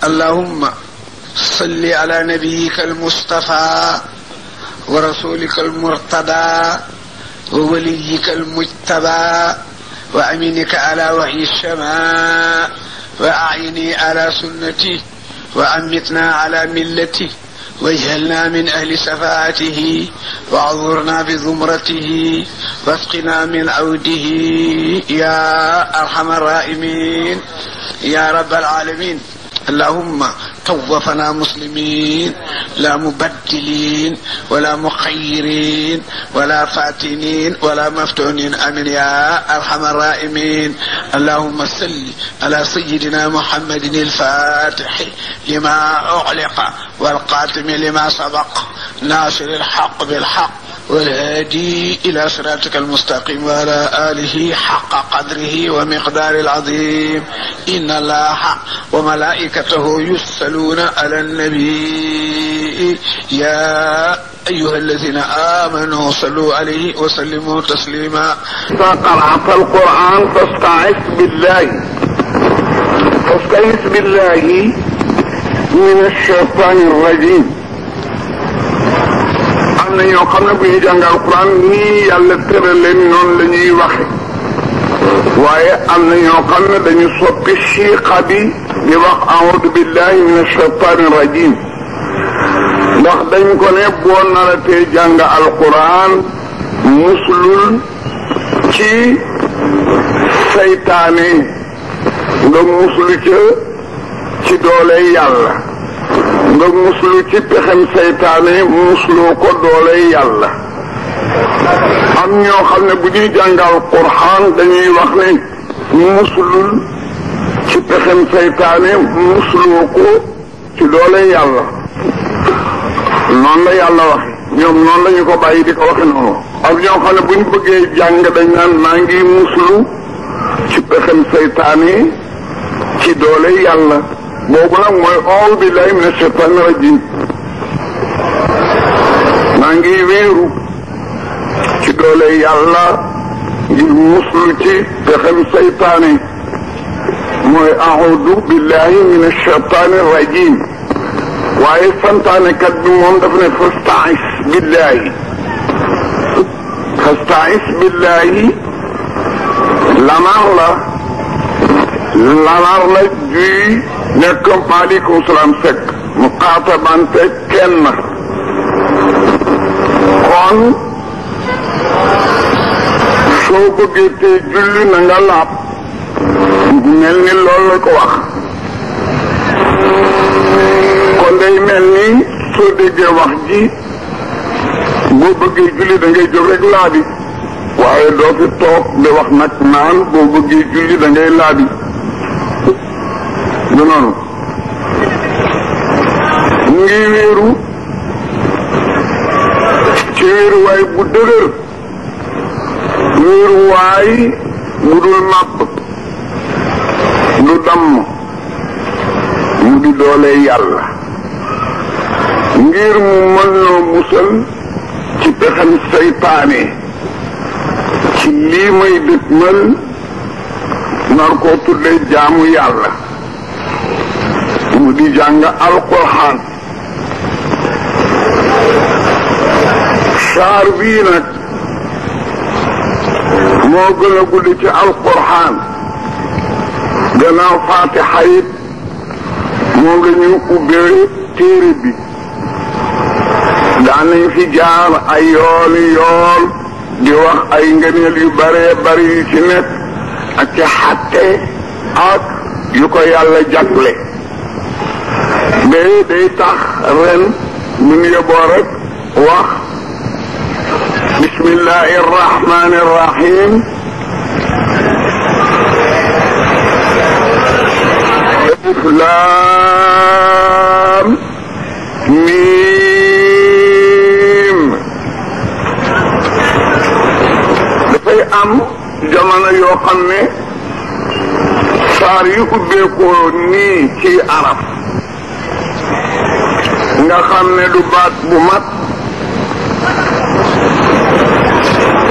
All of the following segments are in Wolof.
اللهم صل على نبيك المصطفى ورسولك المرتضى ووليك المجتبى وأمينك على وحي السماء وأعيني على سنته وأمتنا على ملته واجعلنا من أهل شفاعته واعذرنا بزمرته واسقنا من عوده يا أرحم الراحمين يا رب العالمين. اللهم توفنا مسلمين لا مبدلين ولا مخيرين ولا فاتنين ولا مفتونين امين يا ارحم الراحمين. اللهم صل على سيدنا محمد الفاتح لما اغلق والقاتم لما سبق ناصر الحق بالحق والهادي الى صراطك المستقيم وعلى اله حق قدره ومقدار العظيم. ان الله وملائكته يصلون على النبي يا ايها الذين امنوا صلوا عليه وسلموا تسليما. فقرأت القرآن فاستعذ بالله من الشيطان الرجيم. am na ñoo xam ne bu ñu jàng alquran nii yàlla tëral leen noonu la ñuy waxe waaye am na ñoo xam ne dañu soppi siiqa bi di wax a'uudu billahi min ashaytaani rajim ndax dañ ko ne boo naratee jàng alquran muslul ci saytaane nga muslu ci doole yàlla nga muslu ci pexem seytaane musloo ko doole yàlla. am ñoo xam ne bu ñuy jàngal Qur'an dañuy wax ne muslul ci pexem seytaane musloo ko ci doole yàlla. noonu la yàlla waxe ñoom noonu la ñu ko bàyyi di ko waxe noonu. am ñoo xam ne bu ñu bëggee jàng dañ naan maa ngi muslu ci pexem seytaane ci doole yàlla. boobu nag mooy a'uuzu billahi mina shaytaani rajiim. maa ngi wéeru ci doole yàlla ngir muslu ci pexem saytaane mooy a'uuzu billahi mina shaytaani rajiim. waaye santaane kat bi moom dafa ne fasta'iz billahi lamar la juy nekk maaleykum salaam fekk mu xaatabante kenn kon soo bëggee te julli na nga laab mel ni loolu la ko wax. kon day mel ni soo déggee wax ji boo bëggee julli da ngay jóg rek laabi waaye doo fi toog di wax nag naan boo bëggee julli da ngay laabi du noonu. mu ngi wéeru ci wéeruwaay bu dëgër wéeruwaay bu dul màbb du damm mu di doole yàlla ngir mu mën noo musal ci pexem saytaane ci lii may dëkkmal nar koo tuddee jaamu yàlla mu di jàng alquran. saar bii nag moo gën a gudd ci alquran gannaaw fatiha it moom la ñu ubbee téere bi. daan nañ fi jaar ay yoon di wax ay ngëneel yu bare bari yu ci nekk ak ci xatte ak yu ko yàlla jagle. day tax ren mun yóbboo rek wax bismillahi irrahmani irrahim alif laam miim. dafay am jamono yoo xam ne saar yu ubbeekoo nii ci arab nga xam ne du baat bu mat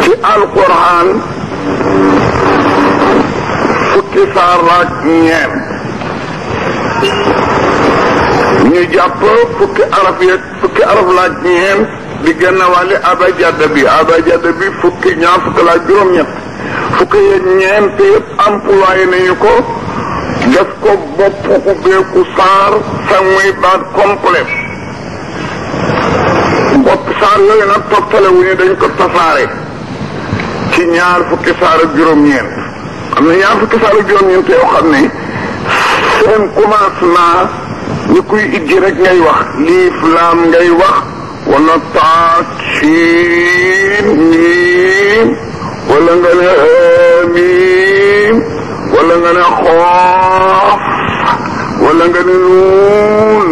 ci alquran fukki saar ak ñeent ñu jàpp fukki araf laaj ñeent di gën a wàlle abajada bi fukki ñaar fukki laaj juróom-ñett fukki yeeg ñeent yëpp employé nañu ko def ko bopp ubbeeku saar sa muy baat complet bopp saar yooyu nag toftale wu ñu dañ ko tasaare ci ñaar fukki saar ak juróom-ñeent am na ñaar fukki saar ak juróom-ñeent yoo xam ne seen commencement ni kuy ijji rek ngay wax liif laam ngay wax wala taa siin miim wala nga ne miim wala nga ne xoof wala nga ne nuun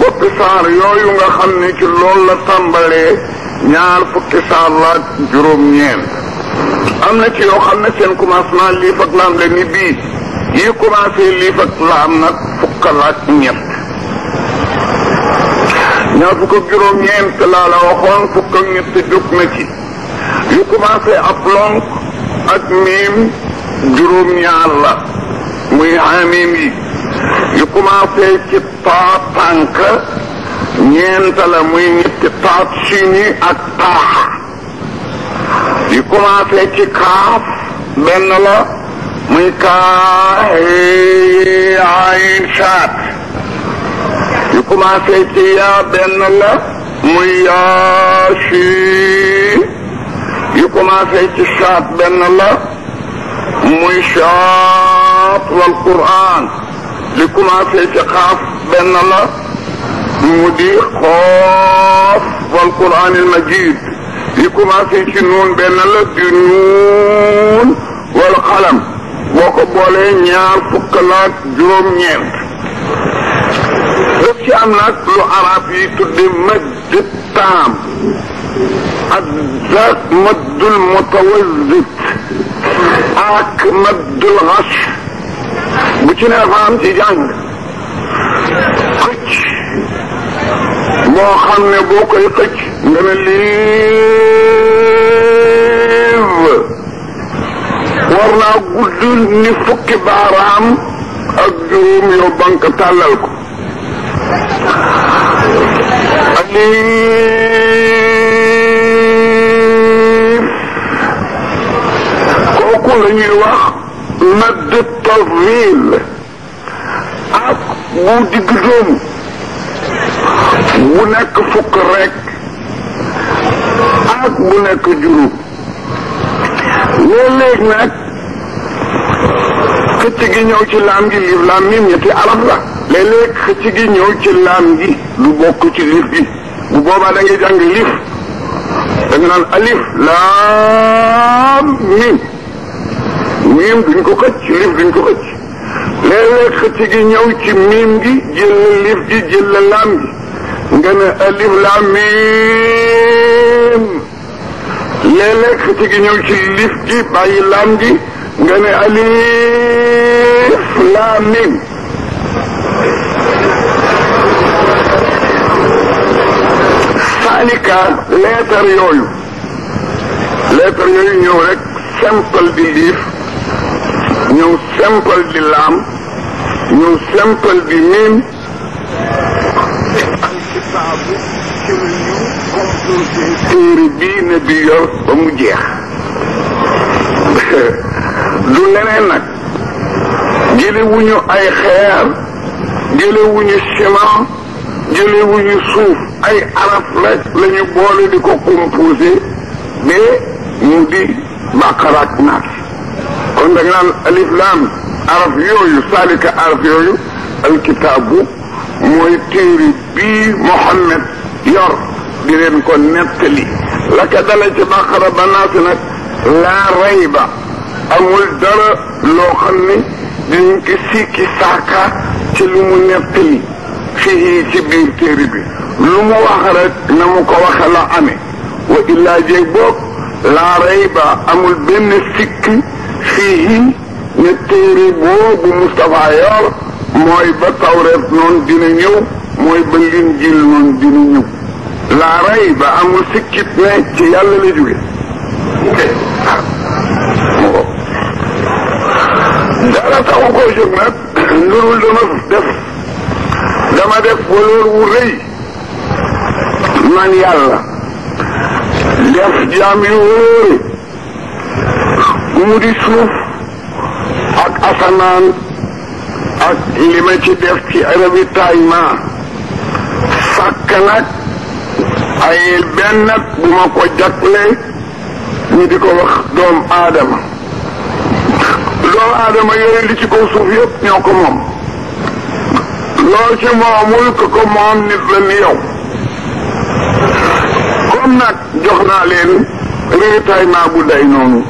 boppi saar yooyu nga xam ne ci loolu la tàmbalee ñaar fukki saar la juróom-ñeent am na ci yoo xam ne seen commencement liif ak laam la ni bii yi commencé liif ak laam nag fukka la ak ñett ñaar fukk ak juróom-ñeent laa la waxoon fukk ak ñett jóg na ci yu commencé ab lonk ak miim juróom-ñaar la muy xaamiim yi yu commencé ci taa tànk ñeent la muy ñetti taat siin yi ak taaxa yu commencé ci kaaf benn la muy kaa ayn saat yu commencé ci yaa benn la muy yaa siin yu commencé ci saat benn la muy saat wal quraan li commencé ci xaaf benn la mu di xoof wal quraan al majid li commencé ci nuun benn la di nuun wal xalam boo ko boolee ñaar fukk la ak juróom-ñeent ci am nag lu arab yi tudde mëdd taam ak zaat mëddul mutawazit ak mëddul xas bu ci ne dafa am ci jàng xëcc moo xam ne boo koy xëcc nga ne liiv war naa gudd ni fukki baaraam ak juróom yoo bank tàllal ko alif kooku la ñuy wax madd tawil ak bu digg dóomu bu nekk fukk rek ak bu nekk juróom léeg-léeg nag xëcc gi ñëw ci laam gi liif laam miim ñetti araf la léeg-léeg xëcc gi ñëw ci laam gi du bokk ci liif gi bu boobaa da ngay jàng liif da nga naan alif laam miim miim duñ ko xëcc liif duñ ko xëcc léeg-léeg xëcc gi ñëw ci miim gi jël liif gi jël laam gi nga ne alif laam miim léeg-léeg xëcc gi ñëw ci liif gi bàyyi laam gi nga ne alif laam miim saalika leetar yooyu ñëw rek simple di liif ñëw simple di laam ñëw simple di miim alkitaabu ci lu ñu composé téere bii ne bi yor ba mu jeex du leneen nag jële wuñu ay xeer jële wuñu ciment jële wuñu suuf ay araf rek lañu boole di ko composé mais mu di baqara ak naas kon da nga naan alif laam araf yooyu saalika araf yooyu alkitaabu mooy téere bii Muhammad yor di leen ko nettali la ka dala ci baqara ba naas nag laa rayba amul dara loo xam ne dinañ ko sikki saaka ci lu mu nettali fii ci biir téere bi lu mu wax rek na mu ko waxe la amee wa illaa jéeg boog laa rayba amul benn sikk fii ne téere boobu Moustapha yor mooy ba Tawreet noonu dina ñëw mooy ba Linjiil noonu dina ñëw laa rayba amul sikkit ne ci yàlla la jóge dara taxu koy jóg nag loolu dama ma def valeur wu rëy man yàlla def jaam yu wóore mu di suuf ak asamaan ak li ma ci def ci ravitaillement sàkk nag ay benn bu ma ko jagle ñu di ko wax doomu aadama yooyu li ci kaw suuf yëpp ñoo ko moom loo ci moomul ko ko moom nit la ni yow comme nag jox naa leen ravitaillement bu day noonu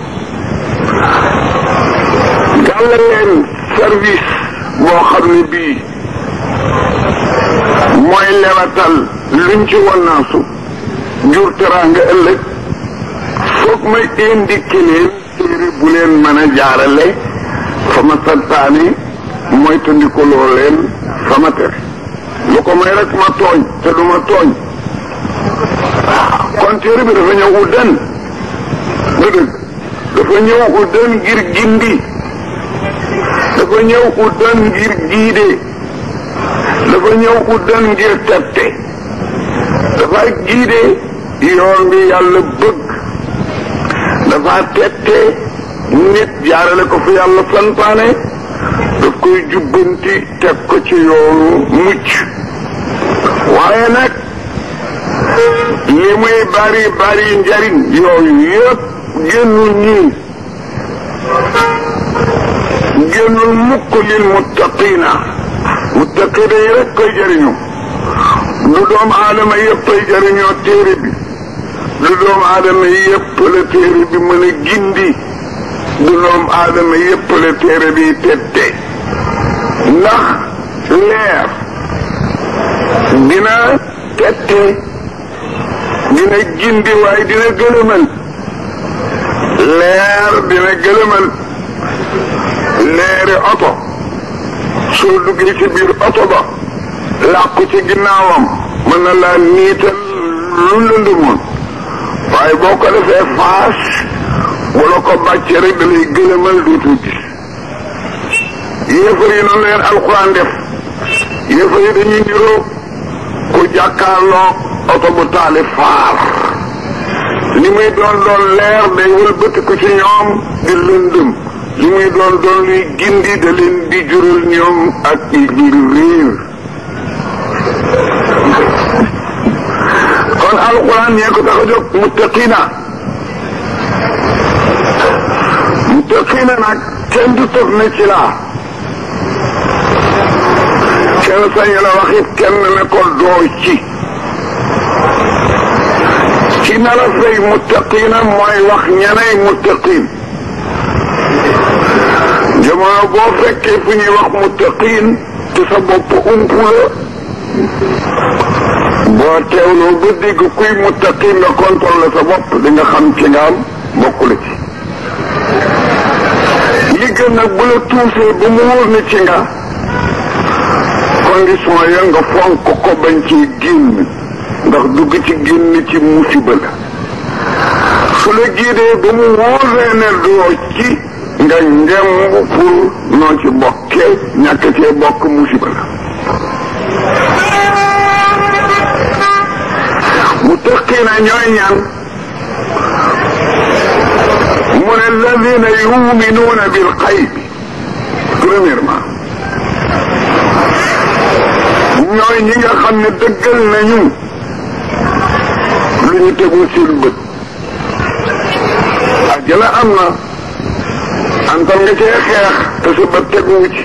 gàll leen service boo xam ne bii mooy lewatal luñ ci wannaasu jur teraanga ëllëg foog may indiqué leen téere bu leen mën a jaarale fa ma santaane mooy tandikoloo leen fa ma tere lu ko may rek ma tooñ te du ma tooñ kon téere bi dafa ñëw uddan ba dëgg dafa ñëw uddan ngir gindi dafa ñëw uddan ngir giide dafa ñëw uddan ngir tette dafa giide yoon bi yàlla bëgg dafa tette nit jaarale ko fi yàlla santaane daf koy jubbanti teg ko ci yoonu mucc waaye nag li muy bari bari njariñ yooyu yëpp génnul ñii génnul mukk lil muttaqina muttaqina yi rek koy jariñu du doomu aadama yëpp koy jariñoo téere bi du doomu aadama yëpp la téere bi mën a gindi du doomu aadama yëpp la téere bi tette ndax leer dina tette dina gindi waaye dina gëlëmal leer dina gëlëmal leeri oto soo duggee ci biir oto ba làqu ci ginnaawam mën na laa niital lu lëndëmoon waaye boo ko defee faas wala ko bàcce rek da lay gëlëmal dootu gis yéefar yi noonu leen alxuraan def yéefar yi dañuy niroo ku jàkkaarloo oto bu taali faar li muy doon leer day wëlbati ko ci ñoom di lëndëm li muy doon luy gindi da leen di jural ñoom ak i biir réer kon alxuraan ñee ko tax a jóg muttaqina nag kenn du toog ne ci laa kenn sañu la wax it kenn ne ko doo ci na la fay muttaqina mooy wax ñeney muttaqin jamono boo fekkee fu ñuy wax muttaqin te sa bopp umpu la boo teewloo ba dégg kuy muttaqin nga contrôle sa bopp di nga xam ci nga am bokk la ci li gën nag bu la tuusee ba mu wóor ni ci nga condition ya nga fonk ko bañ ci génn ndax dugg ci génn ci musiba la su la giidee ba mu wóoree ne doo ci nga ngemb pour noo ci bokkee ñàkk cee bokk musiba la muttaqina ñooy ñaan mu ne alladina yuminuuna bil xaybi premièrement ñooy ñi nga xam ne dëggal nañu lu ñu tegul seen bët àjjana am na antal nga cee xeex te sa bët teguwu ci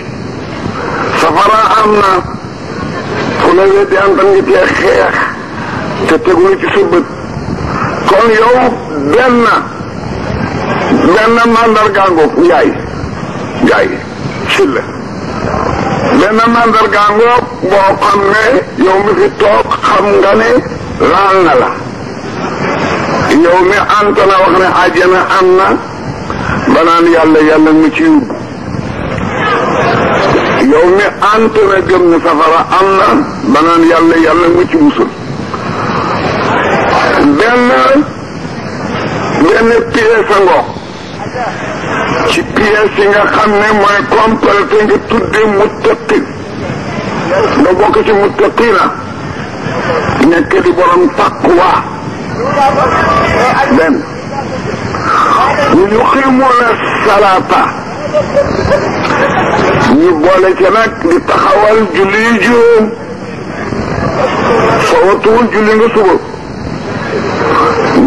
safara am na fu la weddi antal nga cee xeex te tegulu ci sa bët kon yow benn mandargaango njaay si la benn mandargaango boo xam ne yow mi fi toog xam nga ne laal na la yow mi anta na wax ne àjjana am na banaan yàlla mu ci yóbbu yow mi anta na gëm ne safara am na banaan yàlla mu ci musul benn pièce ngoog ci pièce yi nga xam ne mooy complété nga tudde muttaqin nga bokk ci muttaqina nekk di borom taqwa benn ñu yuqimuuna salaata ñu boole ca nag di taxawal julli juróom soo watuwul julli nga suba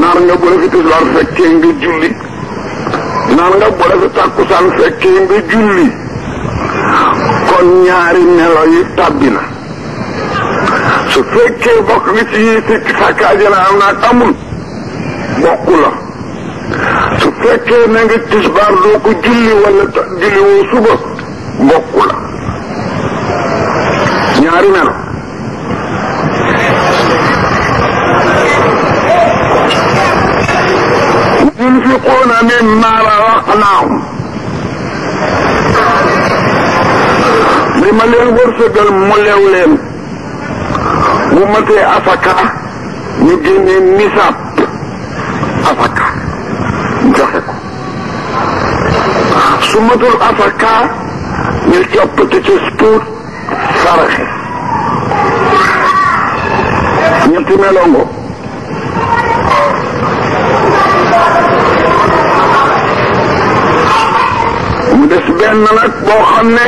naar nga bu la fi tisbaar fekkee nga julli naar nga bu la fi tàkkusaan fekkee nga julli kon ñaari melo yi tàbbi na su fekkee bokk nga ci yi sikki sàkk ajana am naag amul bokku la su fekkee na nga tisbaar doo ko julli wala julli woo suba bokku la ñaari melo yunfiquuna mimma razaqnaahum li ma leen wërsëgal mu lew leen bu matee asaka ñu génnee nisaab asaka joxe ko su matul asaka ñu coppati ci tuut saraxe ñetti melongo mu des benn nag boo xam ne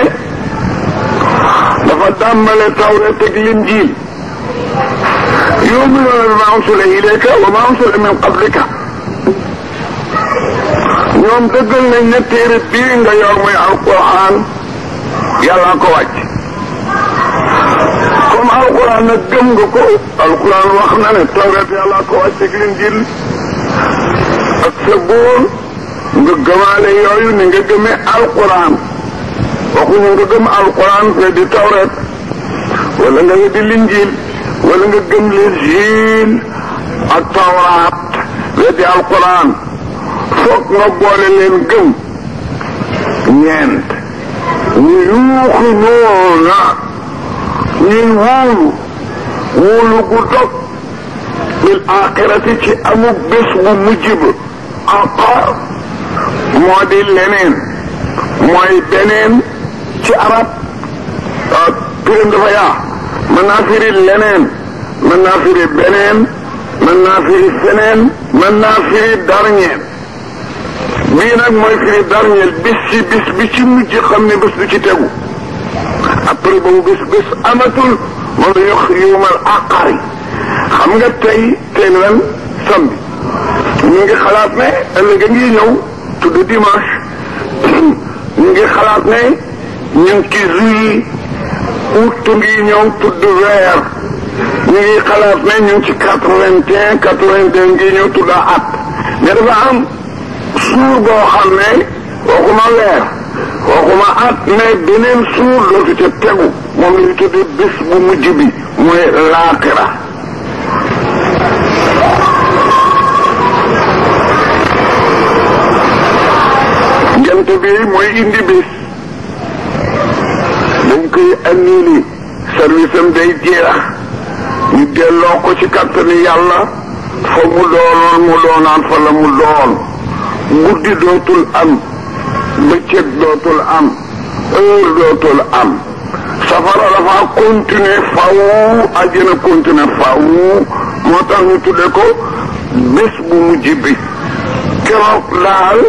dafa dàmbale Tawreet ak Linjiil yu'minuuna bimaa unzila ilayka wa maa unzila min qablika ñoom dëggal nañ ne téere bii nga yor muy alquran yàlla ko wàcc comme alquran nag gëm nga ko alquran wax na ne Tawreet yàlla ko wàcc ak Linjiil ak Sabuur nga gëmaale yooyu ni nga gëmee alquran waxuñu nga gëm alquran nga di Tawreet wala nga di Linjiil wala nga gëm Linjiil ak Tawraat nga di alquran foog nga boole leen gëm ñeent ñu yuuxi noona ñuy wóolu gu dog bil aaxirati ci amuk bés bu mujj ba encore moo di leneen mooy beneen ci arab pirim dafa yaa mën naa firi leneen mën naa firi beneen mën naa firi feneen mën naa firi darñeel bii nag mooy firi darñeel bis bi ci mujj xam ne bés du ci tegu après boobu bés amatul moom la ñu wax yawmal aqari xam nga tey lan samedi ñu ngi xalaat ne ëllëg a ngi ñëw tudd dimanche ñu ngi xalaat ne ñu ngi ci juillet août ngi ñëw tudd weer ñu ngi xalaat ne ñu ngi ci 81 ngi ñëw tudd at mais dafa am suur boo xam ne waxuma weer waxuma at mais beneen suur dootu ca tegu moom la ñu tuddee bés bu mujj bi mooy laaxira jant bi mooy indi bés dañ koy annulé service am day jeex ñu delloo ko ci kattani yàlla fa mu doonoon mu doonaan fa la mu doon guddi dootul am bëccëg dootul am heure dootul am safara dafa continuer faw àjjana continuer faw moo tax ñu tudde ko bés bu mujj bi keroog daal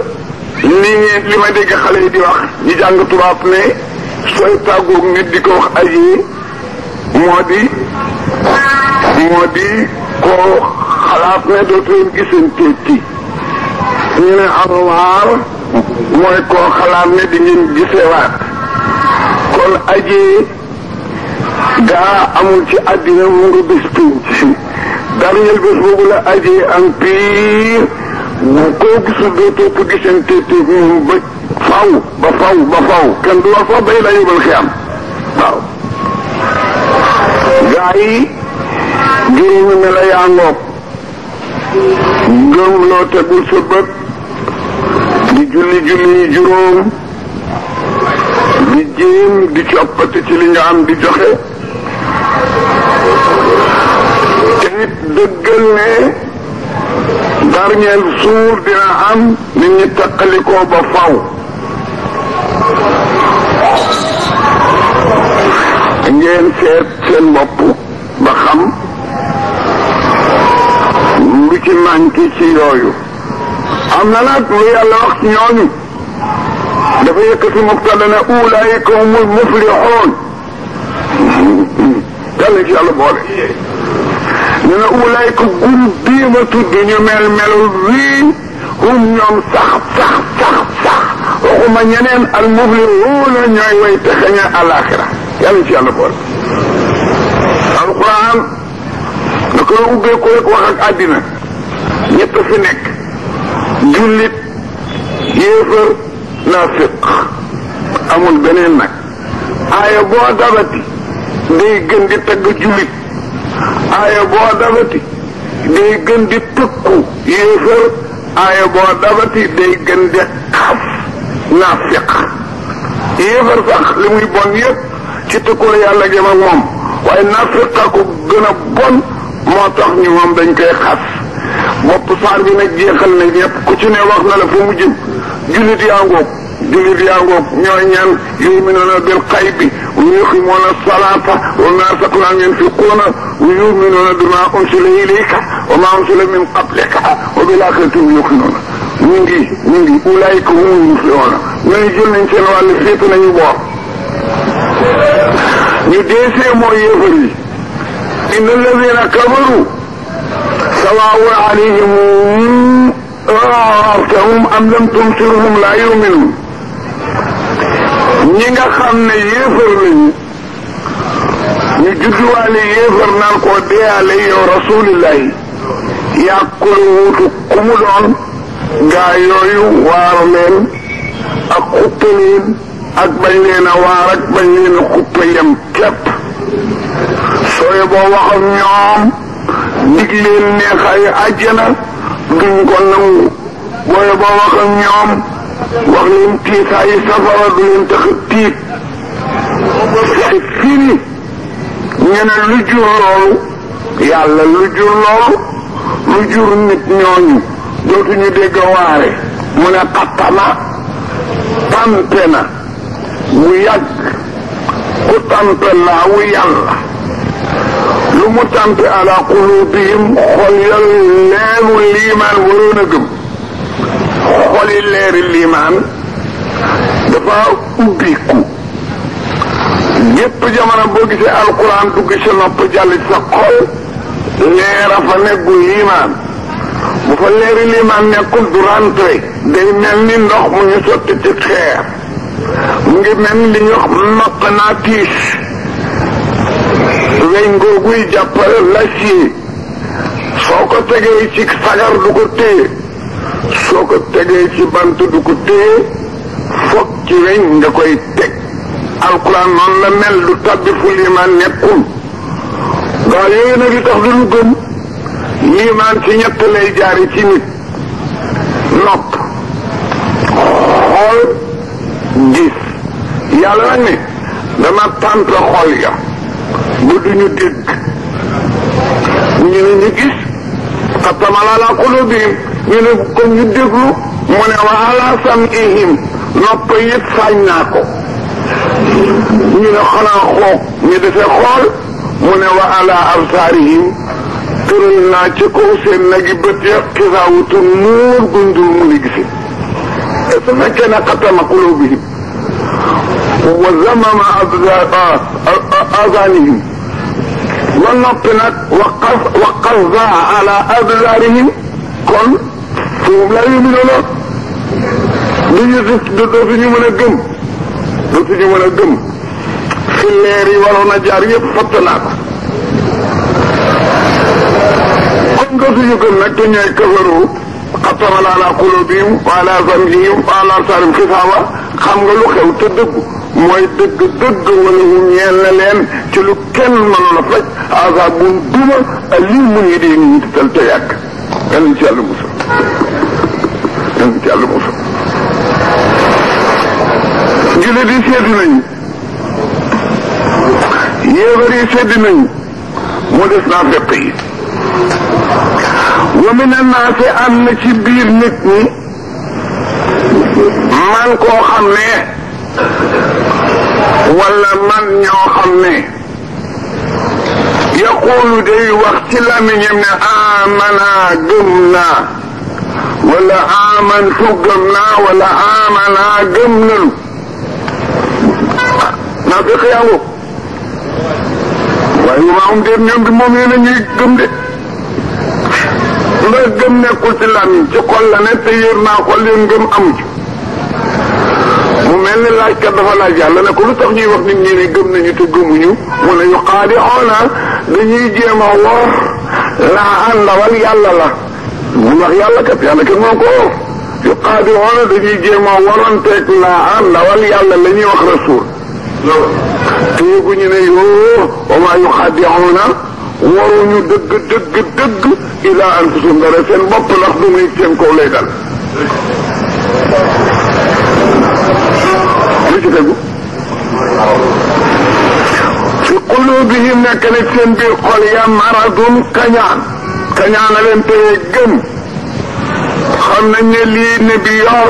li ma dégg xale yi di wax ñi jàng tubaab ne sooy tàggoog nit di ko wax aji moo di koo xalaat ne dootu leen gisanteeti ñu ne alwaar mooy koo xalaat ne di ngeen gisewaat kon aji gaa amul ci àddina mu nga bés pinc dernier bés boobu la aji am pire bu koo gisul dootoo ko gisanteeti moom ba faw kenn du wax sax bay la yóbbal xiyam waaw gaa yi juróomi mela yaa ngoog ngëm loo tegul sa bët di julli juróom di jéem di coppati ci li nga am di joxe te it dëggal ne dernier jour dina am nit ñi taqalikoo ba faw ngeen seet seen bopp ba xam lu ci manqué ci yooyu. am na nag lu yàlla wax ci ñooñu dafa yëkkati mubtada ne ulaayika humul muflixoon yàlla ci yàlla boole ne na ulaayika groupe bii ma tudd ñu mel wii hum ñoom sax waxuma ñeneen al muflixuuna ñooy way texeña alaxira yàlla ci yàlla boole. alquran da ko ubbeeku rek wax ak àddina ñett fi nekk jullit yéefar naafiq amul beneen nag. aaya boo dabati day gën di tagg jullit aaya boo dabati day gën di tëkku yéefar aaya boo dabati day gën di xas naafiq. yéefar sax li muy bon yëpp ci tëkku la yàlla jëm ak moom waaye naafiq ko gën a bon moo tax ñu moom dañ koy xas. bopp saar bi nag jeexal na ñëpp ku ci ne wax na la fa mu jëm. jullit yaa ngoog ñooy ñaan yuminuuna bil xaybi wa yuqimuuna salaata wa mimmaa razaqnaahum yunfiquuna wa yuminuuna bimaa unsila ilayka wa maa unsila min qablika wa bil aaxirati hum yuuqinuuna. ñu ngi ulaayika humul muflihuuna ñooñu jël nañ seen wàll féete nañu boor. ñu deesee mooy yéefar yi. inna alladiina kafaru sawaa'un alayhim أنذرتهم أم لم تنذرهم لا يؤمنون. ñi nga xam ne yéefar lañu ñu judduwaale yéefar naan ko deeale yow rasulillahi yàqulu wuutu ku mu doon gaa yooyu waar leen ak xuppe leen ak bañ leen a waar ak bañ leen a xuppe yem képp. sooye boo wax ak ñoom dig leen neexaayu àjjana duñ ko nangu. booye boo wax ak ñoom wax leen tiisaayu safara du leen tax a tiit. c'est fini. ñu ne lu jur loolu yàlla lu jur loolu lu jur nit ñooñu dootuñu dégg waare. mu ne xattama tampe na bu yàgg ku tampe laa wu yàlla lu mu tampe ala qulubihim xol yal leeru liimaan waroon a gëm. xoli leeri liimaan dafa ubbiku. yépp jamono boo gisee alquran dugg sa nopp jàll ci sa xol leera fa nekkul liimaan. bu fa leeri liimaan nekkul du rentré day mel ni ndox mu ñu sotti ci xeer. mu ngi mel ni li ñu wax maqnaatiis weñ googuy jàppale l'acier soo ko tegee ci sagar du ko téye soo ko tegee ci bant du ko téye foog ci weñ nga koy teg. alquran noonu la mel du tabbi fu liimaan nekkul. gaa yooyu nag li tax du lu gëm liimaan ci ñett lay jaari ci nit. nopp xool gis. yàlla nag ne dama tànta xol ya bu duñu dégg. ñu ne ñu gis xattama alaa quluubihim ñu ne comme ñu déglu mu ne wa alaa sam'ihim nopp yit sañ naa ko. ñu ne xanaa xoog ñu defee xool mu ne wa alaa absaarihim tëral naa ci kaw seen nagi bët ya xisaawutu muur gundul mu ni gisi. su fekkee ne xattama quluubihim wa zamama azaanihim ba noppi nag wa qazza ala absaarihim kon foofu laa yuminuuna dootuñu mën a gëm. dootuñu mën a gëm. fi leer yi waroon a jaar yëpp fatt naa ko. kon dootuñu gëm nag te ñooy kafaru xattama ala qulubihim wa ala sam'ihim wa ala absaarihim xisaawa. xam nga lu xew te dëggu mooy dëgg wala mu ñeel na leen ci lu kenn mënoon a faj azaabun duma aliimun yi di ñu tal te yàgg. yal nañ ci yàlla musal. yal nañ ci yàlla musal. jullit yi seddu nañu. yéefar yi seddu nañu. mu des naafiq yi. wa mina naasi am na ci biir nit ñi man koo xam ne wala man ñoo xam ne yaqulu day wax ci lamiñam ne amana gëm naa wala amantu gëm naa wala amana gëm nanu naa fekk yaa ngo waaye yu maa déet ñoom bi moom yéen a ñuy gëm de ndax gëm nekkul ci lamiñ ci xol la ne te yër naa xol leen gëm amu ci mu mel ni laajkat dafa laaj yàlla ne ko lu tax ñuy wax nit ñi ne gëm nañu te gëmuñu mu ne yu xaadi'uuna dañuy jéem a wor laa ndawal yàlla la mu wax yàlla kat moo ko wor yu xaadi'uuna dañuy jéem a waranteeg laa ndawal yàlla la ñuy wax rasul te yëguñu ne yoo wa maa yu xaadi'uuna waruñu dëgg ilaa anfusihim dara seen bopp ndax du muy seen kaw lay dal lu ci tegu fi qulubihim nekk na seen biir xol ya maradun kañaan a leen tere gëm xam nañ ne lii ne bi yor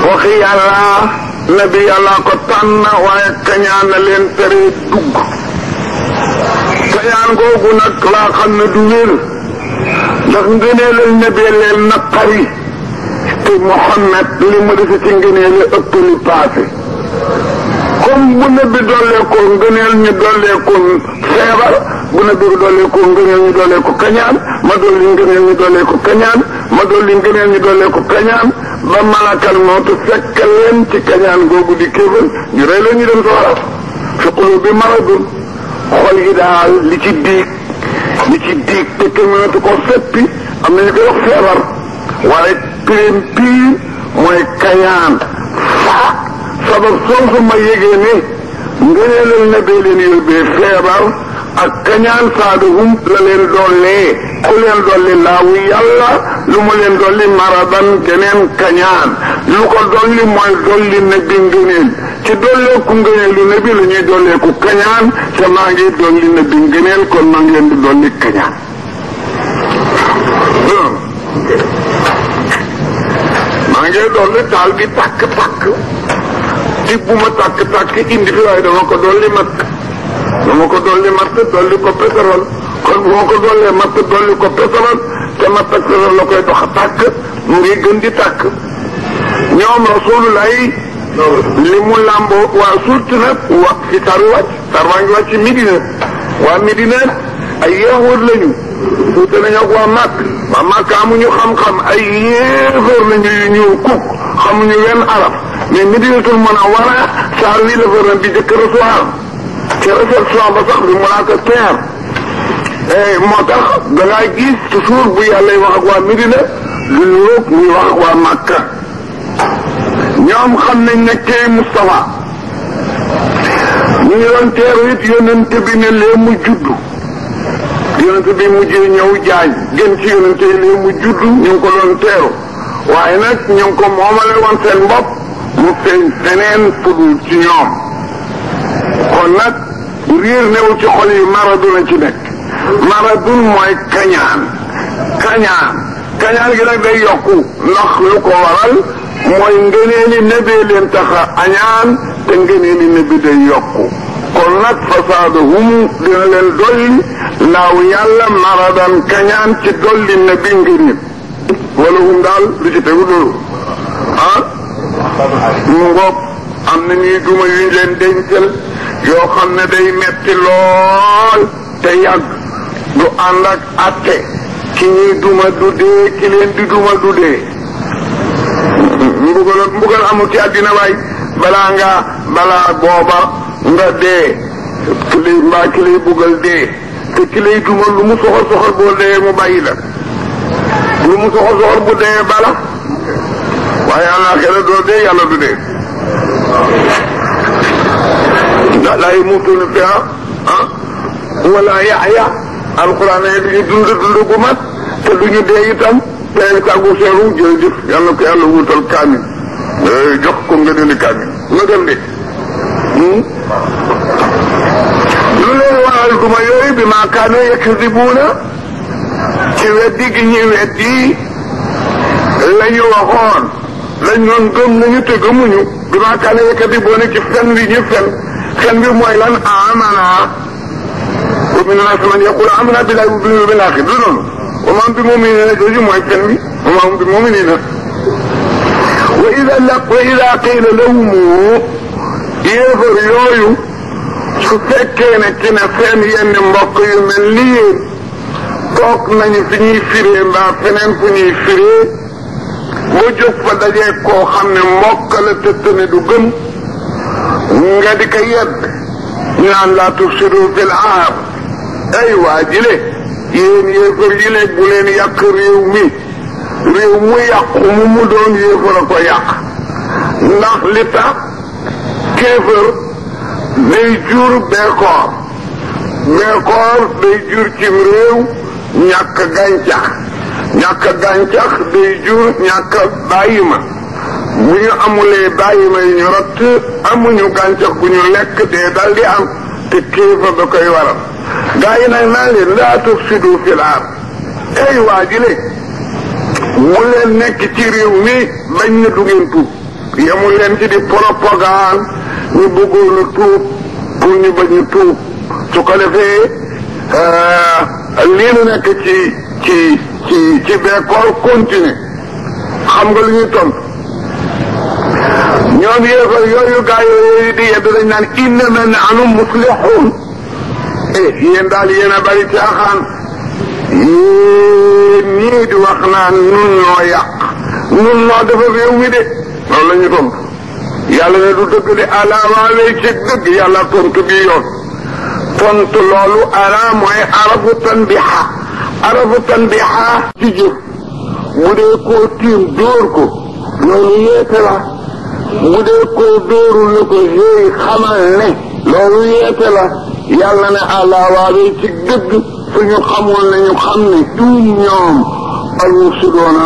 waxi yàlla ko tànn waaye kañaan a leen tere dugg kañaan googu nag laa xam ne du wér ndax ngëneelal nebee leen naqari te Muhammad li mu dese ci ngëneel ëpp li paase comme bu nebbi dolleekoo ngëneel ñu dolleeku feebar bu nebbi dolleekoo ngëneel ñu dolleeku kañaan ma dolli ngëneel ñu dolleeku kañaan ma dolli ngëneel ñu dolleeku kañaan ba malakal mawtu fekk leen ci kañaan googu di kéefal ñu rey leen ñu dem sawara fi qulubi maradun xol yi daal li ci diig te kenn mënatu ko seppi am nañu koy wax feebar waaye pirim piir mooy kañaan sabab soosu ma yégee ne ngëneelal na bee leen yóbbee feebar ak kañaan saadahum la leen dollee ku leen dolli laawu yàlla lu mu leen dolli maradan geneen kañaan lu ko dolli mooy dolli na bi ngëneel ci dolleeku ngëneelu na bi la ñuy dolleeku kañaan te maa ngi dolli na bi ngëneel kon maa ngi leen di dolli kañaan maa ngi dolli taal bi tàkk di bu ma tàkk indi fi waaye dama ko dolli matt dolli ko pétrole kon bu ma ko dollee matt dolli ko pétrole te matt ak pétrole la koy dox tàkk mu ngi gën di tàkk ñoom rasulullah li mu làmboo waa surtout nag fi tarwaa ngi wàcc ci Medina waa Medina ay yahud lañu wuute nañu ak waa Màkk amuñu xam-xam ay yéefar lañu yu ñuul kuk xamuñu wenn arab mais Medinatul Munawwara saar wi la fa di jëkk recevoir te réception ba sax bi mu laa ko teer moo tax dangaa gis toujours bu yàlla wax ak waa Medina lu nuroog muy wax ak waa Màkka ñoom xam nañ ne kay Mustafa ñu ngi doon teeru it yonent bi ne lee mu juddu yonent bi mujjee ñëw jaañ gën ci yonent yi lee mu juddu ñu ngi ko doon teeru waaye nag ñu ngi ko moomale woon seen bopp mu feeñ feneen fudul ci ñoom kon nag riir newu ci xol yi maradun a ci nekk maradun mooy kañaan gi nag day yokku ndax lu ko waral mooy ngëneeli nebee leen taxa añaan te ngëneeli nebi day yokku kon nag fasaadahum dina leen dolli laaw yàlla maradan kañaan ci dolli nebi ngëneel wala hum daal lu ci tegu loolu mu ngoog am na ñuy duma yuñ leen dencal yoo xam ne day metti lool te yàgg du ànd ak atte ki ñuy duma du dee ki leen di duma du dee mbugal amul ci àddina waay balaa booba nga dee ki lay buggal dee te ki lay duma lu mu soxor boo dee mu bàyyi la lu mu soxor bu dee bala waaye àllaaxira doo dee yàlla du dee ndax laa yamuutuuna fiihaa wala yaxya alxuraan ne duñu dund gu mat te duñu dee itam tey kàggu seeru jërëjëf yàlla ko yàlla wutal kaamil jox ko nga dindi kaamil nga dem de lu leen waral duma yooyu bi maa kaanu yakzibuuna ci weddi gi ñuy weddi la ñu waxoon lañ doon gëm nañu te gëmuñu bi maa kaanu yakzibuuna ci fen wi ñu fen bi mooy lan amana ومن الناس من يقول آمنا بالله وباليوم الآخر du noonu wa maa hum bi mu'miniina jooju mooy fen bi wa maa hum bi mu'miniina wa idaa qiila lahum yéefar yooyu su fekkee ne ci ne seen yenn mbokk yu mel ni yéen toog nañu fi ñuy firee mbaa feneen fu ñuy firee mu jóg fa dajee koo xam ne mbokk la tëtt ne du gëm nga di ko yedd ñu naan laa tufsidu fil ard ay waa jile yéen yéefar yi le bu leen yàq réew mu yàqu mu doon yéefar a ko yàq ndax li tax kéefër day jur beekoor day jur cim réew ñàkk gàncax day jur ñàkk bàyyima bu ñu amulee bàyyima yi ñu rott amuñu gàncax bu ñu lekk dee dal di am te kéefër da koy waral gaa yi nag naa leen laa tufsidu fil ard ay waa ji le mu leen nekk ci réew mi bañ na du ngeen tuub yemul leen ci di propagande ñu bëggoon a tuub pour ñu bañ a tuub su ko defee lii nu nekk ci bekkoor continue xam nga lu ñuy tontu ñoom yéefar yooyu gaa yooyu di yedd dañ naan innama nahnu muslihun yéen daal yéen a bari caaxaan yéen ñii di wax naan nun noo yàq nun noo defar réew mi de loolu la ñu tontu yàlla ne du dëgg de ala waawee ci dëgg yàlla tontu bi yoon tontu loolu ala mooy arafu tanbiha ci jëf bu dee koo tiim dóor ko loolu yeete la bu dee koo dóorul ne ko yéey xamal ne loolu yeete la yàlla ne ala waawee ci dëgg fu ñu xamoon ne ñu xam ne duum ñoom almufsidoona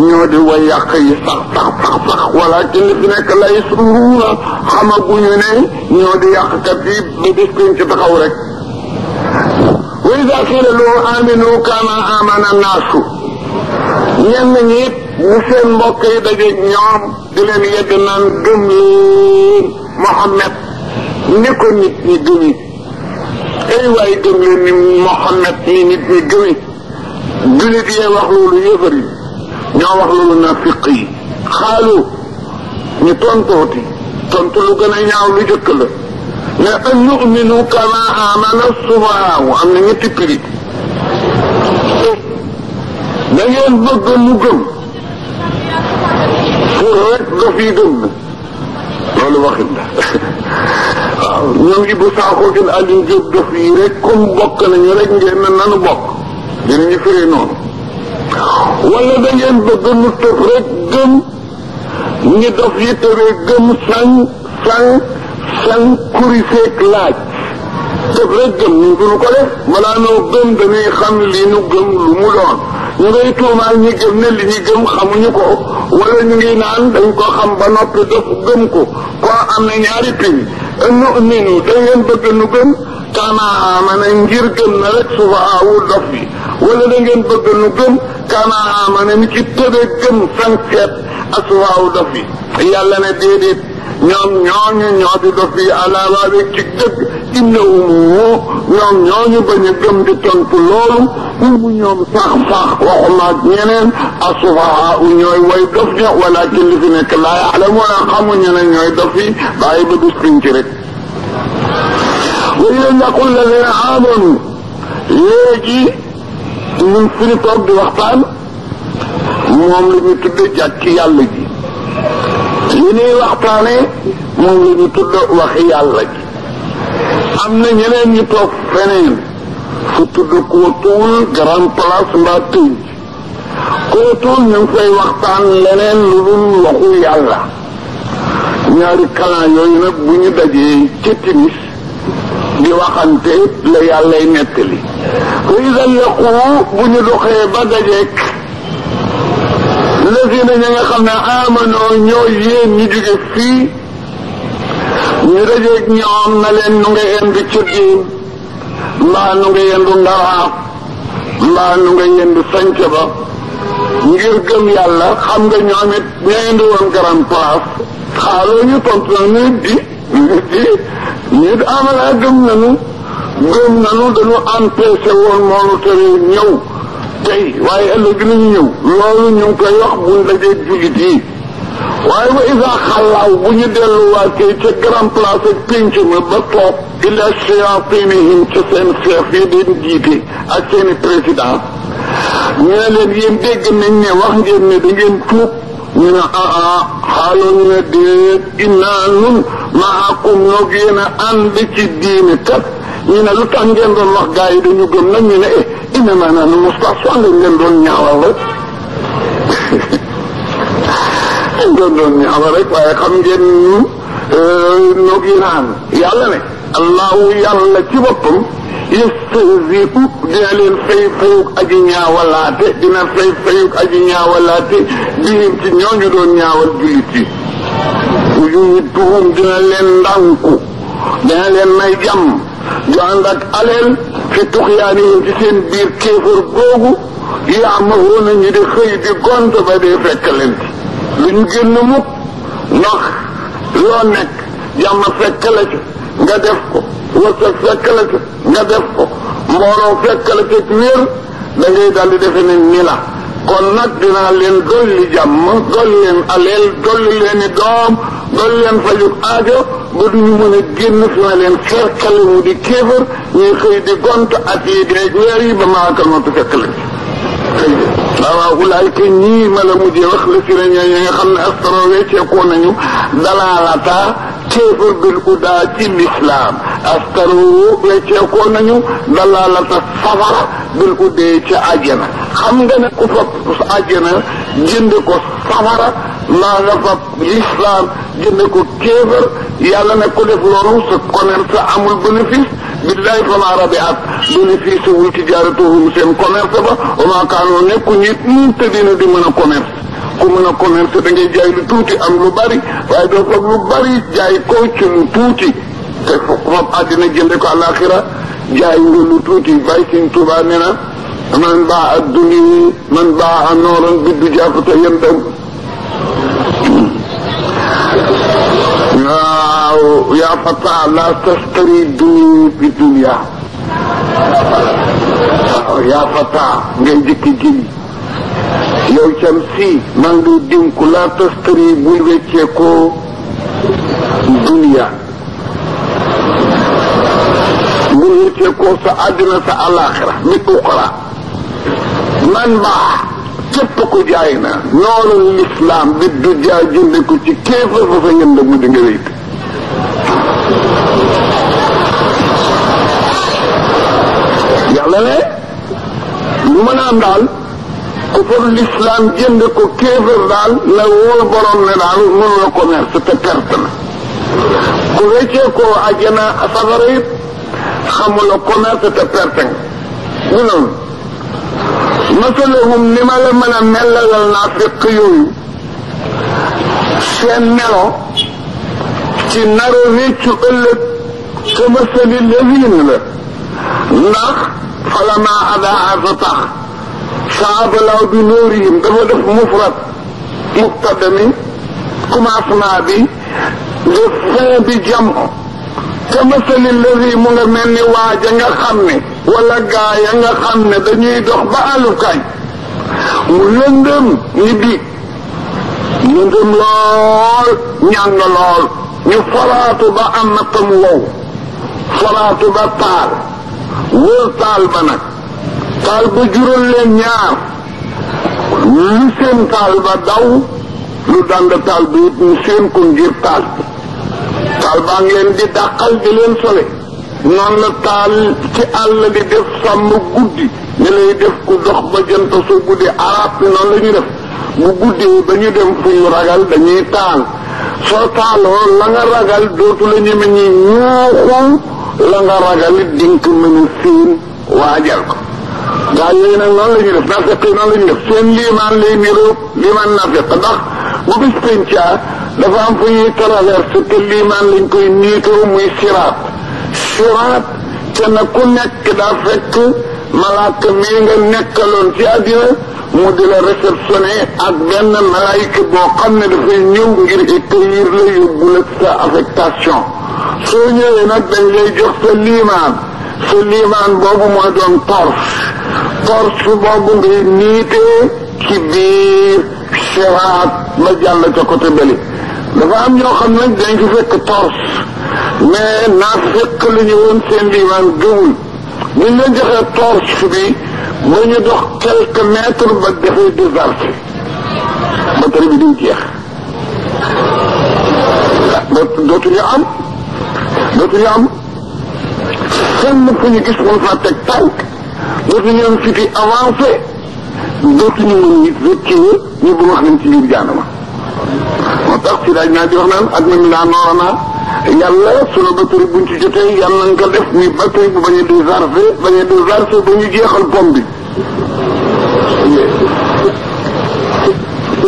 ñoo di way yàq yi sax wala ci li fi nekk lay suruuna xamaguñu ne ñoo di yàqkat yi ba bis ci taxaw rek wa idaa qiila lahum aaminu kamaa aamana naasu ñenn ñi it ñu seen mbokk yi dajeeg ñoom di leen yedd naan gëm leen Muhammad ni ko nit ñi gëmi ay waay gëm leen ni Muhammad ni nit ñi gëmi jullit yee wax loolu yëfar yi ñoo wax loolu naafiq yi xaalu ñu tontooti tontu lu gën a ñaaw lu jëkk la ne an nu'minu kama amana sufahaa am na ñetti prix da ngeen bëgg mu gëm pour rek dof yi gëm na loolu waxin la waaw ñoom Ibou Sakho gën Aliou Diop dof yi rek comme bokk nañu rek ngeen na nanu bokk dinañu firee noonu wala da ngeen bëgg mu tëf rek gëm ñi dof yi tëree gëm sang kuriseek laaj tëf rek gëm ñu duñu ko def balaa noo gëm dañuy xam li nu gëm lu mu doon ñu ngay tuumaal ñi gëm ne li ñu gëm xamuñu ko wala ñu ngi naan dañ ko xam ba noppi dof gëm ko am na ñaari prix nu'minu da ngeen bëgg nu gëm kama amana ngir gëm na rek sufahaawu dof yi wala da ngeen bëgg nu gëm kama amana ni ci tëbe gëm sanseet asufahaawu dof yi yàlla ne déedéet ñoom ñoo di dof yi alaawaale ci dëgg innahum ñoom ñooñu bañ a gëm di tontu loolu mu ñoom sax waxuma ak ñeneen asufahaa ñooy way dof ña walakin li fi nekk laa ya'lamuuna xamuñu ne ñooy dof yi bàyyi ba dus piñ ci rek wa idaa laqul ladina aamanu léegi ñun fi ñu toog di waxtaan moom la ñu tudde jàkki yàlla ji li ñuy waxtaane moom la ñu tudd waxi yàlla ji am na ñeneen ñu toog feneen fu tudd Kootuul Grand Place mbaa tëj Kootuul ñu ngi fay waxtaan leneen lu dul waxu yàlla ñaari kalan yooyu nag bu ñu dajee ci timis di waxante la yàllay nettali fa iza laqu bu ñu doxee ba dajeek lazina ña nga xam ne amanoo ñoo yéen ñu jóge fii ñu dajeeg ñoom na leen nu nga yendu ci diin mbaa nu nga yendu ndaraaf mbaa nu nga yendu sanc ba ngir gëm yàlla xam nga ñoom it ña yendu woon Grand Place xaaloo ñu tontu na nit di amana gëm nanu gëm nanu dañu empêché woon moonu tere ñëw tey waaye ëllëg dinañu ñëw loolu ñu ngi koy wax bu ndajee jullit yi waaye wa isa xalaaw bu ñu delluwaatee ca grand place ak pénc ma ba toog ila shayatinihim ca seen chef yi leen jiite ak seeni président ñu ne leen yéen dégg nañ ne wax ngeen ne da ngeen tuub ñu ne xaaloo ñu ne déet innaa nun maakum noog yéen a ànd ci diine kat ñu ne lu tax ngeen doon wax gaa yi dañu gëm nag ñu ne innama nahnu mustahzi'uun lañ leen doon ñaawal rek doon ñaawal rek waaye xam ngeen noog yéen a ànd yàlla ne allahu yàlla ci boppam yastahzi'u dina leen fay fayuk aji ñaawalaate dina fay fayuk aji ñaawalaate bihim ci ñooñu doon ñaawal jullit yi yumidduhum dina leen ndànku dina leen may jàmm ju ànd ak aleel fi tuxyaanihim ci seen biir kéefër googu yaamahuuna ñu di xëy di gont ba dee fekk leen ci luñ génn mukk ndax loo nekk jàmm fekk la ci nga def ko wërsëg fekk la ci nga def ko mbooloo fekk la ci wér da ngay daldi defe ne ni la kon nag dinaa leen dolli jàmm dolli leen aleel dolli leen i doom dolli leen fajug aajo ba duñu mën a génn fi ma leen fekkale mu di kéefër ñuy xëy di gont at yi deeg weer yi ba maakal matu fekk la ci waaw ulaayka ñii ma la mujjee wax la si ne ñooñu nga xam ne astaro wecceekoo nañu dalaalata kéefër bil udaa ci lislaam astaro wecceekoo nañu dalaalata safara bil udee ca àjjana xam nga ne ku fab àjjana jënd ko safara maa nga fab lislaam jënd ko kéefër yàlla ne ko def loolu sa commerce amul bénéfice billahi fama rabiat bénéfice wul tijaaratuhum seen commerce ba wa maa kaanoo nekku nit te dina di mën a commerce ku mën a commerce da ngay jaay lu tuuti am lu bari waaye doo fab lu bari jaay ko ci lu tuuti te fab àddina jënde ko àlaxira jaay nga lu tuuti bàyyi Sëñ Tuubaa nee na man baa a duni man baa a nooran biddu jaafata yendam waaw yaa fata la tastari duni bi dunia waaw yaa fata ngay jëkki jëli yow cam si maa ngi dénku la tastari bul weccee ko dunia bul weccee ko sa àddina sa alaxira bi uxra man baa képp ko jaay na noonu l'islam bi du jaay jënde ko ci kéefar fa fa yënd mu di nga wéyt yàlla ne lu mën a am daal ku fa l'islam jënd ko kéefar daal la wóor borom ne daal mënu la commerce te perte na ku weccee ko àjjana safara it xamula commerce te perte nga ñu noonu masalahum ni ma la mën a mellalal naafiq yooyu seen melo ci naro réccu ëllëg ka masali lazina la ndax falama adaa sa tax saabalaw bi nóorihim dafa def mufrad mubtada mi commencement bi def fin bi jam ka masali lazi mu nga mel ni waaja nga xam ne wala gaa ya nga xam ne dañuy dox ba alukaay mu lëndëm ni biig lëndëm lool ñàng lool ñu falaatu ba am na tam wow falaatu ba taal wër taal ba nag taal ba jural leen ñaar lu seen taal ba daw lu dand taal bi it ñu seen ko ngir taal bi taal baa ngi leen di dàqal di leen sole noonu la taal ci àll di def sàmm guddi ñu lay def ku dox ba jant su guddi arab bi noonu la ñuy def bu guddee ba ñu dem fu ñu ragal dañuy taal soo taaloo la nga ragal dootu la ñeme ñi ñuuxul la nga ragal it dinga mën a siin waajal ko gaa yooyu nag noonu la ñuy def naafeq yi noonu la ñuy def seen liimaan lay niroog liimaan naafeq ndax bu bis pencaa dafa am fu ñuy traversé te liimaan lañ koy niitoo muy siraat kenn ku nekk daa fekk malaaka mii nga nekkaloon ci àddina mu di la réceptionné ak benn malaayika boo xam ne dafay ñëw ngir accueillir la yóbbu la sa affectation soo ñëwee nag dañ lay jox sa liimaan sa liimaan boobu mooy doon torche boobu ngay niitee ci biir siraat ba jàll ca côté bële dafa am ñoo xam nag dañ ci fekk torche mais naafiq la ñu woon seen liimaan gëwul buñ leen joxee torche bi ba ñu dox quelques mètres ba dafay déserté batterie bi duñ jeex dootuñu am fenn fu ñu gis mën faa teg tànk dootuñu am fi avancé dootuñu mën nit rëccee ñu bu wax nañ ci biir jaanama moo tax si daaj naa di wax naan ak na mi naa noorana yàlla sunu batterie buñ ci jotee yàlla nga ko def muy batterie bu bañ a déchargé ba ñu jeexal pom bi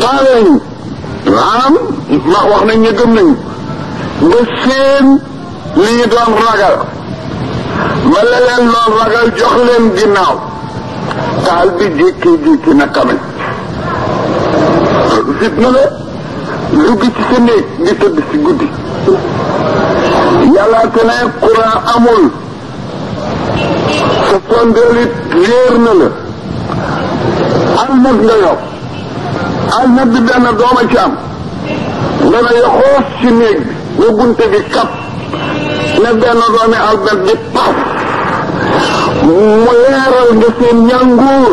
taaweeñu maanaam wax nañ ñu gëm nañu nga seen li ñu doon ragal ba la leen doon ragal jox leen ginnaaw taal bi jékki na kamen fitna la dugg ci sa néeg di tëdd si guddi yàlla te ne courant amul sa sondeel réer na la almet nga yow almet bi benn dooma ci am nga ne yoxoos ci néeg bi ba bunte bi kap ne benn doomi almet bi paf mu leeral nga seen ñànguur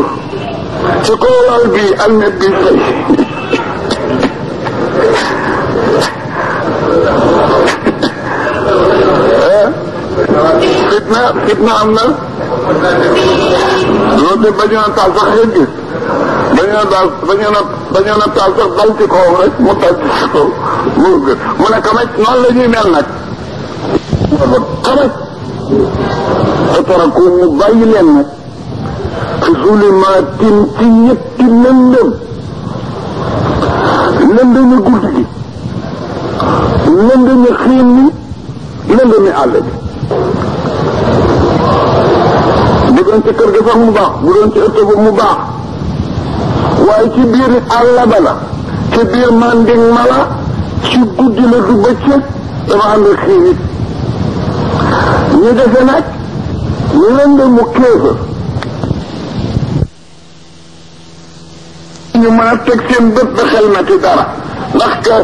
ci kaw lal bi almet bi fay fitna am na loolu de bañoon taal sax yëg gis bañoon a taal sax dal ci kawam rek mu taal ci kaw mu ne kamaj noonu la ñuy mel nag kamaj ataraku mu bàyyi leen nag fi zulumaatin ci ñetti lëndëmi guddi gi lëndëmi xiin mi lëndëmi àll bi bu doon ci kër ga sax mu baax bu doon ci ëtt ba mu baax waaye ci biir àll ba la ci biir manding ma la ci guddi la du bëccëg dafa ànd xiin it ñu defe nag lëndëmu kéefër ñu mën a teg seen bët ba xel na ci dara ndax que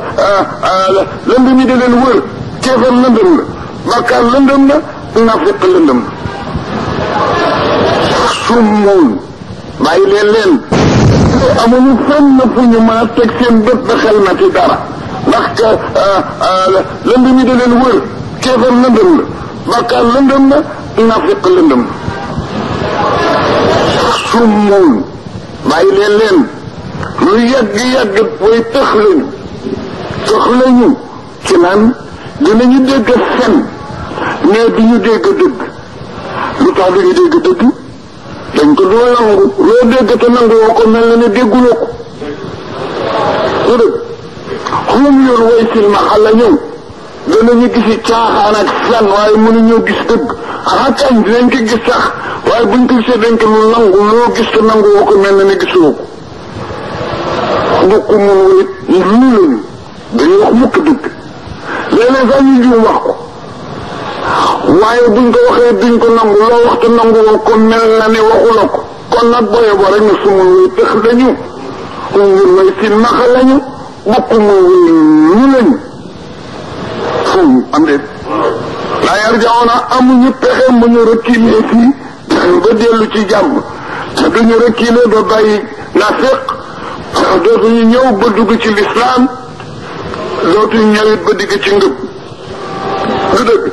lëndëm yi da leen wër kéefër lëndëm la bàkkaar lëndëm la nafiq lëndëm la summun bàyyi leen amuñu fenn fu ñu mën a teg seen bët ba xel na ci dara ndax que lëndëm yi da leen wër kéefër lëndëm la bàkkaar lëndëm la nafiq lëndëm la summun bàyyi leen lu yàgg way tëx lañu ci naan dinañu dégg fen mais duñu dégg dëgg lu tax duñu dégg dëgg dañ ko doo nangu loo dégg te nangu woo ko mel na ne dégguloo ko su dëgg xum yor way silmaxa la ñëw danañu gisi caaxaan ak fen waaye mënuñoo gis dëgg akañ dinañ ko gis sax waaye buñ ko gisee dañ ko lu nangu loo gis te nangu woo ko mel na ne gisuloo ko bokk mun wéet lu lañu dañuy wax mukk dëgg léeg-léeg sax ñu juum wax ko waaye buñ ko waxee duñ ko nangu loo wax te nangu woo ko mel na ne waxula ko kon nag boye boo rek na sumul wéy tëx lañu um wur way sin maxa lañu bokk mun wéy lu lañu foofu am déet laa yar jawoona amuñu pexe mu ñu reculer fii ba dellu ci jàmm duñu reculer ba bàyyi nafiq dootuñu ñëw ba dugg ci lislaam dootuñu ñëwit ba digg ci ngëb du dëgg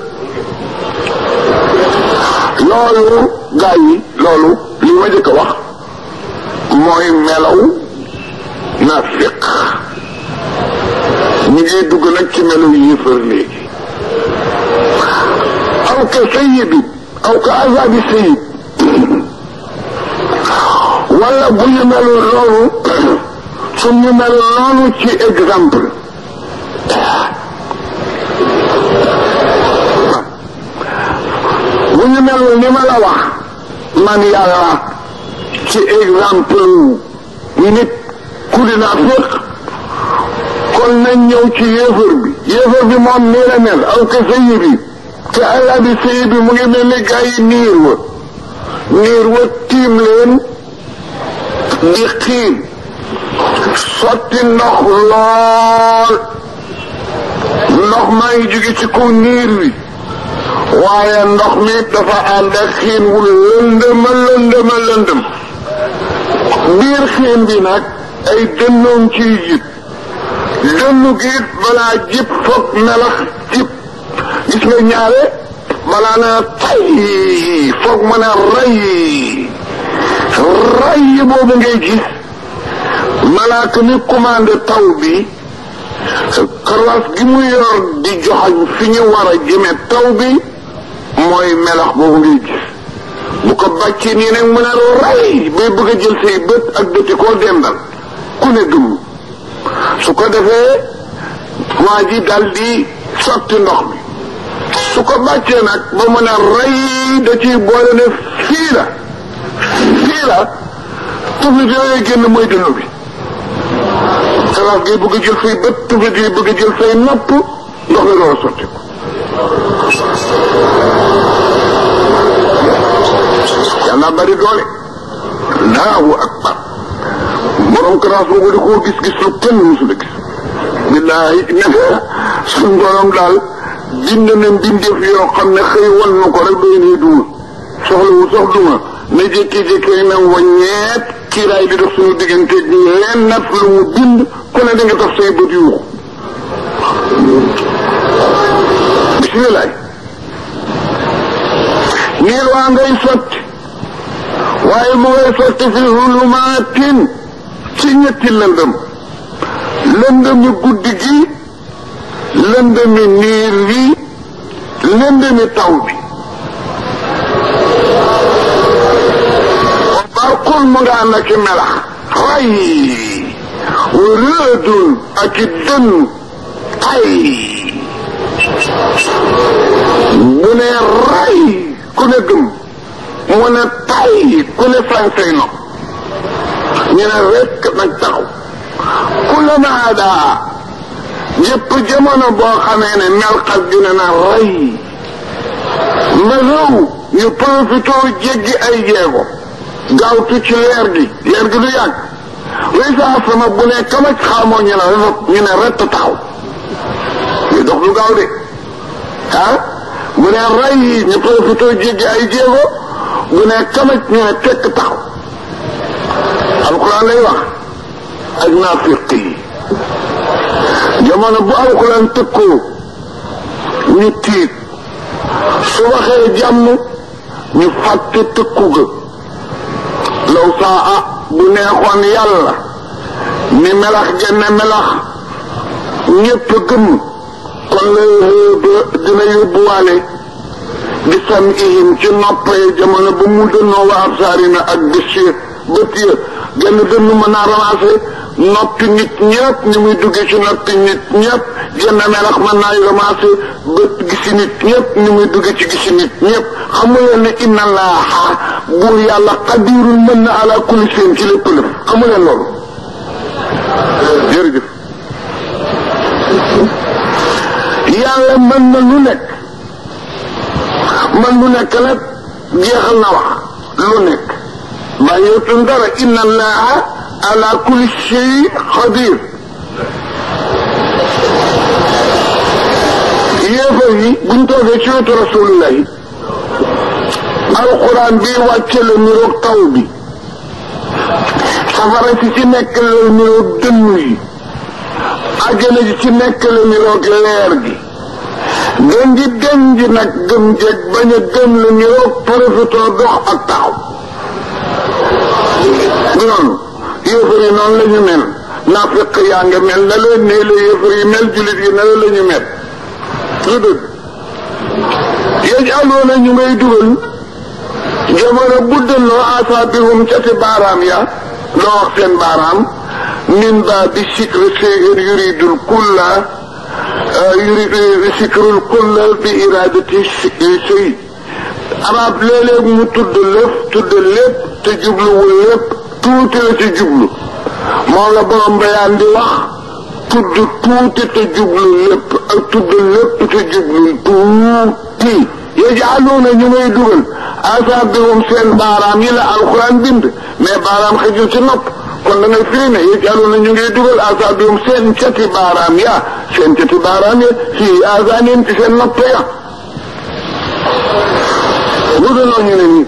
loolu gaa yi loolu li ma jëkk a wax mooy melaw nafiq ñu ngi dugg nag ci melaw yéefar léegi aw ka sayyibi aw ka azabi sayyib wala bu ñu melul loolu su ñu melul loolu ci exemple bu ñu melul ni ma la wax man yàlla ci exemple nit ku di naafiq kon nañ ñëw ci yéefar bi moom nii la mel aw ka sayyibi te alabi sëy bi mu ngi mel ni gaa yi niir wa tiim leen di xiin sotti ndox lool ndox maa ngi jóge ci kaw niir wi waaye ndox mi dafa ànd ak xiin wu lëndëma lëndëm biir xiin bi nag ay dënnoom ciy jib dënnu gi balaa jib foog melax jib gis nga ñaare balaa na tay foog mën a ray boobu ngay gis malaaka mi commandé taw bi karaas gi mu yor di joxañ fi ñu war a jëme taw bi mooy melax boobu ngay gis bu ko bàccee nii nag mën a ray bay bëgg a jël say bët ak bëti koo dendal ku ne gëm su ko defee waa ji dal di sotti ndox mi su ko bàccee nag ba mën a ray da ciy boole ne fii la tuflit yooyu génn mooy dënnu bi karaas gi bëgg a jël say bët tuflit yi bëgg a jël say nopp ndox mi door a sotti ko yàlla bari doole Allahu akbar borom karaas boobu di koo gis lu kenn musul a gis billaahi ne suñ borom daal bind na mbindeef yoo xam ne xëy wan na ko rek doy nii duma soxluma na jékki-jékki na waññeet kiiraay di dox suñu diggante leen nat lu mu bind ku ne da nga tax say bët yuuxu bisimilaay niir waa ngay sotti waaye mu ngay sotti fi hulumaatin ci ñetti lëndëmi guddi gi lëndëmi niir wi lëndëmi taw bi barqul mu nga ànd ak i melax ray wa rëdun ak i dënn tay bu ne ray ku ne gëm mu ne tay ku ne francais no ñu ne rekk nag taxaw ku la maadaa yëpp jamono boo xamee ne melxas dina na ray ma réew ñu profité jéggi ay jéego gaawtu ci leer gi du yàgg way saa sama bu ne kamaj xamoo ñu ne rett taxaw ñu dox du gaaw de bu ne ray ñu profité jéggi ay jéego bu ne kamaj ñu ne tekk taxaw alquran lay wax ak naafiq yi jamono bu alquran tëkkoo ñu tiit su waxee jàmm ñu fàtte tëkku ga law saa bu neexoon yàlla ni melax genn melax ñépp gëm kon la dina yóbbuwaale di sam ihim ci noppee jamono ba mu dënnoo wa absaarina ak bés bët ya genn dënnu mën naa ramassé noppi nit ñëpp ni muy duggee ci noppi nit ñëpp genn melax mën naa ramassé bët gisi nit ñëpp ni muy duggee ci gisi nit ñëpp xamu leen ne inna Allaha buur yàlla qadirun mën na ala kulli shay'in ci lépp lépp xamu leen loolu jërëjëf yàlla mën na lu nekk nag jeexal na wax lu nekk bàyyeetun dara inna Allaha ala kulli shay'in qadir yéefar yi buñ toogee ci wetu rasulullahi alquran bi wàcce la niroog taw bi safara si ci nekk la niroog dënn yi àjjana ji ci nekk la niroog leer gi gën ji nag gëm jeeg bañ a gëm la niroog profitoo dox ak taxaw noonu yéefar yi noonu la ñu mel naafiq yaa nga mel na leen ne la yéefar yi mel jullit yi na la ñu mel lu dëgg yaj'aluuna ñu ngay dugal jamono buddaloo asaabihum cati baaraam ya loo wax seen baaraam min baabi sikri shay'in yuridul kulla sikrul kulla bi iradati shay arab léeg-léeg mu tudd lépp te jubluwul lépp tuuti la ci jublu moom la borom bayaan di wax tudd tuuti te jublu lépp ak tudd lépp te jublu tuuti yaj'aluuna ñu ngay dugal asaabihum seen baaraam yi la alxuraan bind mais baaraam xëjul ci nopp kon da ngay firi ne yaj'aluuna ñu ngay dugal asaabihum seen cati baaraam ya seen cati baaraam ya fii asaanihim ci seen nopp ya lu dul ñu ne nii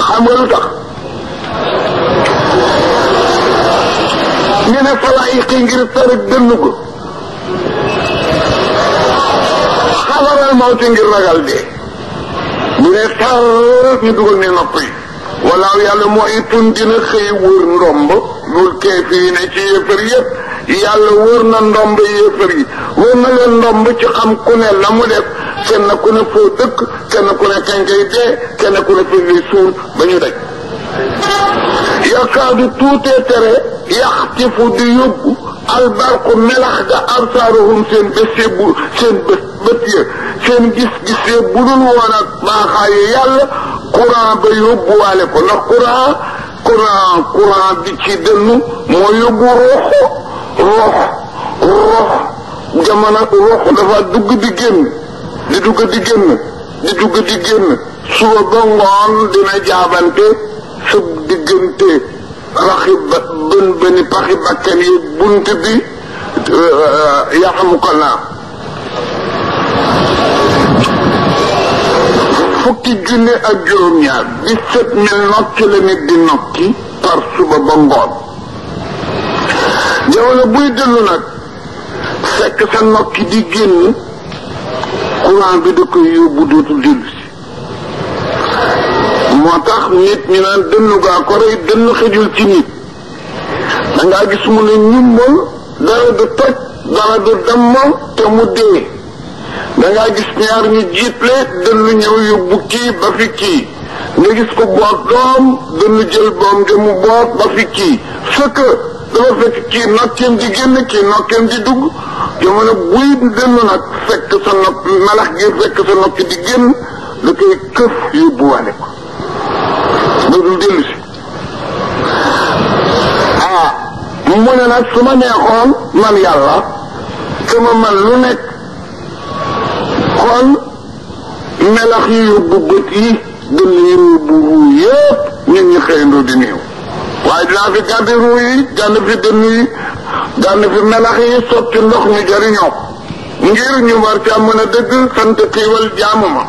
xam nga lu tax ñu ne falaayiqi ngir tar dënn ko xabaral mawti ngir ragal dee bu ne tar ñu dugal ne nopp yi walaaw yàlla moo itun dina xëy wër ndomb lul keefii ne ci yéefar yëpp yàlla wër na ndomb yéefar yi wër na leen ndomb ci xam ku ne la mu def kenn ku ne foo dëkk kenn ku ne kañ koy dee kenn ku ne fi lay suul ba ñu daj yakaadu tuutee tere yaxtifu di yóbbu albarku melax ga absaaruhum seen bët ya seen gis-gis ya bu dul woon ak baaxaayu yàlla courant ba yóbbuwaale ko ndax courant bi ci dënnu moo yóbbu rox jamono rox dafa dugg di génn suba ba ngoon dina jaabante sub diggante raxi bëni paxi bakkan yi bunt bi yaxamu ko naa fukki junne ak juróom-ñaar 17,000 nokki la nit di nokki par suba ba ngoon jamono buy dellu nag fekk sa nokki di génn courant bi da koy yóbbu dootul dellu si moo tax nit ñi naan dënnu gaa ko rey dënn xëjul ci nit dangaa gis mu ne ñumbal dara du toj dara du dammal te mu dee dangaa gis ñaar ñu jiitle dënnu ñëw yóbbu kii ba fi kii nga gis ko boot doom dënnu jël boom nga mu boot ba fi kii fekk dafa fekk kii nokkeem di génn kii nokkeem di dugg jamono buy dënnu nag fekk sa nopp melax gi fekk sa nokki di génn da koy këf yóbbuwaale ko dootul dellu si mu ne nag su ma neexoon man yàlla sama man lu nekk kon melax yi yóbbu bët yi dënn yi yóbbu ruu yëpp nit ñi xëyandoo di néew waaye dinaa fi gàddi ruu yi gànd fi dënn yi gànd fi melax yi sotti ndox ñu jariñoo ngir ñu war ca mën a dëgg sant xiiwal jaamu ma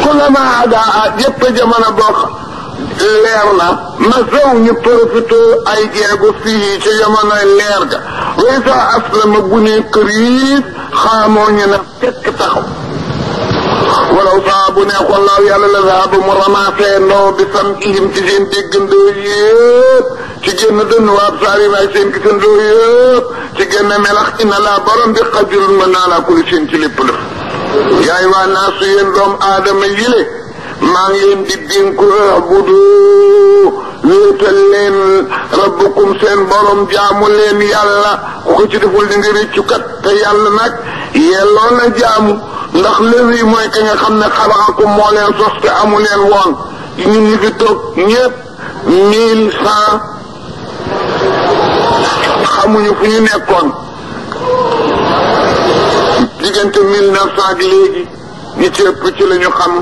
kulama adaa yëpp jamono bokk leer na ma sow ñu profité ay jeego fii ci jamonoy leer ga way sa aslama bu ne kër yi xaamoo ñu ne fekk taxaw walaw saa bu neexoon laaw yàlla la saa bu mu ramassé ndoo bi sam ihim ci seen déggandoo yëpp ci génn dënn waab saar yi waay seen gisandoo yëpp ci génn melax ina laa borom bi xajulun mën naa laa kuli seen ci lépp lëf yaay waa naa su yéen doom aadama yile maa ngi leen di dénku budu wéetal leen rabbukum seen borom jaamu leen yàlla ku ko ci deful di nga réccu kat te yàlla nag yelloo na jaamu ndax léegi mooy ka nga xam ne xalaqakum moo leen sos te amu leen woon ñun ñi fi toog ñëpp 1100 xamuñu fu ñu nekkoon diggante 1900 ak léegi ñi ci ëpp ci la ñu xam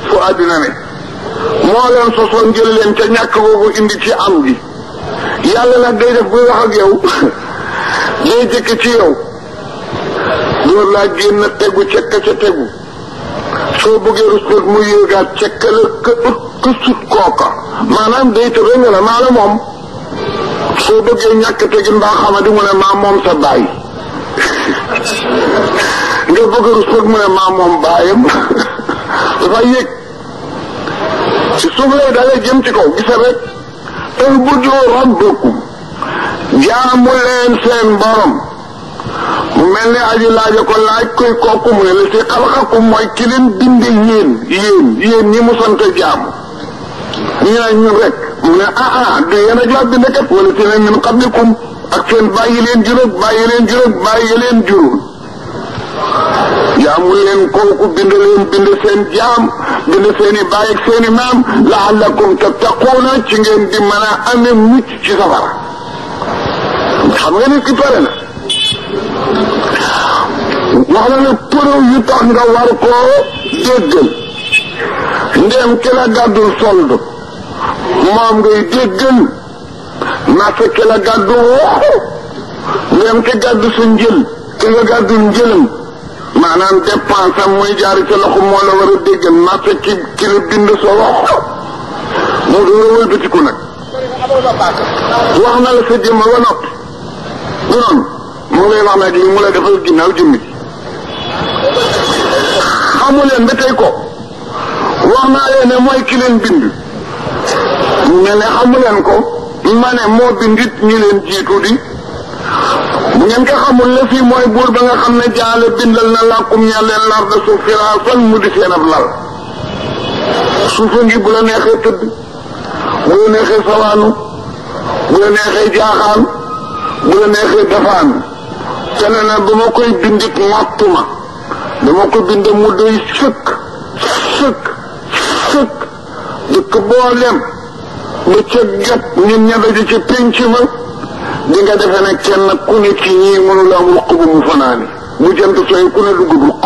fu àddina ne moo leen sosoon jël leen ca ñàkk boobu indi ci am gi yàlla nag day def buy wax ak yow day jëkk ci yow door laa génn tegu cekk ca tegu soo bëggee ruspot mu yéegaat cekk la ka sut kooka maanaam day tëbe nga la maa la moom soo bëggee ñàkk tegi mbaa xamadi mu ne maa moom sa baay nga bëgg ruspot mu ne maa moom baayam dafa yéeg ci suuf lay dalee jëm ci kaw gisal rek u'budu rabbakum jaamu leen seen borom mu mel ni aji laaja ko laaj koy kooku mu ne la si xalaqakum mooy ki leen binde yéen ñi mu sant jaamu ñu ne ñun rek mu ne du yéen ak laa binde kat wala si ne min qablikum ak seen bàyyi leen jurug jaamu leen kooku bind leen bind seen jaam bind seeni baay ak seeni maam la'allakum tattaquuna ci ngeen di mën a amee mucc ci safara xam nga ni ki pare na wax na ne preuve yu tax nga war koo déggal ndéem ki la gàddul solde moom ngay déggal naka ki la gàddu waxu ndéem ki gàddu sa njël ki nga gàddul njëlam maanaam dépense am muy jaari ca loxo moo la war a déggal naka ki la bind sa waxu moo door a wëlbatiku nag wax na la sa jëmm ba noppi du noonu mu ngi lay wax nag li mu la defal ginnaaw jëmmi xamu leen ba tey ko wax naa leen ne mooy ki leen bind ne ne xamu leen ko ma ne moo bindit ñi leen jiitu di bu ngeen ko xamul la fii mooy buur ba nga xam ne jaale bindal na làkkum ña leen lar de suuf firaasan mu di seen ab lal suufa ngi bu la neexee tëdd bu la neexee sawaanu bu la neexee jaaxaan bu la neexee dafaan te ne na ba ma koy bindit mottuma dama ko bind mu doy sëkk dëkk boo dem ba ca gat ñun ña daje ca pénc ma di nga defe ne kenn ku ne ci ñii mënula am ruq bu mu fanaani bu jant sooy ku ne dugg ruq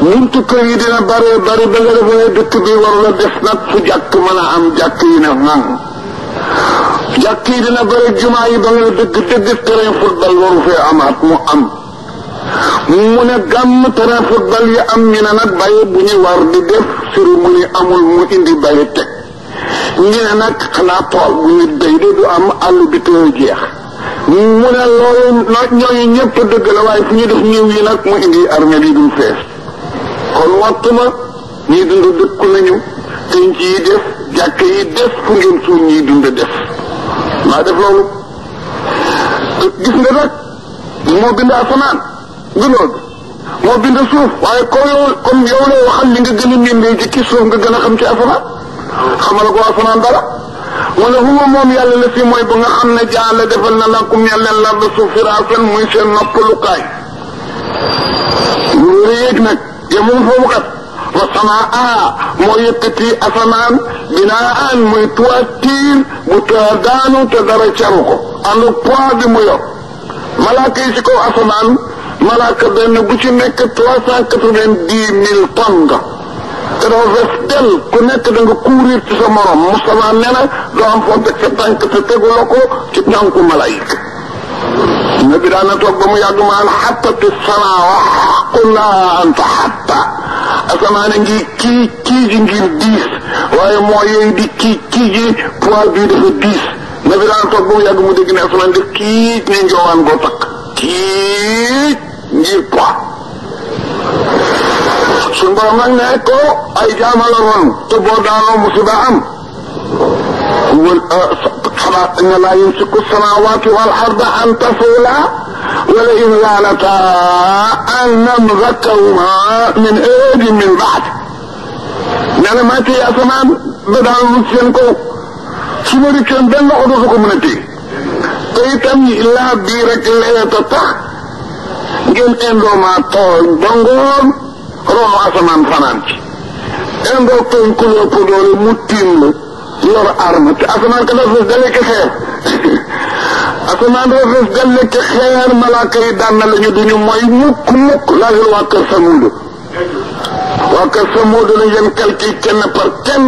buntu kër yi dina bari ba nga defe ne dëkk bi warula def nag fu jàkk mën a am jàkk yi ne nang jàkk yi dina bari jumaa yi ba nga dëgg terrain football waru fee amaat mu am mu ne gàmm terrain football yi am ñu ne nag bàyyi bu ñu war di def cérémonie amul mu indi bàyyi teg ñu ne nag xanaa tool bu ñu béy de du am àll bi tëye jeex mu ne loolu ñooñu ñëpp dëgg la waaye fu ñu def ñëw yi nag mu indi armée yi duñ fees kon wattuma ñii dund dëkku nañu penc yi def jàkk yi def fu ngeen suul ñiy dund def maa def loolu gis nga nag moo bind asamaan du loolu moo bind suuf waaye comme yow la waxal li nga gën a ñëndee ci ki suuf nga gën a xam ci asamaan xamal ko asamaan dara wala huwa moom yàlla la fi mooy ba nga xam ne jaale defal na lakum yàlla leen lar de suuf firaasan muy seen noppalukaay ñu ngi yéeg nag yemul foofu kat wa samaa moo yëkkati asamaan binaan muy toiture bu daanu te dara caru ko ànd poids bi mu yor malaaka yi ci kaw asamaan malaaka benn bu ci nekk 390,000 tonnes nga te dafa fees del ku nekk da nga courir ci sa morom Moustapha nee na doo am foo teg sa tànk te teguloo ko ci tànku malaayika na bi daana toog ba mu yàgg maan xattati sanaa wax qul laa anta xatta asamaane ngi kii ji ngir diis waaye moo yooyu di kii ji poids bi dafa diis na bi daana toog ba mu yàgg mu dégg ne asamaan def kii ne njoowaan goo takk kii ngir poids suñ borom nag ne ko ay jaamala woon te boo daanoo musiba am xanaa inna laa yumsiku samaawaati wal arda an tazula wala in zaalata an namsakahumaa min ahadin min ba'd nee na maa téye asamaan ba daanu seen kaw su ma dikkeen benn loxo dootu ko mën a téye te itam laa bii rek leeta tax ngeen indoo maa tooñ ba ngoon ronu asamaan fanaan ci indoo tooñ ku la ëpp doole mu tiim la yor arme te asamaan ka dafa fees dalee ke xeer asamaan dafa fees dalee ke xeer malaaka yi daan na lañu duñu mooy mukk laajal waa kër Samuud lañ leen calcul kenn par kenn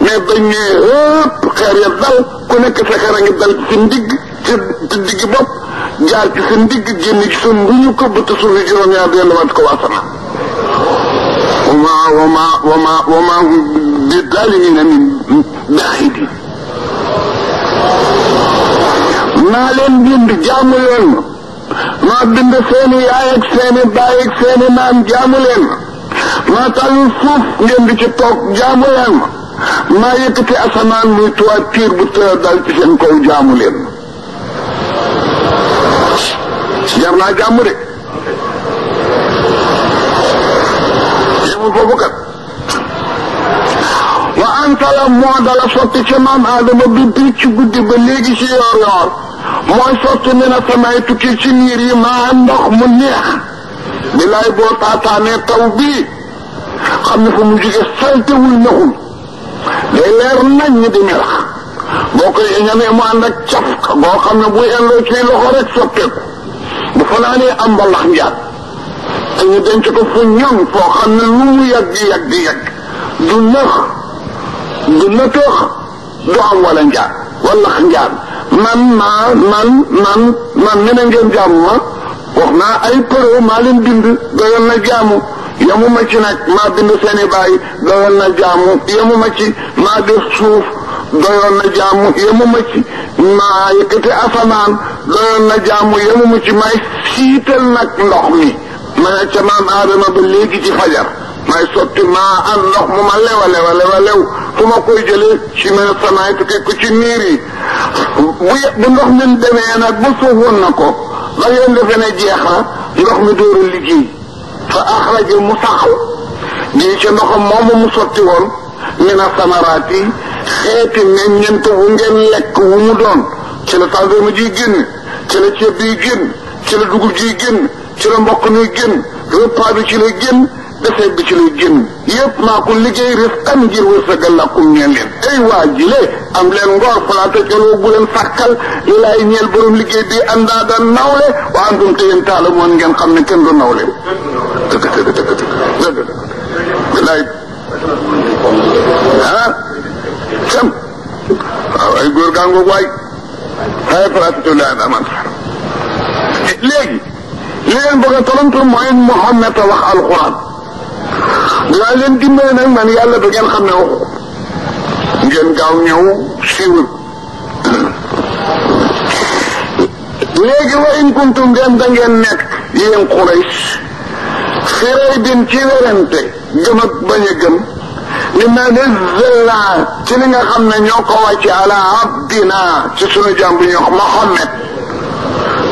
mais bañ ne ëpp xeer ya dal ku nekk sa xeer a ngi dal ci ndigg ci digg bopp jaar ci sa ndigg génn ci sa mbuñu ko bëtt suufi juróom-ñaar delluwaat ko asamaan wama bi zaalimiina min baa'idiin maa leen bind jaamu leen ma maa bind seeni yaay ak seeni baay ak seeni maam jaamu leen ma maa tànn suuf ngeen di ci toog jaamu leen ma maa yëkkati asamaan muy toiture bu tëra dal ci seen kaw jaamu leen ma jar naa jaamu de yemul foofu kat wa anta la moo dala sotti ca maam Adama bi bii ci guddi ba léegi ci yoor mooy sotti mi na samay tukki ci niir yi maa ndox mu neex bilaay boo taataanee taw bii xam ne fa mu jóge saltewul naxul day leer nañ ñi di melax boo koy ñamee mu ànd ak caf boo xam ne bu elloo ci loxo rek soppeeku bu fanaanee am mbalax njaat te ñu denc ko fu ñoŋ foo xam ne lu mu yàgg du nëx du nëtëx du am wala njaat wala njaat man ne na ngeen jaamu ma wax naa ay përëw maa leen bind doyoon na jaamu yemuma ci nag maa bind seeni baay doyoon na jaamu yemuma ci maa def suuf doyoon na jaamu yemuma ci maa yëkkati asamaan doyoon na jaamu yemuma ci may siital nag ndox mi ma ne ca maam aadama ba léegi ci fajar may sotti maa am ndox mu ma lew fu ma koy jëlee ci mene samaay tukkee ko ci niir yi bu ndox mi demee nag ba suufoon na ko ba ngeen defee ne jeex na ndox mi door a liggéey fa axraja mu saxal di ca ndoxam moomu mu sotti woon mina samaraati xeeti meññeent wu ngeen lekk wu mu doon ci la tàndarma ji génn ci la ceeb bi génn ci la dugub ji génn ci la mboq mi génn repas bi ci la génn defee bi ci lay génn yëpp maa ko liggéey rifqan ngir wërsëgal lakum ñeel leen ay waa jile am leen ngor falaata joloo bu leen sàkkal li laay ñeel borom liggéey bi àndaada nawle wa antum te yéen taala moon ngeen xam ne kenn du nawle dëgg bilaay sam waaw ay góor gàngoog waay ay falaata la aman léegi li leen bëgg a tontu mooy Muhammad a wax alquran dinaa leen dimbale nag man yàlla ba ngeen xam ne waxu ngeen gaaw ñëw siiwul léegi wa in kuntum ngeen da ngeen nekk yéen Quraysh fi raybin ci werante gëm ak bañ a gëm li ma nazzalna ci li nga xam ne ñoo ko wàcce ala abdina ci sunu jàmm bi ñoo Muhammad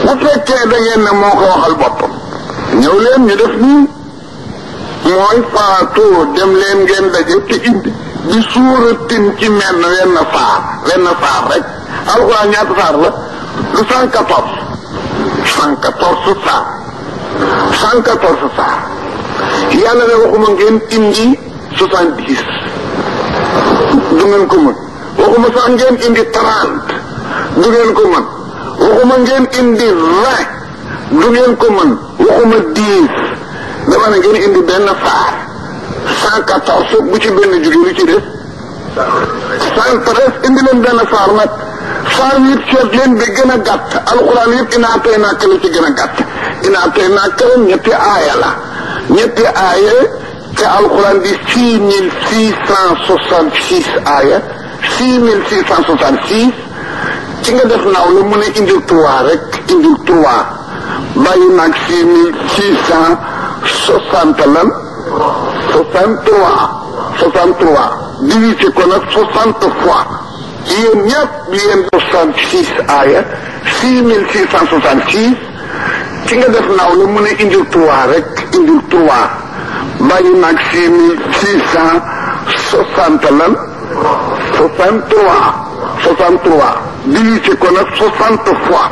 bu fekkee da ngeen ne moo ko waxal boppam ñëw leen ñu def nii mooy faatoo dem leen ngeen daje te indi bi suuratin ci wenn saar rek alxuraan ñaata saar la lu 114 saar yàlla ne waxuma ngeen indi 70 du ngeen ko mën waxuma sax ngeen indi 30 du ngeen ko mën waxuma ngeen indi 20 du ngeen ko mën waxuma 10 dama ne ngeen indi benn saar 114 bu ci benn jóge lu ci def 113 indi leen benn saar nag saar yëpp seet leen bi gën a gàtt alxuraan yëpp inaa tey naa la ci gën a gàtt inaa tey naa ñetti aaya la ñetti aaya te alxuraan di 6666 aaya 6666 ci nga def naaw la mu ne indil 3 rek indil 3 bàyyi nag 6660 lan 63 divisé ko nag 60 fois yéen ñëpp yéen 66 aaya 6666 ci nga def naaw la mu ne indil 3 rek indil 3 bàyyi nag 6660 lan 63 divisé ko nag 60 fois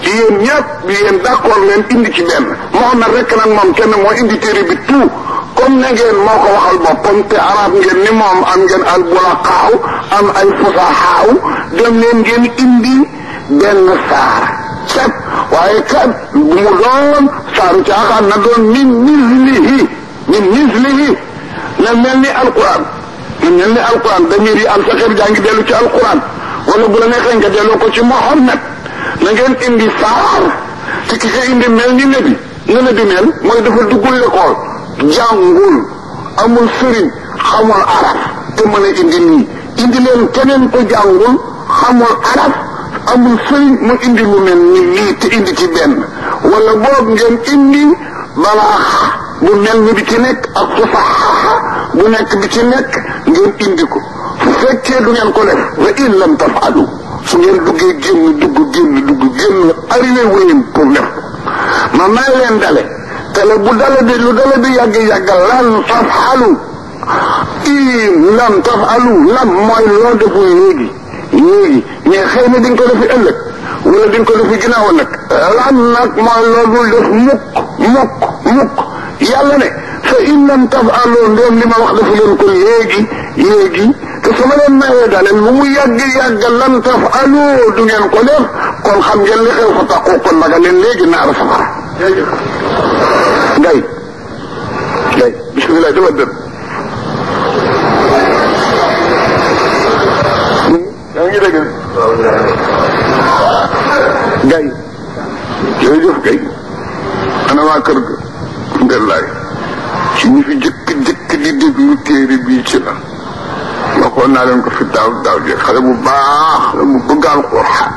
yéen ñëpp yéen d'accord leen indi ci benn Muhammad rek nag moom kenn moo indi téere bi tout comme ne ngeen moo ko waxal boppam te arab ngeen ni moom am ngeen al bulaqaaw am ay fusaxaaw dem leen ngeen indi benn saar set waaye kat bu mu doon saaru caaxaan na doon min mislihi na mel ni alquran damir yi am sa xel jaa ngi dellu ci alquran wala bu la neexee nga delloo ko ci Muhammad na ngeen indi saar te ki ko indi mel ni nabi mel mooy dafa duggul l'école jàngul amul sëriñ xamul arab te mën a indi nii indi leen keneen ko jàngul xamul arab amul sëriñ mu indi lu mel ni lii te indi ci benn wala boog ngeen indi balaaxa bu mel ni bi ci nekk ak fusaxa bu nekk bi ci nekk ngeen indi ko su fekkee du ngeen ko def wa in lam tafalu su ngeen duggee génn arrivé wéyeen pour def ma may leen dale te la bu dale bi lu dale bi yàgg lan tafalu lam tafalu lam mooy loo deful léegi mais xëy na di nga ko defi ëllëg wala di nga ko defi ginnaaw ëllëg lan nag mooy loo dul def mukk yàlla ne fa in lam taf'alu ndéem li ma wax dafa leen ko léegi te su ma leen mayee daleen lu mu yàgg lan taf'alu du ngeen ko def kon xam ngeen li xew fa taqu kon naga leen léegi naar safara ngay bismillah dama dëb yaa ngi dégg gay jërëjëf gay ana waa kër ga ndelaay ci ñi fi jëkk di déglu téere bii ci la waxoon naa leen ko fi daaw jeex xale bu baax la mu bëgg alxuraan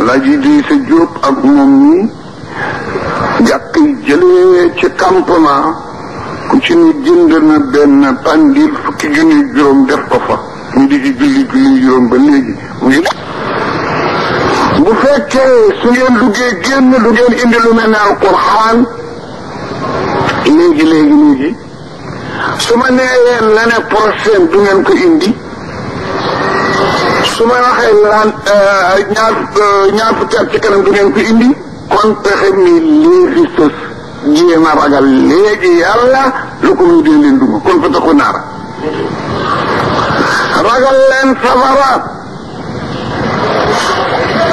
laa ji di sa jóob ak moom nii jàkk yi jëlee ci campement ku ci ni jënd na benn pandil fukki junni juróom def ko fa ñu di ci julli juróom ba léegi mu ngi bu fekkee su ngeen duggee génn du ngeen indi lu mel ne alquran léegi su ma neeyeen l'année prochaine du ngeen ko indi su ma waxee laan ñaar fukki at ci kanam du ngeen ko indi kon pexe mi léegi sos jéem a ragal léegi yàlla lu ko muy dee leen dugg kon fa taxu naara ragal leen safara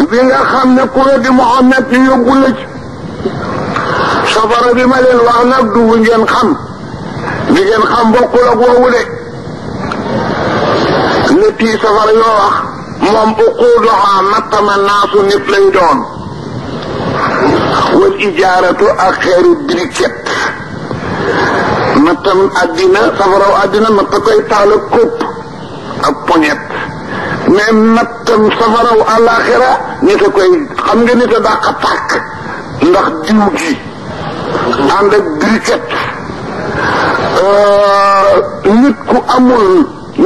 bi nga xam ne ku weddi Muhammad ñu yóbbu la ci safara bi ma leen wax nag du ngeen xam li ngeen xam bokkul ak woowu de létti safara yoo wax moom uquuduha mattama naasu nit lay doon wal ijaaratu ak xeeru briquet mattam àddina safaraw àddina matta koy taal ak kópp ak poñet mais mattam safaraw àllaaxira nit a koy xam nga nit a dàq tàkk ndax diw gi ànd ak briquet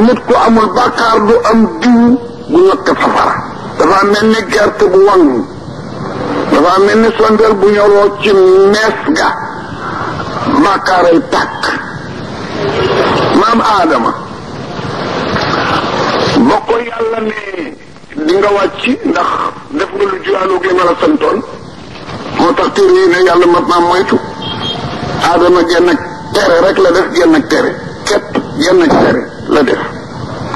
nit ku amul bàkkaar du am diw bu lakk safara dafa mel ni gerte bu waŋ dafa mel ni sondeel bu ñoroo ci mees ga bàkkaaray tàkk maam aadama ba ko yàlla ne di nga wàcc ndax def nga lu juyaaloog li ma la santoon moo tax téere yi ne yàlla mat naa moytu aadama genn tere rek la def genn tere képp genn tere la def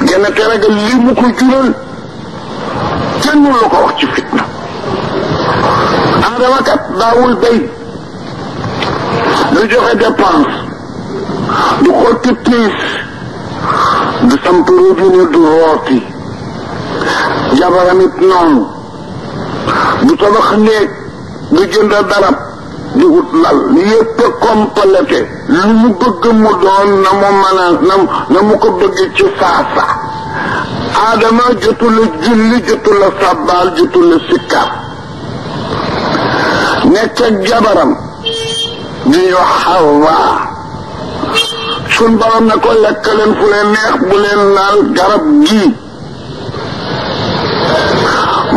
genn tere ga li mu ko jural kenn mënu la ko wax ci fitna aadama kat daawul bay du joxe dépense du xotti piis du samp robinet du rooti jabaram it noonu du tabax néeg du jënd darab di wut lal yépp complété lu mu bëgg mu doon na mu ko bëgg ci saasa aadama jotu la julli jotu la sabbaal jotu la sikkar nekk ak jabaram di ñu Hawa sun borom ne ko lekk leen fu leen neex bu leen laal garab gii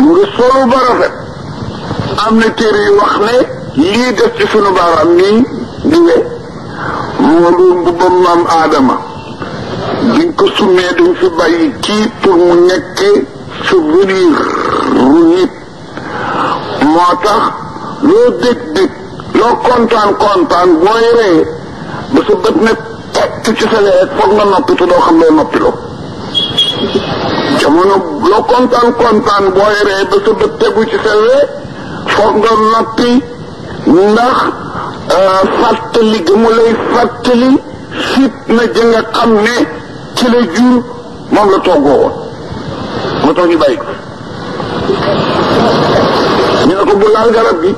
mu ngi solu ba rafet am na téere yu wax ne lii def ci sunu baaraam nii diwe moo doon mbubbam maam aadama duñ ko summee duñ fi bàyyi kii pour mu nekk souvenir ru nit moo tax loo dég loo kontaan booy ree ba sa bët ne tekk ci sa leeg foog nga noppi te doo xam loo noppiloo jamono loo kontaan booy ree ba sa bët tegu ci sa leeg foog nga noppi ndax fàttali gi mu lay fàttali fitna ja nga xam ne ci la jur moom la toggoo woon moo tax ñu bàyyi ko ñu ne ko bu laal garab gi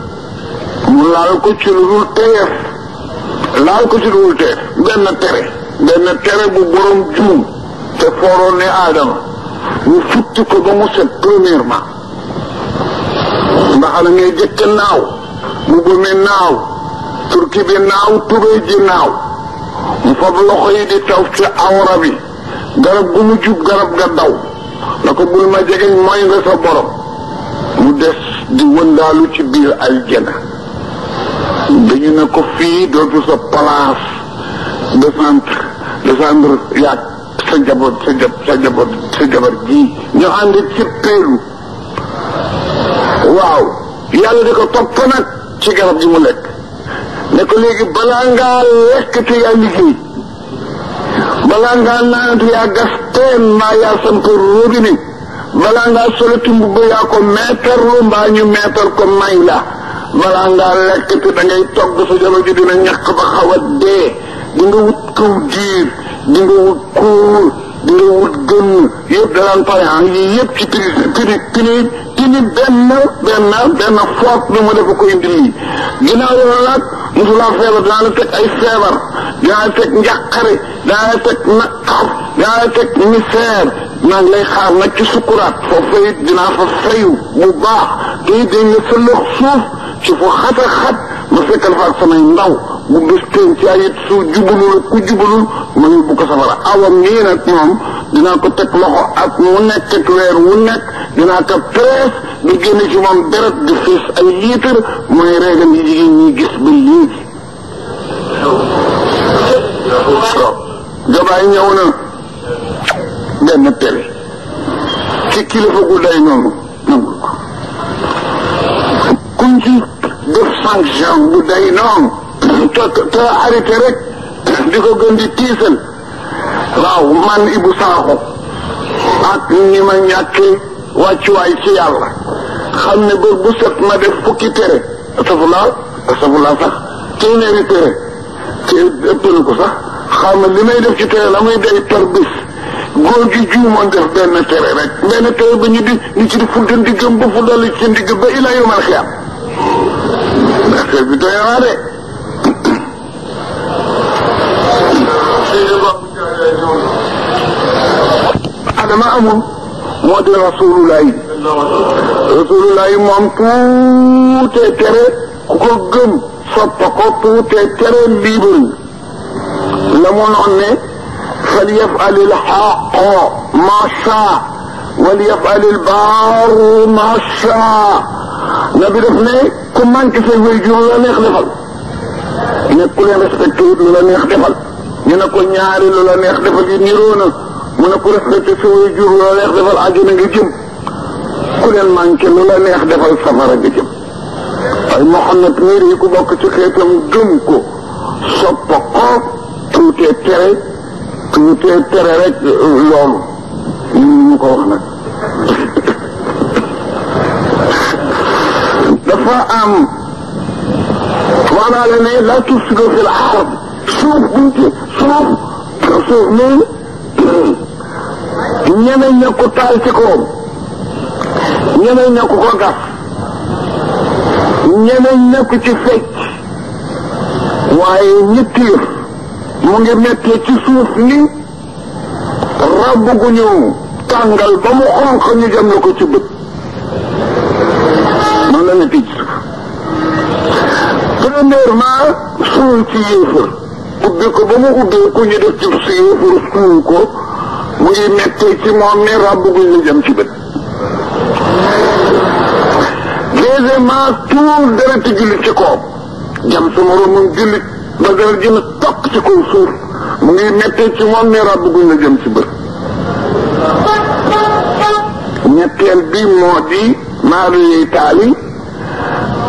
mu laal ko ci lu dul teef benn tere bu borom juum te fooroon ne aadama ñu futti ko ba mu set premièrement mbaxana ngay jëkk naaw mu bëme naaw turki bi naaw tubéy ji naaw mu fab loxo yi di taw ci awra bi garab gu mu jub garab ga daw na ko bul ma jegeñ mooy nga sa borom mu des di wëndaalu ci biir aljana dañu ne ko fii dootu sa place descendre yaag sa jabar ji ñu ànd ci peelu waaw yàlla di ko topp nag ci garab gi mu lekk ne ko léegi balaa ngaa lekk te yaa liggéey balaa ngaa naan te yaa gas teen mbaa yaa samp robinet balaa ngaa soloti mbubb yaa ko meetarlu mbaa ñu meetar ko may la balaa ngaa lekk te da ngay togg sa jabar ji dina ñàkk ba xaw a dee di nga wut kaw diir di nga wut kuur di nga wut gën yëpp danaan payan yi yëpp ci tini benn foot bi mu defa ko indi lii ginnaaw yoon nag mosulaa feebar dinaa la teg ay feebar dinaa la teg njàqare dinaa la teg naqar dinaa la teg misère maa ngi lay xaar nag ci sukuraat foofu it dinaa fa fayu bu baax te it dañ la sëllëx suuf ci fu xata xat ma fekkal fa ak samay ndaw bu bés teen ci ayit su jubalul ku jubalul ma yóbbu ko safara awam nii nag moom dinaa ko teg loxo ak mu nekk ak weer wu nekk dinaa ko presse di génne ci moom deret di fees ay litre mooy réegam yi jigéen ñi gis ba léegi gabaay ñëw na benn tere ci kilifa gu day noonu nangul ko kuñ ci def sanction bu day noonu te arrêté rek di ko gën di tiisal waaw man Ibou Sakho ak ni ma ñàkkee wàccuwaay ci yàlla xam ne bër bu set ma def fukki tere astafurlaa sax téeméeri tere te ëpp na ko sax xam li may def ci tere la muy day par bis góor gi juumoon def benn tere rek benn tere ba ñu ci di fudda ndiggam ba fuddal ci ndigg ba ila yomal xiyam affaire bi doy naa de adama amul moo di rasulullahi moom tuutee tere ku ko gëm soppa ko tuutee tere libre la mu noon ne fal yaf'alil haqqo ma shaa wal yaf'alil baaru ma shaa na bi def ne ku manqué say waajur lu la neex defal ne ku leen respecté lu la neex defal ñu ne ko ñaari lu la neex defal yi niroo na mu ne ku respecté sa waajur lu la neex defal àjjana nga jëm ku leen manqué lu la neex defal safara nga jëm waaye Muhammad miir yi ku bokk ci xeetam gëm ko soppa ko tuutee tere rek loolu ñu ko wax nag dafa am wax naa la ne la tufsidu fil ard suuf nii ñemeñ na ko taal ci kawam ñemeñ na ko gas ñemeñ na ko ci fecc waaye ñetti yëf mu ngi mettee ci suuf ni rabb gu ñu tàngal ba mu xonq ñu jëm la ko ci bët noonu la mettee ci suuf premièrement suul ci yéefar ubbi ko ba mu ubbee ku ñu def ci si yéefar suul ko mu ngi mettee ci moom ni rabb gu ñu jëm ci bët deuxièmement tuur dereti jullit ci koom jam sa moroomam jullit ba dara jën a tokk ci kaw suuf mu ngi mettee ci moom ni rabb gu ñu jëm ci bët ñetteel bi moo di maaru yey taali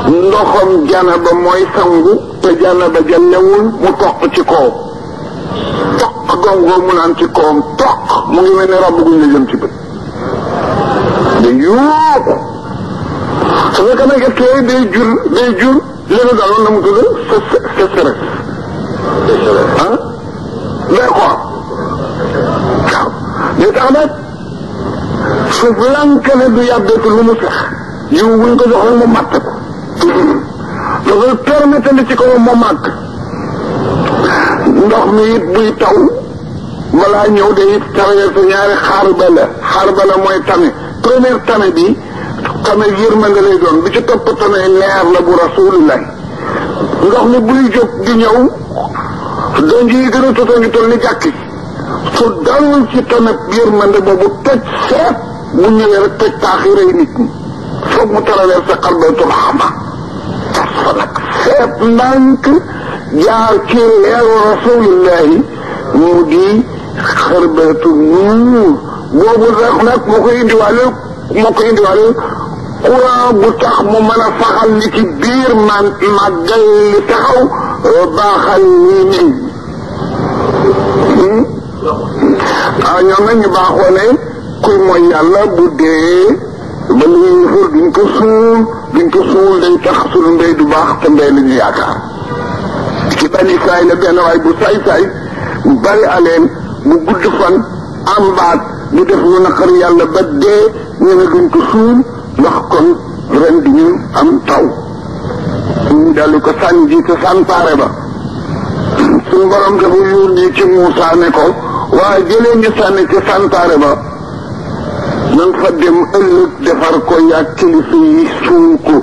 ndoxam janaba mooy sangu te janaba ja newul mu toq ci kawam toq gongoo mu naan ci kawam toq mu ngi mel ne rabb gu ñu jëm ci bët da yuuxu su fekkee nag est-ce que day jur li nu daloon na mu tudd sécheresse ah d'accord waaw li tax nag suuf lanka ne du yàbbeetu lu mu fex yiw buñ ko jox rek mu màtt ko dafay permettre li ci kaw mu màgg ndox mi it buy taw balaa ñëw day traversé ñaari xarbala mooy tame première tame bi tame yërmande lay doon bi ci topp tame leer la bu rasulullah ndox mi buy jóg di ñëw donj yi gën a tuuti ngi toll ni jàkki su dalul ci tame yërmande boobu toj seet bu ñëwee rek toj taaxi rey nit ñi foog mu traversé xarbatul xama tas fa nag seet ndànk jaar ci leeru rasulillahi mu di xarbatu nuur boobu rek nag moo ko indiwaale courant bu tax mu mën a faxal li ci biir màggal li taxaw baaxal nii nii ñoom nag ñu baaxoo ne kuy mooy yàlla bu dee ba lu ñuy fër duñ ko suul day tax sunu ndey du baax te ndey la ñu yaakaar ci bani saay la benn waay bu saay bu bari aleen bu gudd fan am baat bu def lu naqar yàlla ba dee ñu ne duñ ko suul ndax kon ren di ñu am taw ñu dellu ko sànni ji te santaare ba suñu borom dafa yónni ci Muusaa ne ko waaye jëlee ñu sànni ci santaare ba nan fa dem ëllëg defar ko yàgg kilifa yi suul ko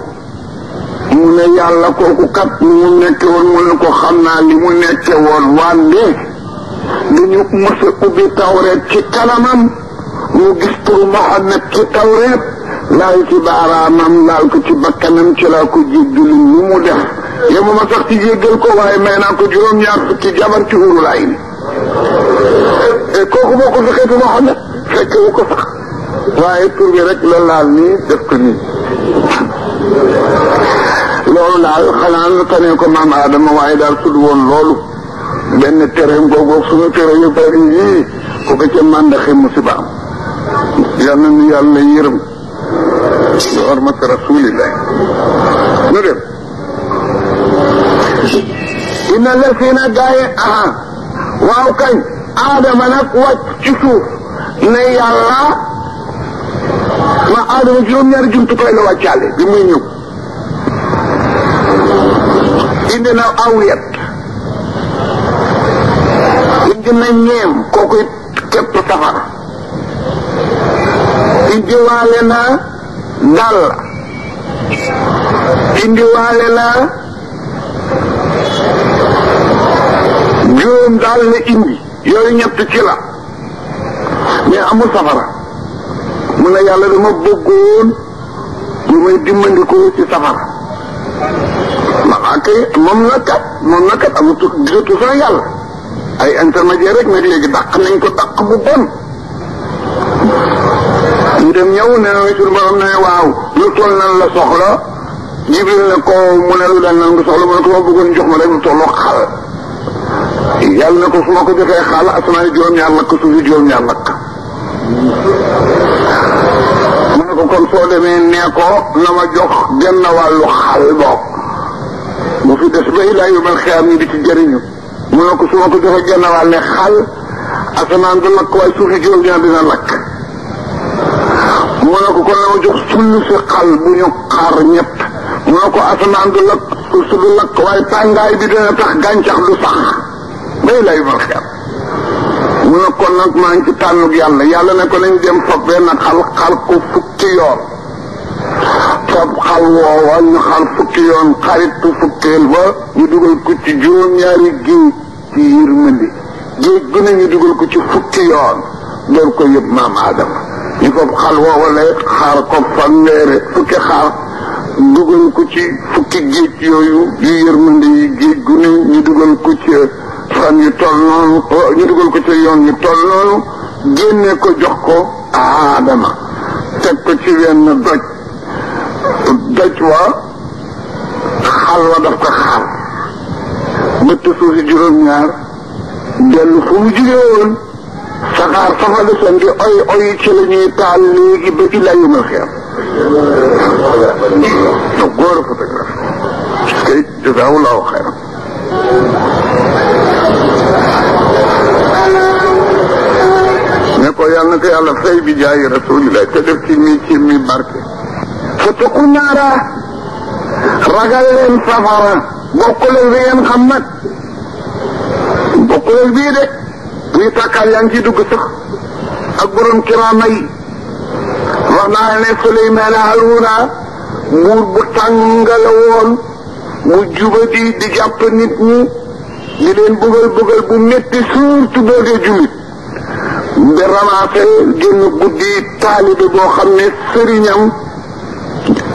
mu ne yàlla kooku kat ni mu nekke woon mu ne ko xam naa li mu nekke woon wante dañu mës a ubbi tawreet ci kanamam mu gis pour Muhammad ci tawreet laal ci baaraamam laal ko ci bakkanam ci laa ko jéggal ni mu def yemuma sax ci jéggal ko waaye may naa ko juróom-ñaar fukki jabar ci hurul ayni kooku boo ko fekkee ci Muhammad fekkewu ko sax waaye tur bi rek la laal nii def ko nii loolu daal xanaa na tane ko maam Adama waaye daal sud woon loolu benn tere ngoogoog suñu tere yu bari yii ku ko ca màndaxe musiba am yal na nu yàlla yërëm bi hormat rasulillah nu dem inna la fi na gaaye waaw kañ Adama nag wàcc ci suuf ne yàlla ma Adama juróom-ñaari jumtukaay la wàccaale bi muy ñëw indi na aw yet indi na ñeem kooku it képp safara indiwaale na dàll indiwaale na juróom daal la indi yooyu ñett ci la mais amul safara mu ne yàlla dama bëggoon lu may dimbandikoo ci safara moom na kat amatu gisatu sax yàlla ay intermédiaire rek nag léegi dàq nañ ko dàq bu bon ñu dem ñëw ne na suñu borom ne waaw lu toll nan la soxla Jibril ne ko mu ne lu daan nan nga soxla mu ne ko ma bëggoon jox ma rek lu tolloo xal yàlla ne ko su ma ko joxee xal asamaan juróom-ñaar lakk suufi juróom-ñaar lakk mu ne ko kon soo demee nee ko na ma jox genn wàllu xal bokk bu fi des ba ilaa yawmal xiyaam ñu di ci jëriñu mu ne ko su ma ko joxee genn wàll ne xal asamaan du lakk waaye suufi juróom-ñaar dina lakk mu ne ko kon na ma jox sullu si xal bu ñu xaar ñett mu ne ko asamaan du lakk suuf du lakk waaye tàngaay bi dina tax gàncax du sax ba ilaa yawmal xiyaam mu ne kon nag maa ngi ci tànnug yàlla ne ko nañ dem fab benn xal ko fukki yoon fab xal woowa ñu xal fukki yoon xaritu fukkeel ba ñu dugal ko ci juróom-ñaari géej ci yërmande géej gu ne ñu dugal ko ci fukki yoon door ko yëpp maam Adama ñu fab xal woowa lay xaar ko fanweeri fukki xaar dugal ko ci fukki géej yooyu yu yërmande yi géej gu ne ñu dugal ko ci fan yu toll noonu ñu dugal ko ci yoon yu toll noonu génne ko jox ko Adama teg ko ci wenn doj wa xal wa daf ko xaar bëtt suufi juróom-ñaar dellu fu mu jugee woon saxaar safa desoon di oy ci la ñuy taal léegi ba ilaa yawmal xiyaam donc góor a photographe kay jazaahullahu xayran ne ko yàlla na ko yàlla fay bi jaayi rasulillah te def ci mi barke fataku naara ragal leen safara bokkuleen bi ngeen xam nag bokkuleen bii de buy tàkkaal yaa ngi ciy dugg sax ak borom kiraama yi wax naa ne Suleymaan Haaruna buur bu tàngala woon mu jubadi di jàpp nit ñi di leen bëggal bu métti surtout boo dee jullit di ramassé génn guddi taalibe boo xam ne sëriñam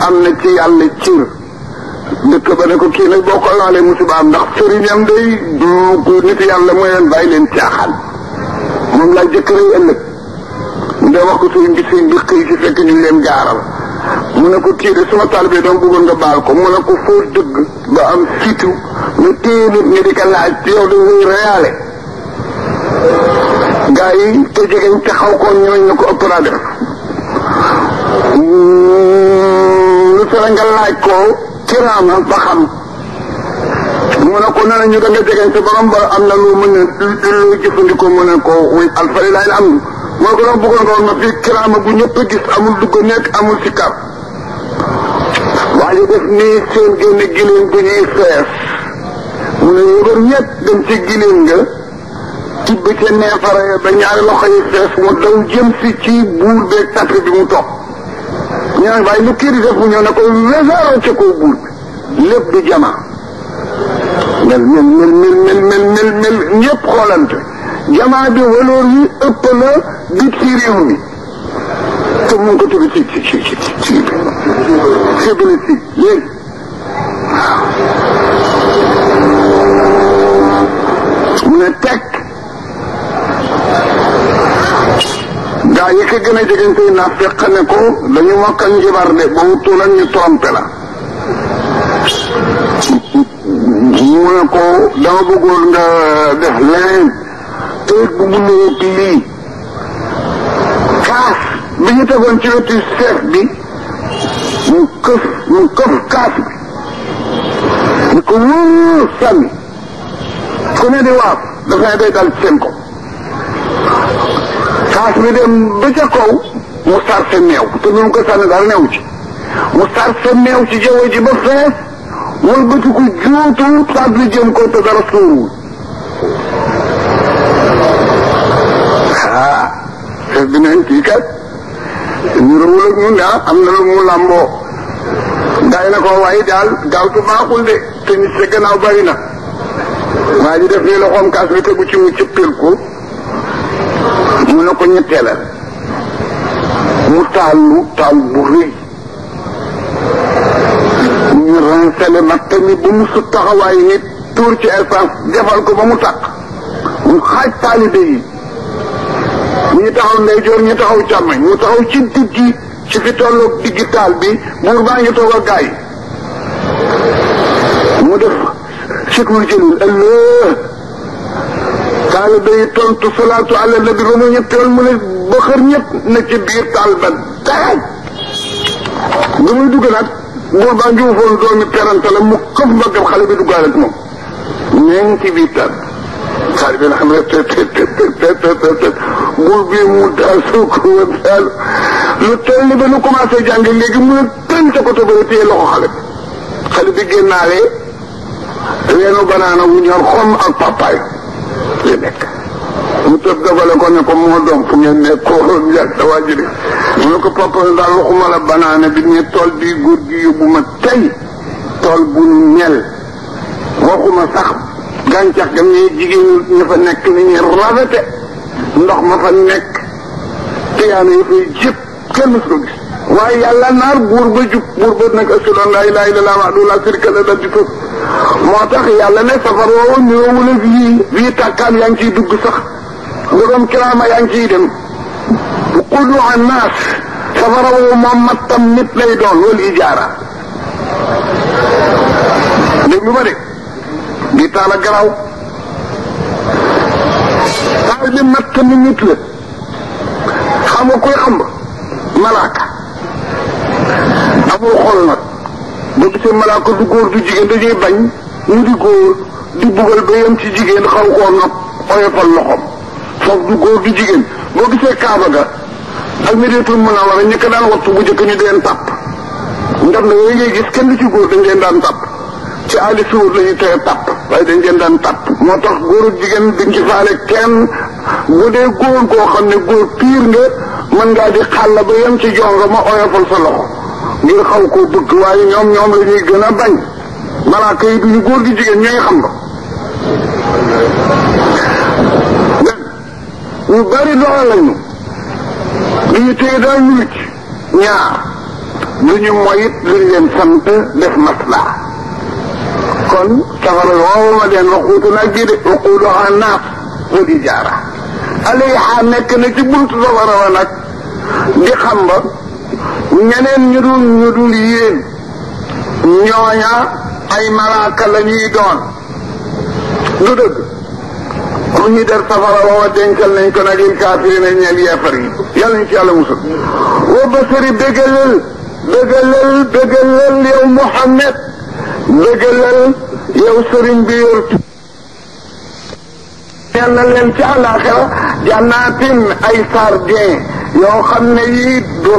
am na ci yàlla cër dëkk ba ne ko kii nag boo ko laalee musiba am ndax sëriñam day ko nit yàlla mooy leen bàyyi leen caaxaan moom laa jëkkërëy ëllëg da wax ko sëriñ bi xëy ci fekk ñu leen gaaral mu ne ko kii de sama taalibe doon bëggoon nga baal ko mu ne ko foo dëgg ba am fitu ñu téye nit ñi di ko laaj ci yow dañuy reyaale gaa yi te jegeñ te xaw ko ñooñ ñu ko ëpp naa def lu tere nga laaj ko kiraama ba xam mu ne ko nee na ñu da nga jegeñ te borom ba am na lu mën a lu jëfandikoo mu ne ko wuy alfalilaay la am moo ko doon bëggoon nga woon ma fii kiraama bu ñëpp gis amul dugg nekk amul si kar waaye def nii seen génn giléem bu ñuy fees mu ne yëgal ñett dem ci giléem nga tibb ca neefare ba ñaari loxo yi fees mu daw jëm si ci buur beeg tappi bi mu toog ñaan waaye lu kii di def mu ñëw ne ko wesaaroo ca kaw buur bi lépp di jama mel ñëpp xoolante jamaa bi waloor yi ëpp la bit ci réew mi te mu ngi ko tudd ci xibli si léegi mu ne teg gaa yi ko gën a jegante naa fekk ne ko dañu mokkal njibar de ba mu tuulan ñu trompé la mu ne ko dama bëggoon nga def leneen te bu mu néeg lii kaas bi ñu tegoon ci wetu seef bi mu këf kaas bi ñu ko wóor sànni ku ne di waaf dafay day dal seen ko kaas bi dem ba ca kaw mu sarse meew te ñu ko sànni dara neew ci mu sarse meew ci jaww ji ba fees wëlbatiku juutu saab li jëm ko te dara suuruwul chef bi neen kii kat ñu rawul ak ñun daa am na lu mu làmboo daay na ko waaye daal gaawtu baaxul de te nit sa gannaaw bari na waa ji def nii loxoom kaas bi tegu ci mu cëppil ko mu ne ko ñetteelal mu taal bu rëy ñu ransale matta mi ba mu sut taxawaay nit tuur ci essence defal ko ba mu tàkk mu xaaj taalibe yi ñi taxaw ndeyjoor ñi taxaw càmmoñ mu taxaw ci diggi ci fi tolloog diggi taal bi buur baa ngi toog ak gaay mu def sikul jëlul allah taalibe yi tontu salaatu ala nabi ba mu ñetteel mu ne ba xër ñëpp na ci biir taal ba daaj ba muy dugg nag buur baa ngi wufoon doomi perante la mu xëf mbaggam xale bi duggaale ak moom ñeen ci biir taal xale bi nga xam ne buur bi mu daal soo ko wër daal lu toll ni ba nu commencé jàng léegi mu ne tënk ko te ba téye loxo xale bi génnaale weenu banaana wu ñor xom ak papaay li nekk mu tëb dafale ko ne ko moo doom fu ngeen nekkoon yàgg sa waajuri mu ne ko papa daal waxuma la banaana bi ne tool bi góor gi yóbbu ma tey tool bu mel waxuma sax gàncax gam ne jigéen ña fa nekk ni ñu rafete ndox ma fa nekk tiyaana yi fay jëpp kenn mës ko gis waaye yàlla naar buur ba jub buur ba nag ashhadu an laa ilaaha illallaah wahdahu laa shariika lahu dal di fës moo tax yàlla ne safar woowu ñëwul ak yii tàkkaan yaa ngi ciy dugg sax borom kiraama yaa ngi ciy dem qudu an naas safara woowu moom mattam nit lay doon wal ijaara dégg lu ma de di taal a garaaw taal bi matt mi nit la xam nga koy xam malaaka amul xol nag ba gisee malaaka du góor du jigéen dañuy bañ ñu di góor di bugal ba yem ci jigéen xaw koo nag oyofal loxom foofu du góor du jigéen boo gisee kaaba ga ak Madinatul Munawwara ñi ko daan wattu bu jëkk ñu deen tàpp ndam na yooyu ngay gis kenn du ci góor dañ leen daan tàpp ci aali suur la ñu teye tàpp waaye dañ leen daan tàpp moo tax góor ak jigéen duñ ci faale kenn bu dee góor koo xam ne góor piir nga mën ngaa di xàll ba yem ci jonga ma oyofal sa loxo ngir xaw koo bëgg waaye ñoom la ñuy gën a bañ malaaka yi duñu góor gi jigéen ñooy xam nga ñu bari doole lañu li ñu téye daal ñu wicc ñaar lu ñu moyit lu ñu leen sant def maslaa kon safara woowu ma leen waxuutu nag gi de waquuduhaa naas wal ijaara alayha nekk na ci buntu safara wa nag di xam ba ñeneen ñu dul yéen ñooña ay malaaka la ñuy doon lu dëgg ku ñuy der safara woowa dencal nañ ko nag il kaafirina ñeel yeefar yi yàlla ñu ci yàlla musul wa basari bégalal yow Muhammad bégalal yow sëriñ bi yor ñeel na leen ci àllaaxira jannaatin ay sardin yoo xam ne yii du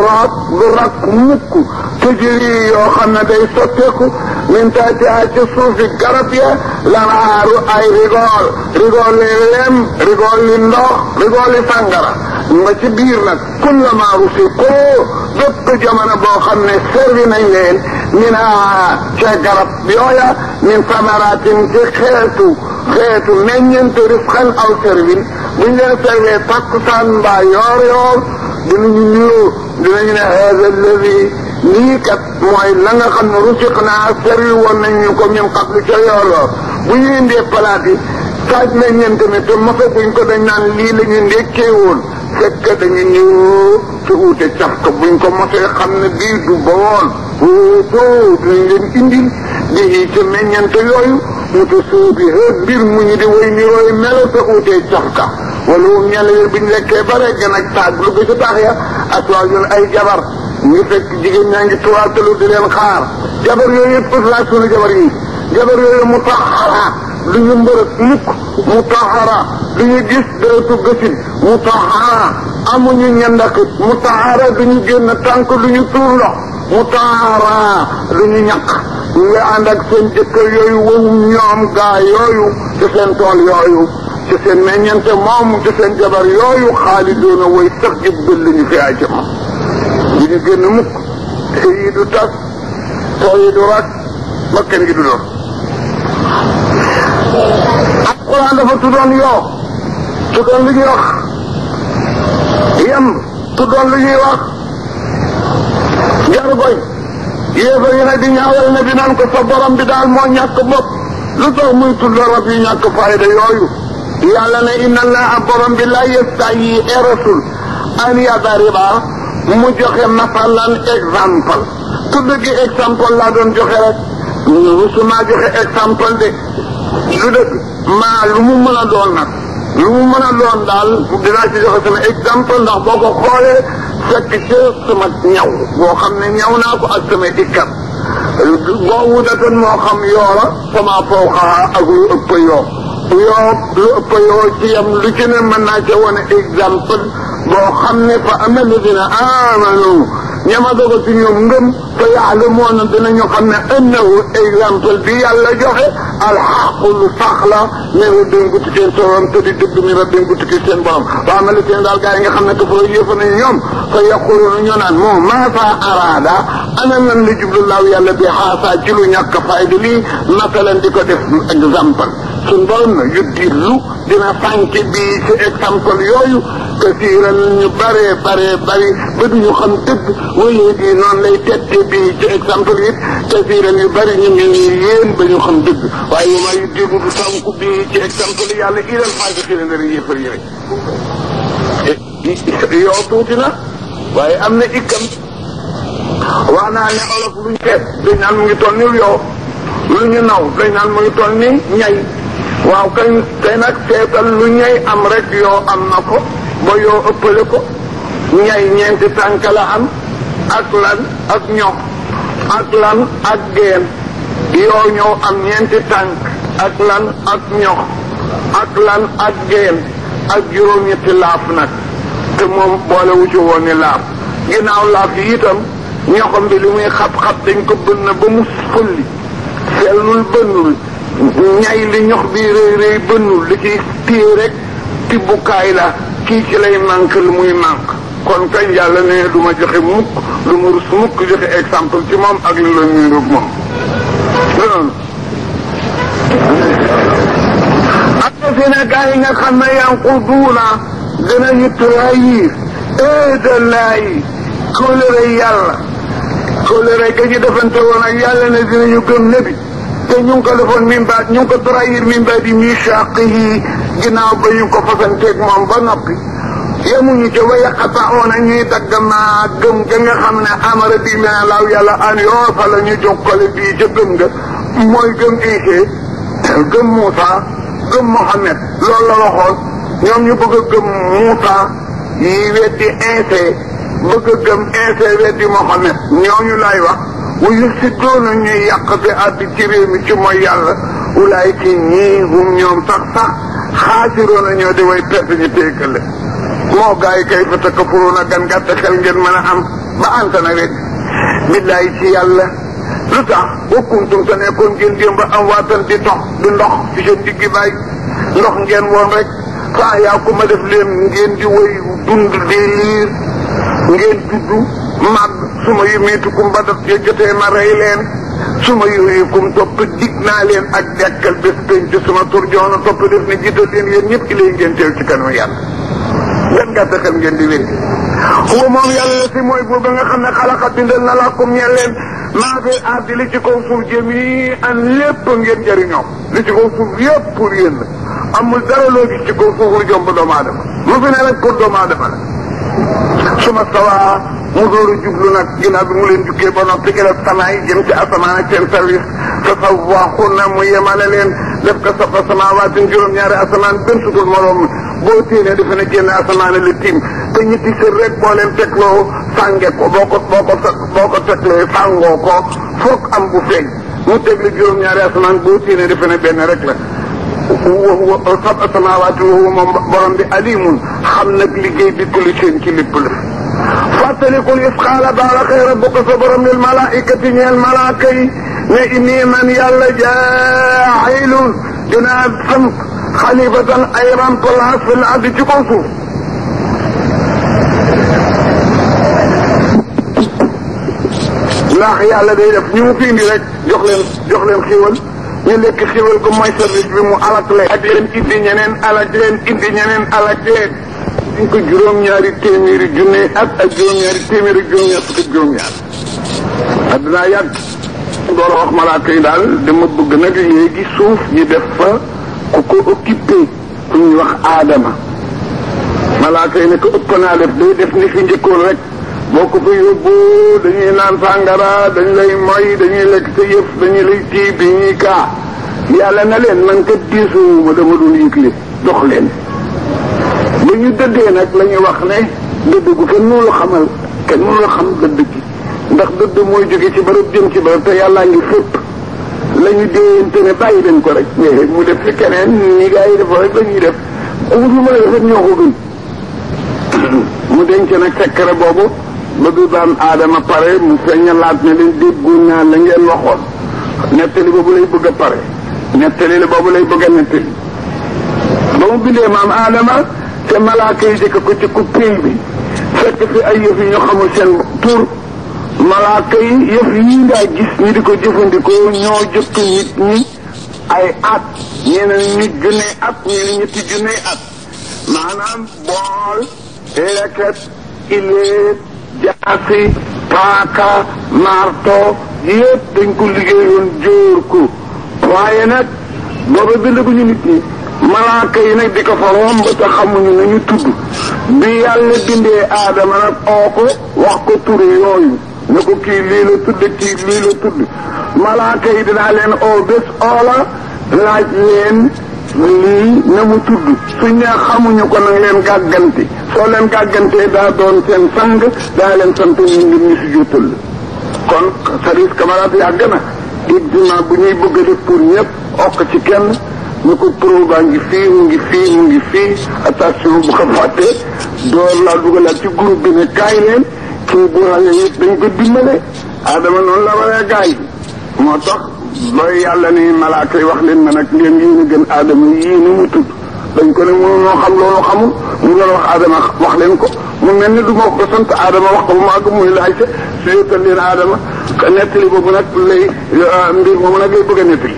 rak mukk tëjëri yoo xam ne day sotteeku min taatiha ci suufi garab ya lanaaru ay rigool li lem rigool li ndox rigool li sàngara nga ci biir nag kullama rusiqu bépp jamono boo xam ne servi nañ leen min ha ca garab yooya min samaratin ci xeetu meññeent risqan aw servin buñ leen servee takkusaan mbaa yoor dinañu ne hada alladi lii kat mooy la nga xam ne rusiq naa servi woon nañ ñu ko min qablu ca yoor bu ñu indee palaat yi taaj meññeent mi te mosaguñ ko dañ naan lii la ñu ndekkee woon fekk dañu ñëw ci uute caf ko buñ ko mosee xam ne bii du ba woon dinañ leen indil di ci meññeent yooyu mu te suubi mbir mu ñu di way ni roy melo te uutee caf ka wala moom ñenn yi bu ñu lekkee ba rek nag taag lu ko ci tax ya aswaajun ay jabar ñu fekk jigéen ñaa ngi tuwaatalu di leen xaar jabar yooyu yëpp laa suñu jabar yooyu mutahhara du ñu mbërëg mukk mutahhara du ñu gis deretu gësin mutahhara amuñu ñandakit mutahhara du ñu génn tànk du ñu tuur ndox mutahhara du ñu ñaq ñu ngi ànd ak seen jëkkër yooyu wowum ñoom gaa yooyu ci seen tool yooyu ci seen meññante moom ci seen jabar yooyu xaalidoona way sax jëb bël lañu fi ay jama du ñu génn mukk te yi du tas tool yi du rak bakkan gi du doon alquran dafa tuddoon tuddoon lu ñuy wax tuddoon lu ñuy wax jargoñ yéefar yi nag di ñaawal ne di naan ko sa borom bi daal moo ñàkk bopp lu tax muy tudd rab yu ñàkk fayda yooyu yàlla ne inna allaha borom bi la yastayi rasul an yadariba mu joxe masalan exemple tudd gi exemple laa doon joxe rek rusuma joxe exemple de lu dëgg maa lu mu mën a doon nag lu mu mën a doon daal dinaa ci joxe sama exemple ndax boo ko xoolee fekk ci sama ñaw boo xam ne ñaw naa ko ak sama ikkat boo wutatoon moo xam yoora sama fawqaha ak lu ëpp lu ëpp yoo ci yam lu ci ne mën naa ca wane exemple boo xam ne fa ama alladina amanu ñama dogo ci ñoom ngëm fa yaalamoona dinañu xam ne annahu exemple bi yàlla joxe alxaqu lu sax la min rabbihim gu tukkee seen te di dëgg min rabbihim gu tukkee seen borom wa ama alladina daal gaa yi nga xam ne kafaro yëfa nañu ñoom fa yaquluna ñoo naan moom maasa araada ana lan la jublulaahu yàlla bi xaasaa ci lu ñàkk fayda lii masalan di ko def exemple suñ borom na yudillu dina sànq bii ci exemple yooyu kasiiran ñu bari ba duñu xam dëgg wala di noonu lay tette bii ci exemple yi kasiiran yu bari ñu ngi yéen ba ñu xam dëgg waaye maa yudillu du sànq bii ci exemple yàlla ilal faasiqiina ndari yéefar yi rek yoo tuuti na waaye am na ikkam wax naa ne olof luñ seet dañ naan mu ngi toll ni yoo lu ñu naw dañ naan mu ngi toll ni ñay waaw kañ tey nag seetal lu ñay am rek yoo am na ko ba yoo ëppale ko ñay ñeenti tànk la am ak lan ak ñox ak lan ak geen yoo ñëw am ñeenti tànk ak lan ak ñox ak lan ak geen ak juróom-ñetti laaf nag te moom boole wu ci woon ni laaf ginnaaw laaf yi itam ñoxam bi li muy xab-xab dañ ko bënn ba mu fëlli sellul bënnul ñay li ñox bi rëy bënnul li ci téye rek tibbukaay la kii ci lay manque lu muy manque kon kañ yàlla ne du ma joxe mukk lu mu rus mukk joxe exemple ci moom ak li la ñuy rug moom ak fi ne gaa yi nga xam ne yanquduuna dinañu trahir eedalaayi kóllëre yàlla kóllëre ga ñu defante woon ak yàlla ne dinañu gëm nabi te ñu ngi ko defoon min baat ñu ngi ko trahir min baat yi misaaqihi ginnaaw ba ñu ko fasanteeg moom ba noppi yemuñu ca wa yaqta'uuna ñuy dagg maa gëm ga nga xam ne amara bi mene laaw yàlla an yoo fa la ñu jokkale bii ca gëm nga mooy gëm Iise gëm Muusa gëm Mohamed loolu la waxoon ñoom ñu bëgg a gëm Moussa yi weddi Insa bëgg a gëm Insa weddi Mohamed ñooñu lay wax wuyu si doona ñuy yàq fi àddi ci réew mi ci mooy yàlla wulaay ci ñii hum ñoom sax xaasiroona ñoo di way perte ñu téykale moo gaa yi kay fa takkafuruuna gan gàtt xel ngeen mën a am ba anta na rek billaay ci yàlla lu tax wakkuntum te nekkoon ngeen jéem ba am waatan di dox di ndox ci seen diggi baay ndox ngeen woon rek faa yaa ko ma def leen ngeen di woy dund di liir ngeen juddu màgg suma yu miitukum ba daf jotee ma rey leen suma yooyu kum topp dig naa leen ak dekkal bés penc suma tur joona topp def ne jiital leen yéen ñëpp ilay ngeen teew ci kanamu yàlla gan gàtt xel ngeen di wér xuba moom yàlla la si mooy buur ba nga xam ne xalaqa bindal na lakum ñeel leen maa fi ardi li ci kaw suuf jëmi an lépp ngeen jëriñoo li ci kaw suuf yëpp pour yéen la amul dara loo gis ci kaw suuf lu jomb doomu aadama lu fi ne rek pour doomu aadama la suma sawaa mu dooru jublu nag ginnaaw bi mu leen jukkee ba noppi ila samaay jëm ci asamaan ak seen service te sawwaaxunna mu yemale leen def ko sab'a samawaatin juróom-ñaari asamaan benn sutul moroom boo téenee defe ne génn asamaan la tiim te ñetti sër rek boo leen tegloo sànge ko boo ko teglee sàngoo ko foog am bu feeñ mu tegle juróom-ñaari asamaan boo téenee defe ne benn rek la sab'a samawaatin wa huwa moom borom bi alimun xam nag liggéey bi kulli seen ci lépp la fàttalikul is qaala baaraxee rabbuka sa borom lil malaikati ñeel malaaka yi ne inni man yàlla jaa'ilun dinaa samp xalifatan ay remplace fil ardi ci kaw suuf ndax yàlla day def ñu mu fi indi rek jox leen xiiwal ñu lekk xiiwal ko mooy service bi mu alak leen ak leen indi ñeneen alak leen indi ñeneen alak leen ñu ko juróom-ñaari téeméeri junne ak juróom-ñaari téeméeri juróom-ñaar fukk ak juróom-ñaar addinaa yàgg door a wax malaaka yi daal dama bëgg nag léegi suuf ñu def fa ku ko occupé ku ñuy wax aadama malaaka yi ne ko ëpp naa def day def ni fi njëkkoon rek boo ko fa yóbbu dañuy naan sàngara dañ lay moy dañuy lekk sa yëf dañuy lay tiib dañuy kaa yàlla na leen man kat diisuwuma dama doon yëgle dox leen ba ñu dëddee nag la ñuy wax ne dëdd gu kenn mënu la xamal kenn mënu la xam dëdd gi ndax dëdd mooy jóge ci barab jëm ci barab te yàllaa ngi fépp la ñu déyante ne bàyyi leen ko rek mu def fi keneen ñi gaa yi dafa rek la ñuy def amul lu ma la def ñoo ko gën mu denc nag secret boobu ba du daan aadama pare mu feeñalaat ne leen déggoon naa la ngeen waxoon nettali boobu lay bëgg a pare nettali la boobu lay bëgg a nettali ba mu bindee maam aadama te malaaka yi jëkk ko ci ku péy bi fekk fi ay yëf yi ñu xamul seen tur malaaka yi yëf yi ngaa gis ñi di ko jëfandikoo ñoo jëkk nit ñi ay at ñeneen nit junne at ñeneen ñetti junne at maanaam bool leket ileet jaasi paaka marto yëpp dañ ko liggéeyoon jóor ko waaye nag booba bindaguñu nit ñi malaaka yi nag di ko fa romb te xamuñu nañu tudd bi yàlla bindee aadama nag oo ko wax ko turu yooyu ne ko kii lii la tudd kii lii la tudd malaaka yi dinaa leen oo bés oola laaj leen lii na mu tudd suñ ne xamuñu ko nag leen gàgganti soo leen gàggantee daa doon seen sang daa leen sant ñu ngir ñu si jotal kon service camarade yàgg na examen bu ñuy bëgg a def pour ñëpp okk ci kenn ñu ko pro baa ngi fii mu ngi fii attention bu ko fàttee door laa dugalaat ci groupe bi ne kaay leen kii bu rajo it dañ ko dimbale Adama noonu la waree gaay yi moo tax looy yàlla ni malaaka yi wax leen ma nag ngeen yéen a gën Adama yii ni mu tudd dañ ko ne mënunoo xam loolu xamul mu doon wax Adama wax leen ko mu mel ni du ma ko sant Adama wax ko bu ma àgg muy laaj su yëkkal leen Adama nettali boobu nag lay mbir moomu nag lay bëgg a nettali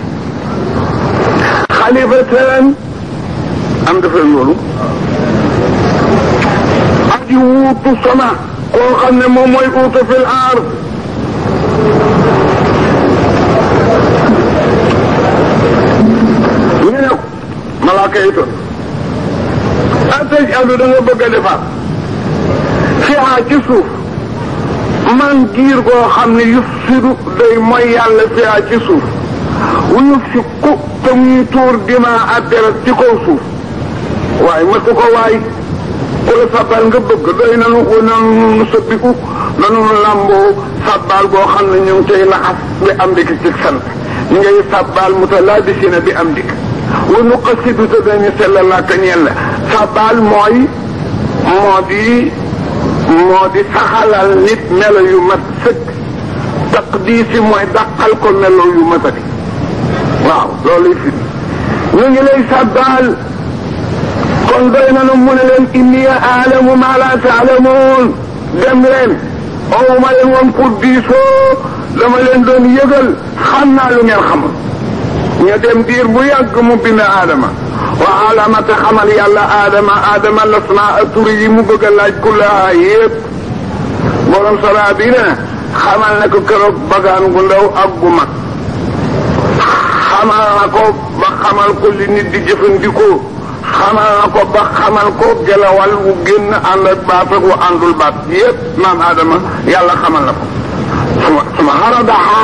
xalifatan am dafa loolu aji wuutu sama koo xam ne moom mooy uutu fil ard ñu ne ko malaaka yi toon atej alu da nga bëgg a defar fiha ci suuf man giir goo xam ne yufsidu day mooy yàlla fiha ci suuf wuyu sikku te muy tuur dima ak deret ci kaw suuf waaye matu ko waay ku la sabbal nga bëgg doy nanu sëbbiku nanu lamboo sabbal boo xam ne ñu ngi cay laxas bi am dik ci sant ñu ngay sabbal mutalaabisina bi am dik wa nuqasidu te dañu sellal la ka ñeel la sabbal moo di saxalal nit melo yu mat sëkk taqdiisi mooy dàqal ko melo yu matati waaw loolu fi ñu ngi lay sabbal kon doy nanu mu ne leen inni aalamu ma la taalamuun dem leen ma leen woon pour diisoo dama leen doon yëgal xam naa lu ngeen xamul ñu dem diir bu yàgg mu bind aadama wa alama te xamal yàlla aadama lasmaa tur yi mu bëgg a laaj kullaha yépp borom sara bi ne xamal na ko keroog bagaan gu ndaw ak gu mag xamal na ko ba xamal ko li nit di jëfandikoo xamal na ko ba xamal ko gelawal wu génn ànd ak baat ak wu àndul baat yépp maam aadama yàlla xamal na ko suma xaradaha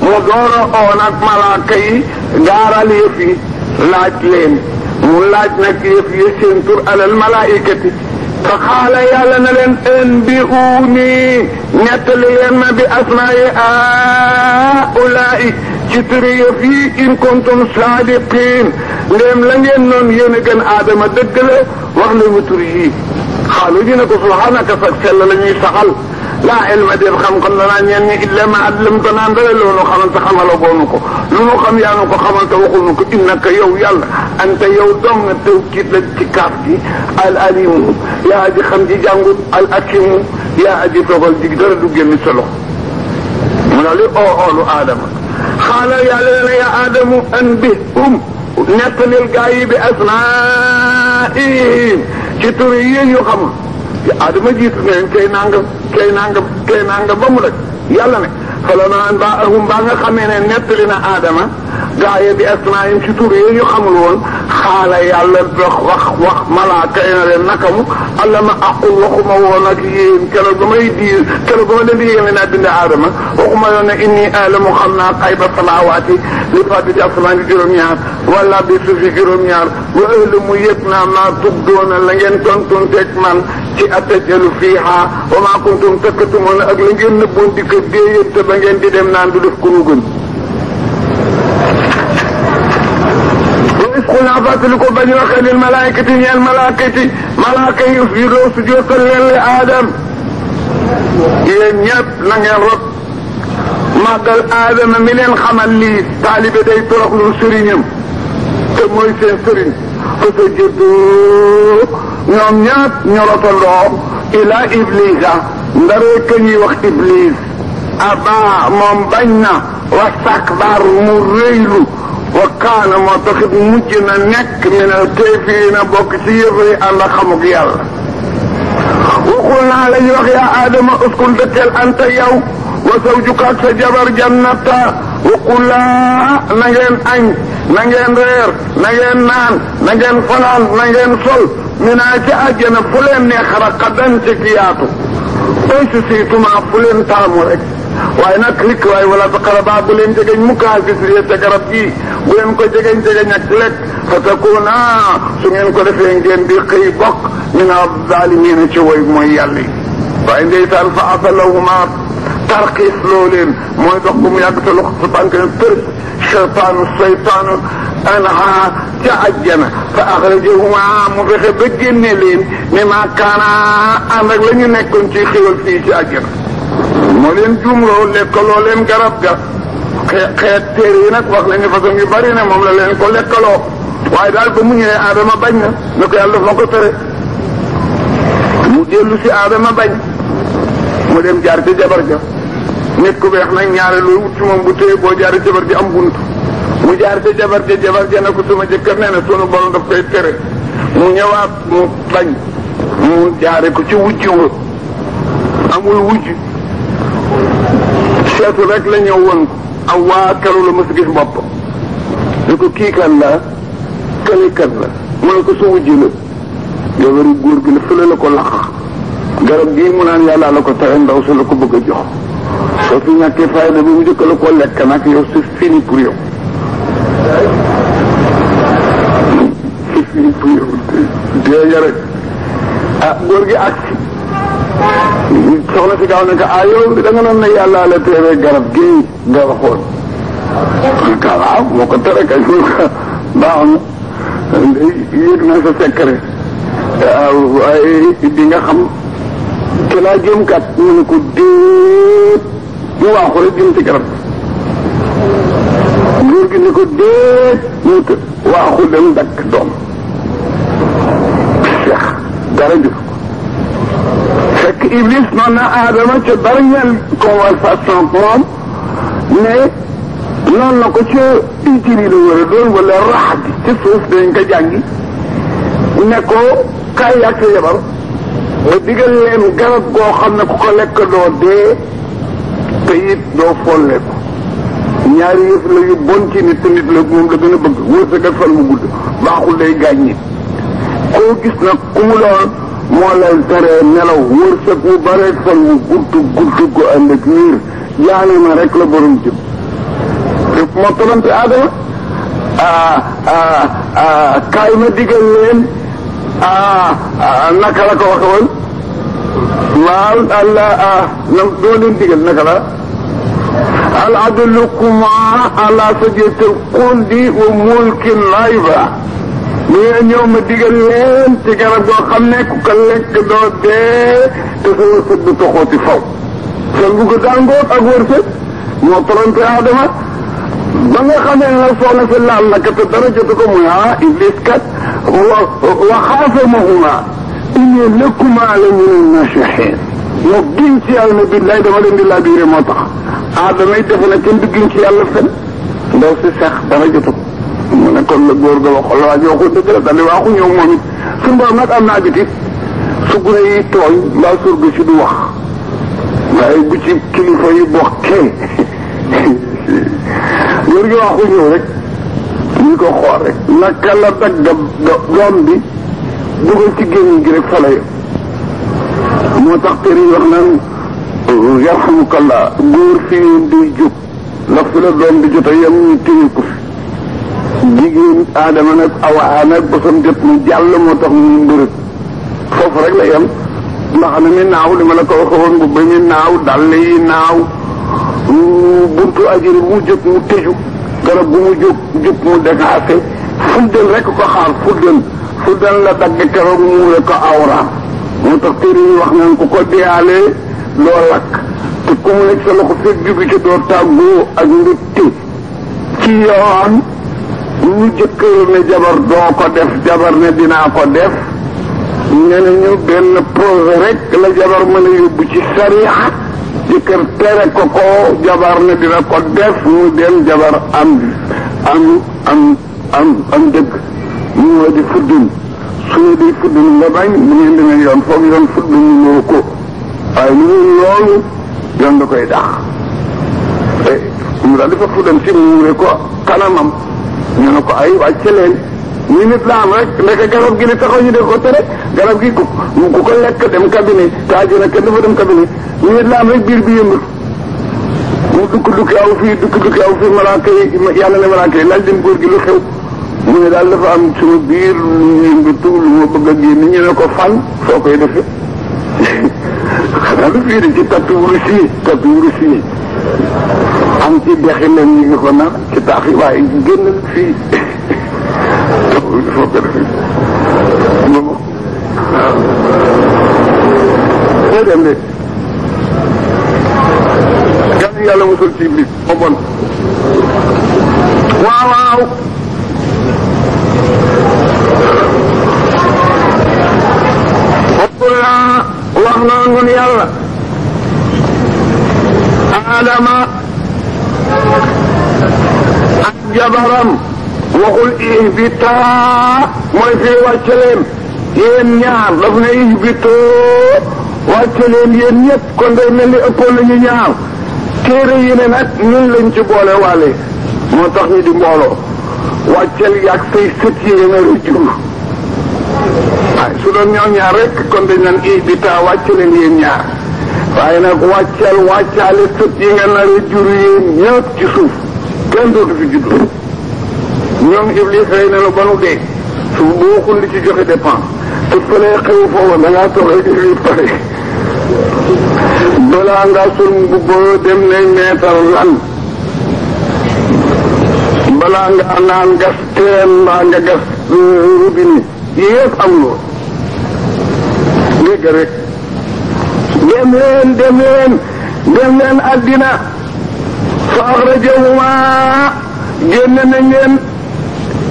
mu doora oon ak malaaka yi gaaral yëf yi laaj leen mu laaj nag yëf yi seen tur alal malaayikati fa xaala yàlla na leen anbi'uuni nettali leen ma bi asmaa'i haa'ulaa'i ci turi yëf yi in kuntum saadiqiin ndéem la ngeen noonu yéen a gën aadama dëgg la wax leen ma turi yi xaalu ñu ne ko subhaanaka sax sell la ñuy saxal laa ilma déet xam-xam danaa ñeen ñi illa ma allamtanaa ndare loolu xamal te xamaloo boonu ko lu nu xam yaa nu ko xamal te waxul nu ko innaka yow yàlla anta yow dong nga tawkiit la ci kaaf gi al alimu yaa aji xam ji jàngut al akimu yaa aji togal ji dara du génn sa loxo mu daal di oolu aadama xaala yàlla ne ya aadamu anbihum nettalil gaa yi bi asmaa'ihim ci turi yi ñu xamul adama jiitu ne kay nangam ba mu rek yàlla ne falammaa anba'ahum ba nga xamee ne nettali na aadama gaa yi bi asmaa'ihim ci tur yi ñu xamul woon xaala yàlla wax malaaka yi na leen naka mu allama aqul waxuma woon ak yéen keroog ba ma leen di yéeme naa bind aadama waxuma yoon ne inni aalamu xam naa xayba samaawaati li fàtte ci asamaan juróom-ñaar wala bi suufi juróom-ñaar wa a'lamu yëg naa maa tubdoona la ngeen tontonteeg man ci atajalu fiiha wa maa kuntum takkatumoon ak la ngeen nëbboon di ko déeyante ba ngeen di dem naan du def ku nu gën. ku naa fàttali ko bañ waxee lil malaayikati ñeel malaaka yi usjudoo sujjóotal leen li aadam yéen ñëpp na ngeen rot màggal aadama mi leen xamal lii taalibe day toroxlu sëriñam te mooy seen sëriñ fa sajadoo ñoom ñëpp ñu rotandoo ila iblisa ndaree ka ñuy wax iblis abaa moom bañ na wa stakbar mu rëylu wa kaana moo taxit mujj na nekk minal kaafiriina bokk ci yëfari ànd ak xamuk yàlla waxul naa la ñu wax yaa aadama uskun dëkkeel anta yow wa zawjuka ak sa jabar jannata waqulaa na ngeen añ na ngeen reer na ngeen naan na ngeen fanaan na ngeen sol minaa ci àjjana fu leen neex raqadan ci kiyaatu oy si siituma fu leen taamu rek waaye nag rik waaye wala taqrabaa bu leen jegeñ mukkaa fisrie ca garab gi bu leen ko jegeñ ak lekk fa takuna su ngeen ko defee ngeen di xëy bokk min az-zaalimiina ci woy mooy yàlla yi waaye ndeysaan fa asalahuma tarxiis loo leen mooy dox bu mu yàgg sa loxo sa tànk ne tër seytaanu anha ca àjjana fa axrajahuma mu fexe ba génne leen ne maa kaana ànd ak la ñu nekkoon ci xéwal fii ci àjjana moo leen juumloo lekkaloo leen garab ga xeet téere yi nag wax nañu façon yu bari ne moom la leen ko lekkaloo waaye daal ba mu ñëwee aadama bañ na ne ko yàlla daf ma ko tere mu dellu si aadama bañ mu dem jaar ci jabar ja nit ku beex nag ñaare looy wut ci moom bu téye boo jaar jabar ji am bunt mu jaar ci jabar ja ne ko sama jëkkër nee na sunu borom daf koy tere mu ñëwaat mu bañ mu jaare ko ci wujj wa amul wujj seetu rek la ñëw woon ko aw waa keroog la mos gis bopp ne ko kii kan la kële kan la mu ne ko su wujj la jabari góor gi la fële la ko lax garab gii mu naan yàlla la ko tere ndaw sa la ko bëgg a jox soo fi ñàkkee fayda bi mu njëkk la ko lekk nag yow c'est fini pour yow dee rek góor gi ak soxna si gaaw ne ko yow da nga noon ne yàlla la tere garab gi nga waxoon waaw moo ko tere kay baax na yëg naa sa secret waaye di nga xam ke laa jëm kat mu ne ko déet mu waaxu rek jëm ci garab góor gi ne ko déet mu waaxu dem dakk doom dara jëf fekk Iblis noon na Adama ca dernière conversation moom ne noonu na ko ca itiri la war a doon wala rax bi ci suuf dañ ko jàngi ne ko kaay yàgg sa jabar nga digal leen garab goo xam ne ku ko lekk doo dee te it doo folle ko ñaari yëf la yu bon ci nit te nit la moom la gën a bëgg wërsëg ak fan mu gudd baaxul day gaañ nit koo gis nag ku mu doon moo lay teree nelaw wërsëg mu bare fan mu gudd ko ànd ak niir jaane ma rek la borom jëm moo tolante Adama kaay ma digal leen naka la ko waxe woon waaw nam doo leen digal naka la hal adullukum ala sajaratil xuldi wa mulkin laa yablaa mu ngi ñëw ma digal leen ci garab goo xam ne ku ko lekk doo dee te sa wërsëg du toxooti faw seen bu ko dàngoot ak wërsëg moo tolante Adama ba nga xamee ne soxna si laal na kat dara jotu ko muy Iblis kat wa xaasamahuma inni lakumaa la mina naasihiin moo giñ ci yàlla ne billaay dama leen di laabiré moo tax Adama it defe na kenn du giñ ci yàlla fen ndaw si sax dara jotu ko mu ne kon la góor ga waxoon la waa ji waxul dëgg la daal di waaxu ñëw moom it suñu borom nag am na habitude su gune yi tooñ mbaa surga si du wax waaye bu ci kilifa yi bokkee góor gi waxu ñëw rek ñu ko xool rek naka la dagg doom bi dugal ci gémmiñ gi rek fa la moo tax tër yi wax naan yarhamukallah góor fi yéen day jóg ndax fi la doom bi jot a yem ñu téye ko fi jigéen Adama nag Awa nag bosam jot mu jàll moo tax mu mbërëg foofu rek la yem ndax na mi naaw li ma la ko waxoon bu ba mi naaw dàll yi naaw buntu ajiri mu jóg mu tëju garab bu mu jóg mu dégaase fuddal rek ko xaar fuddal la dagg keroog muure ko awraam moo tax téere yi wax naan ku ko deyaalee loo lakk te ku mu nekk sa loxo fekk jubi ci doo tàggoo ak mbégte ci yoon ñu jëkkër ne jabar doo ko def jabar ne dinaa ko def ne nañu benn projet rek la jabar mën a yóbbu ci sariya jëkkër tere ko jabar ne dina ko def mu dem jabar am dëgg mu di fuddun su ne di fuddun nga bañ bu ngeen demee yoon foog yoon fuddun ñu ñëw ko waaye lu ñu loolu yoon da koy dax mu daal di fa fuddun si muure ko kanamam ñu ne ko ay wàcce leen ñu nit la am rek nekk garab gi ne taxaw ñu def ko tere garab gi ku ko lekk dem cabinet taaju na kenn dafa dem cabinet ñu nit la am rek biir bi yëngu mu dukki aw fii malaaka yi yàlla ne malaaka yi laaj dem góor gi lu xew mu ne daal dafa am sama biir lu yëngatu lu ma bëgg a génn ñu ne ko fan soo koy defee xanaa lu fii de ci tappi wurus yi am ci dexi leen ñu ngi ko naan ci taax yi waaye génn fii foo ko defee moom waaw dem de gan yàlla mosul ci Iblis moo bon waaw wax na ngun yàlla Adama ak jabaram waxul ihbitaa mooy fii wàcce leen yéen ñaar daf ne ihbitoo wàcce leen yéen ñëpp kon day mel ni ëppoon nañu ñaar téere yi ne nag ñun lañ ci boole waale moo tax ñu di mbooloo wàccel yàgg say sët yi nga nar a jur waaye su doon ñoom ñaar rek kon dañ naan ihbitaa wàcce leen yéen ñaar waaye nag wàccaale sët yi nga nar a jur yéen ñëpp ci suuf kenn dootu fi juddu ñoom Iblis rey na la ba nu dee su bokkul li ci joxe dépense te fële xew foofu da ngaa toog rek Iblis pare balaa ngaa sol mbubboo dem ne meetar lan balaa nga naan gas teen mbaa nga gas robinet yëpp am loolu dégg rek dem leen addina fa axrajahuma génne na ngeen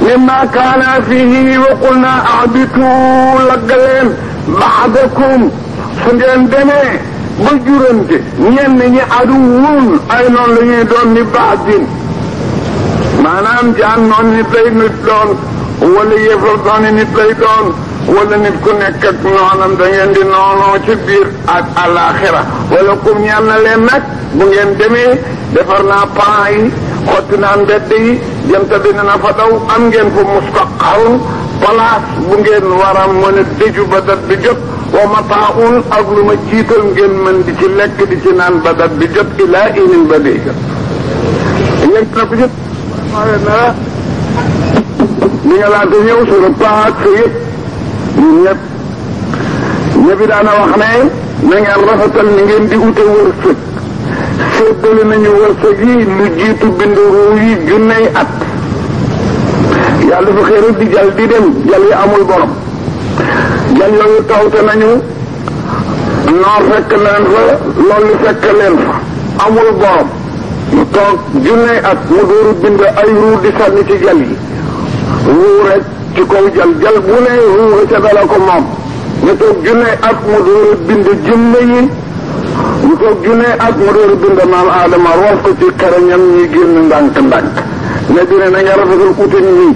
mimma kaana fihi wa qulna ahbitu laggaleen baxdakum su ngeen demee ba jurante ñenn ñi aduwwun ay noon la ñuy doon ni baadin maanaam jaan noon nit lay nit doon wala yéefar doon nit lay doon wala nit ku nekk ak noonam da ngeen di noonoo ci biir ak alaxira wala kum ñaan na leen nag bu ngeen demee defar naa plan yi xotti naa mbedd yi jant bi na fa daw am ngeen fa mustaqarun place bu ngeen war a mën a dëju ba dat bi jot wa mataaun ak lu ma jiital ngeen mën di ci lekk di ci naan ba dat bi jot ilaa inin ba dee jot yegg na ko jot li nga laata ñëw su repas ak sa yëpp ñun ñëpp daana wax ne na ngeen rafetal ni ngeen di ute wërsëg séddale nañu wërsëg yi lu jiitu bindu ruu yi junney at yàlla dafa xëy rek di jal di dem jal yi amul borom jal yooyu tawte nañu noor fekk leen fa loolu fekk leen fa amul borom mu toog junney at mu dooru bind ay ruu di sànni ci jal yi ruu rek ci kaw jal bu ne ruu ca dala ko moom ñu toog junney at mu dooru bind junne yi ñu toog junne at mu dooru bind maam Adama roof ko ci xarañam ñi génn ndànk ne dina na nga rafetal ute ñi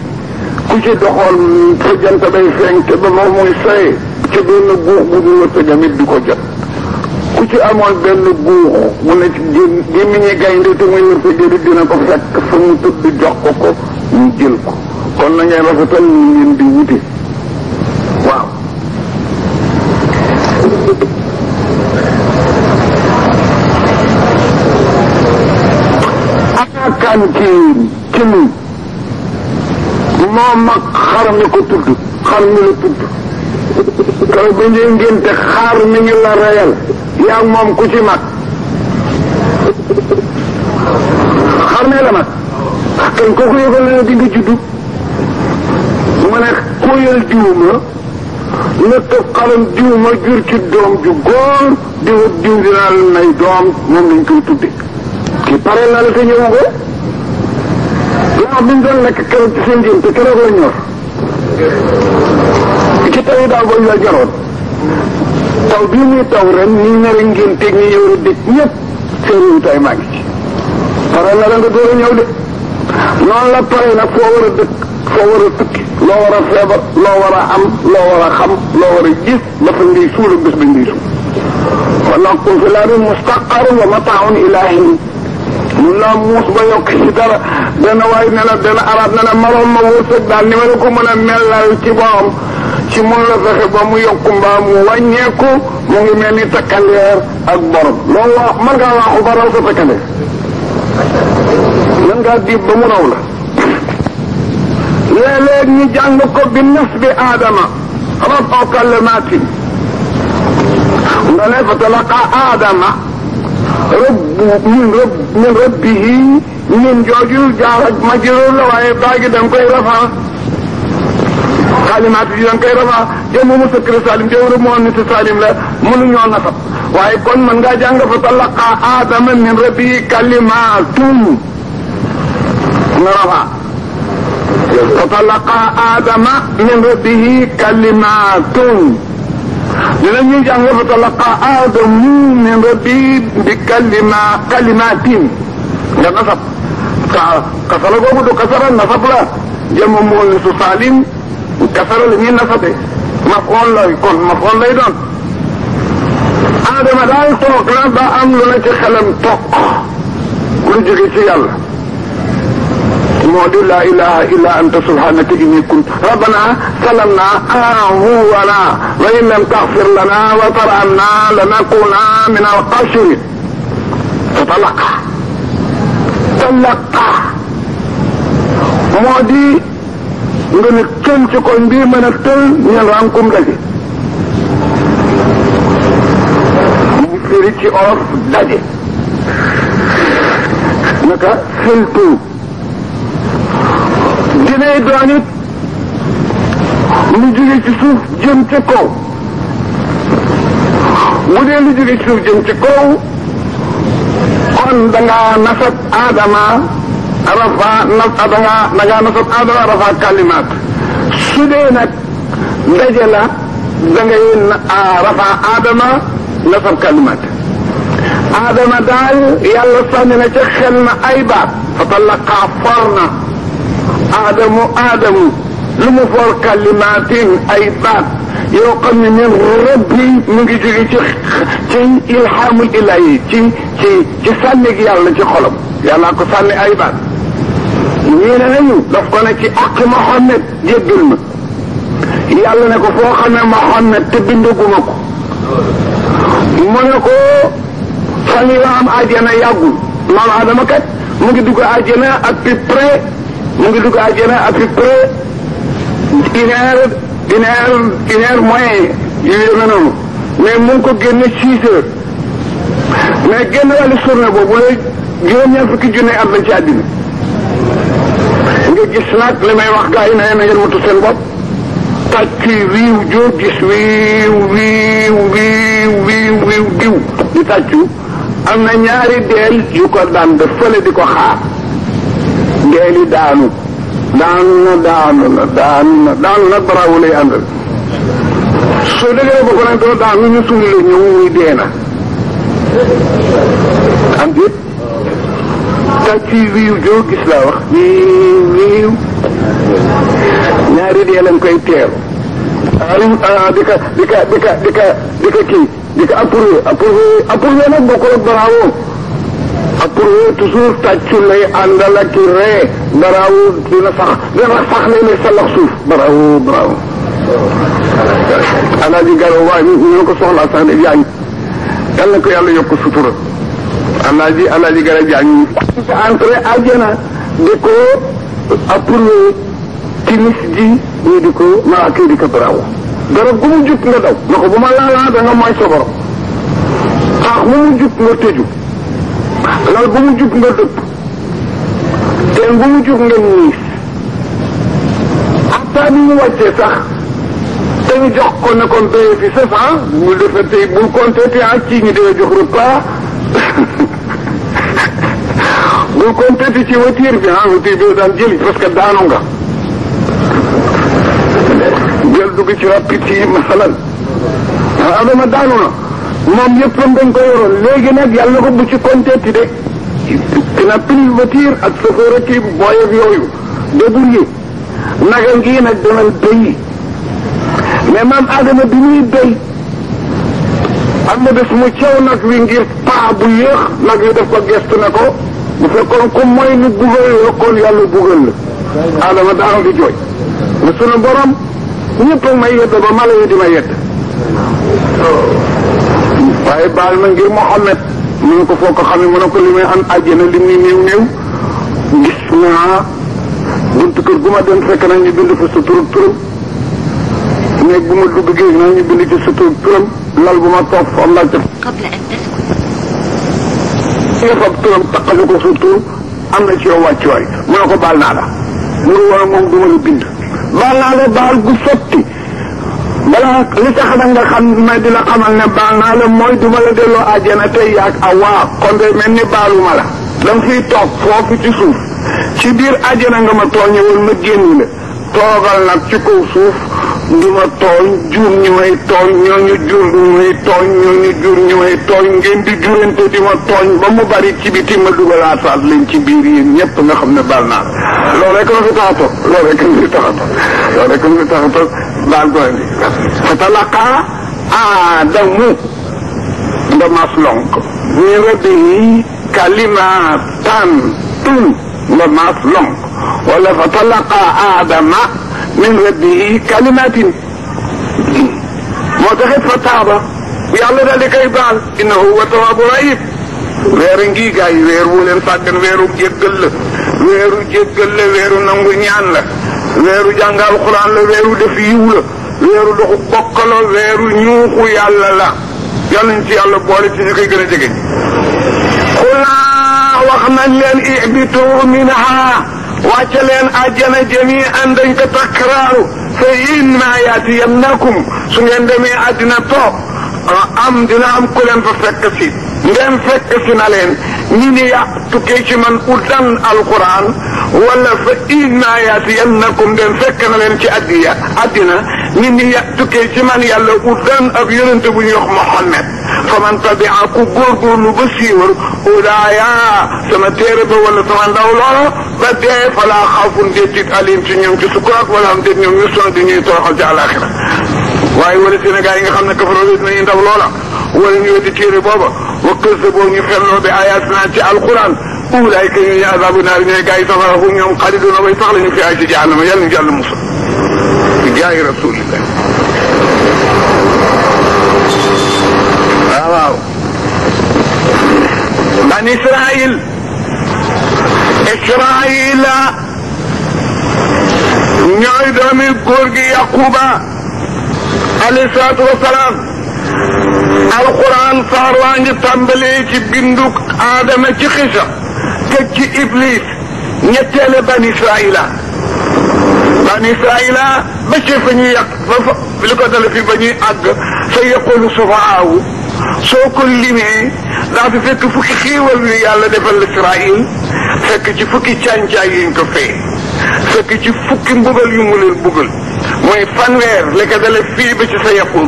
ku ci doxoon fa jant bay fenk ba moom muy soye ci benn guux bu dul wërsëgam it di ko jot ku ci amoon benn guux mu ne ci gémmiñi gaynde te muy wërsëg it dina ko fekk fa mu tëdd jox ko ñu jël ko kon na ngeen rafetal ñu ngeen di wute waaw kan ci muy moo mag xar mi ko tudd xar mi la tudd kaw ba ñuy ngénte xar mi ngi la reyal yaa moom ku ci mag xar mi la mag kan kooku yëgal na di nga juddu mu ne kuyal diw ma na tëb xalam diw ma jur ci doom ju góor diw dinaa la nay doom moom lañ koy tudde ki pare na la te ñëw ko bi ñu doon lekk keroog ci seen jëm te keroog la ñor ci taw yi daal booy la jaroon taw bii muy taw ren ñi ñari ngeen teg ñi ñëw rek dëkk ñëpp seen yu tay maa ngi ci pare na la nga door a ñëw de noonu la pare nag foo war a dëkk foo war a tukki loo war a feebar loo war a am loo war a xam loo war a gis dafa ngay suul ak bés ba ngay suul kon nag kun fi laa di mustaqarun wa mataaun ilaahin mun naa muus ba yokk ci dara dana waay ne la dana arab ne la maroon ma wërsëg daal ni ma la ko mën a mellal ci borom ci mun la fexe ba mu yokku mbaa mu wàññeeku mu ngi mel ni takkandeer ak borom loolu wax mën ngaa waxu ba raw sa takkandeer mën ngaa diib ba mu raw la léeg-léeg ñu jàng ko bi nas bi aadama rab o kalimaatin nga ne fa talaqa aadama min rabbihi min jooju jaar ak majruur la waaye baagi da nga koy rafaa kalimaat yi da nga koy rafaa jëmm mu sëkkri salim jëwru moo nit salim la mënuñoo nasab waaye kon mën ngaa jàng fa talaqa aadama min rabbihi kalimaatun nga rafaa fa talaqa aadama min rabbihi kalimaatun dina ñuy jàng fa talaqa aadamu min rabbi bi kalimatin nga nasab kasara googu du kasara nasab la jëm mool ni su salim kasara la ñuy nasabe mafoon lay kon mafoon lay doon aadama daal toog na ba am lu na ci xelam toog lu jóge ci yàlla moo di laa ilaha illa anta subhanaka inni kuntu rabbana salamna anfusana wa in lam taghfir lana wa tarhamna lanakuna min al-khasirin fatalaqa moo di nga ne tël ci koñ bii mën a tël ñen rankum daje mu firi ci olof daje naka xeltu dinay doon it lu jóge ci suuf jëm ci kaw bu dee lu jóge ci suuf jëm ci kaw kon dangaa nasab aadama rafa dangaa nasab aadama rafa kalimaat su dee nag ndaje la dangay rafa aadama nasab kalimaat aadama daal yàlla sànni na ca xel na ay baat fa talaqaa for na aadamu lu mu for kalimaatin ay baat yoo xam ne min rabbi mu ngi jóge ci ilhaamul ilaahi ci sànni gi yàlla ci xolam yàlla ko sànni ay baat ñii ne nañu daf ko ne ci àq Muhammad jéggal ma yàlla ne ko foo xamee Muhammad te bindaguma ko mu ne ko fan yi am àjjana yàggul maam Adama kat mu ngi dugg àjjana à peu près une heure moyen yu yéeme noonu mais mu ngi ko génne 6 heures mais génn wàllu journée boobu la juróom-ñaar fukki junne at lañ ci àddina nga gis nag li may wax gars yi ne na ngeen matu seen bopp tàcc wiiw joo gis wiiw diw di tàccu am na ñaari deel yu ko daan def fële di ko xaar deel yi daanu nag baraawu lay àndal soo déggee ba ko nag doo daanu ñu suuli la ñëw muy dee na am déet tàcc wiiw joo gis laa wax wiiw ñaari dee lañ koy teeru di ka approuvé nag bokkul ak bravo approuvé toujours tàccu lay àndal ak ki ree bravo dina sax léeg-léeg sa lax suuf bravo alaaji garo waay ñu ko soxlaa sax de jaañ yal na ko yàlla yokk sutura alaaji garo jaañ entré àjjana di ko approuvé timis ji ñu di ko malaaka di ko bravo garab gu mu jub nga daw na ko bu ma laalaa da nga mooy sa borom xaax bu mu jub nga tëju lal bu mu jub nga dëpp teen bu mu jub nga niis xataa bi mu wàccee sax dañu jox ko ne kon paye fi 700 bul defee tey bul compté te ci ñu dee jox repas bul compté ci voiture bi voiture bi daan jëli parce que daanu nga jël dugg ci rapide yi masalan adama daanu na moom yëppam dañ ko yoroon léegi nag yàlla ko bu ci compté de dina pris voiture ak chauffeur ak kii booyeeg yooyu débrouillé naga ngi nag demal béyi mais maam Adama bi muy béy am na bés mu caw nag wi ngir paa bu yéex nag wi def ko gestu ne ko bu fekkoon ku mooy nu bugal yokkoon yàlla bugal la Adama daanu di jooy mais sunu borom ñëpp a may yedd ba mala yi di ma yedd waaye baal ma ngir Muhammad mu ne ko foo ko xam ne mu ne ko li may am àjjana li muy néew gis naa buntu kër gu ma dem fekk na ñu bind fa sa turam néeg bu ma dugg gis naa ñu bind ci sa turam lal bu ma toog fa am laa ca fab turam taqale ko sa tur am na ci yow wàccuwaay mu ne ko baal naa la mu ne woon moom du ma la bind baal naa la baal gu sotti balaa li tax na nga xam ma di la xamal ne baal naa la mooy du ma la delloo àjjana tey yaag awaa kon de mel ni baaluma la danga fiy toog foofu ci suuf ci biir àjjana nga ma tooñewul ma génn la toogal nag ci kaw suuf di ma tooñ jur ñu may tooñ ñooñu jur ñu may tooñ ñooñu jur ñu may tooñ ngeen di jurante di ma tooñ ba mu bari ci biti ma dugalaataat leen ci biir yéen ñëpp nga xam ne baal naa loolu rek ma fi tax a toog baal ko indi fa talaqa Aadamu ndamas lonk min rabbihi kalimatan ndamas lonk wala fa talaqa Aadama min rabbihi kalimatin moo taxit fa taaba yàlla daal di koy baal innahu huwa tawaabu rahim weer ngi gaay weer wu leen sàggan weeru jéggal la weeru jéggal la weeru nangu ñaan la weeru jàng alxuraan la weeru def yiw la weeru doxu bokk la weeru ñuuxu yàlla la yàlla ñu ci yàlla boole ci ñu koy gën a jege xulaa wax nañ leen ihbitu minha wàcce leen àjjana jami'an dañ ko takraaru fa imma yaatiyannakum su ngeen demee àddina toog dina am ku leen fa fekk si ndem fekk si na leen ñi ni tukkee ci man uddan alquran wala fa imma yaatiyannakum ndem fekk na leen ci àddina ñi ni tukkee ci man yàlla uddan ak yonente bu ñuy wax Muhammad fa man tabia ku góorgóorlu ba siiwar ulaaya sama téere ba wala sama ndaw loola ba dee falaa xawfun déetit alim ci ñoom ci sukuraat wala am déet ñoom ñu son di ñuy toroxal ci àlaxira waaye wala Sénégal yi nga xam ne kafaroo wét nañu ndaw loola wala ñu weddi téere booba wa kësa boobu ñu fenloo bi ayatina ci alquran ulaayka ñooñu azabu naar ñooy gaa yi safara fu ñoom xaliduna way sax la ñu fi ay ci jahannama yàlla ñu jàll musa bi jaayi rasulillah waaw ban Israil ñooy doomi góor gi Yaquba alayhi salaatu wasalaam alquran saar waa ngi tàmbalee ci binduk aadama ci xisa teg ci iblis ñetteele ban Israila ba ci fa ñuy yàq fa li ko dale fi ba ñuy àgg sa yaqulu sufahaawu soo ko limee daa fi fekk fukki xiiwal yu yàlla defal Israil fekk ci fukki càncaay yuñ ko fee fekk ci fukki mbugal yu mu leen bugal mooy fanweer li ko dale fii ba ci sa yaqul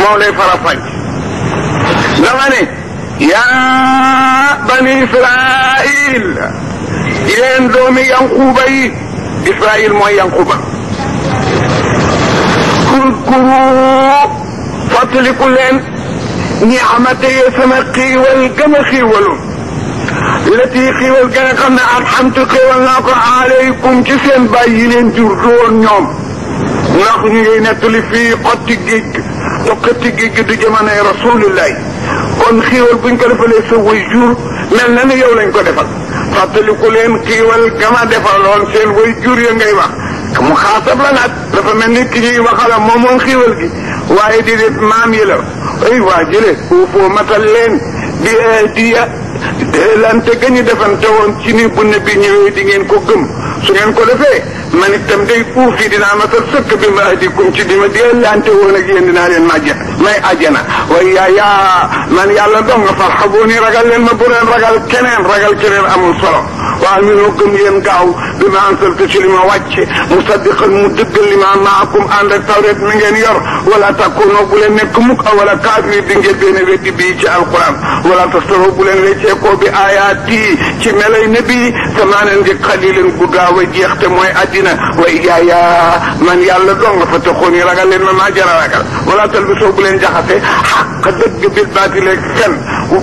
moo lay farafànc dama ne yaa bani Israil yéen doomi Yanquba yi Israil mooy Yanquba kurkuru fàttaliku leen ñi amate yee sama xiiwal gën a xiiwaloon lati xiiwal gën a xam ne alhamdu xiiwal naa ko aleykum ci seen bàyyi yi leen jur doon ñoom ndax ñu ngi nettali fii xotti géej te xotti géej gi du jamonoy rasulillahi kon xiiwal buñ ko defalee sa way jur mel na ne yow lañ ko defal fàttaliku leen xiiwal gama defaloon seen way jur ya ngay wax mu xaasab la nag dafa mel ni ki ñuy waxala moom moom xiiwal gi waaye di def maam yi la ay waa jële foo matal leen di lante gañu defante woon ci ni bu ne bi ñëwee di ngeen ko gëm su ngeen ko defee man itam day uuf yi dinaa matal sëkk bi ma ahdikum ci dima di lante woon ak yéen dinaa leen may àjjana waaye yaa man yàlla dong nga farxabooni ragal leen ma bu leen ragal keneen amul solo waaw ñu noo gëm yéen gaaw bi ma ansaltu ci li ma wàcce musaddiqan mu dëggal li ma maakum ànd ak tawret mi ngeen yor wala takkunoo bu leen nekk mukk wala kaafir di ngeen benn weddi bii ci alquran wala tastaroo bu leen wecceekoo bi ayaati ci melay nabi samaanan di xalilan gu gaaw a jeex te mooy addina wa iyaaya man yàlla dong fa taxooni ragal leen ma maa jara ragal wala talbisoo bu leen jaxase xaq dëgg bil baatile fen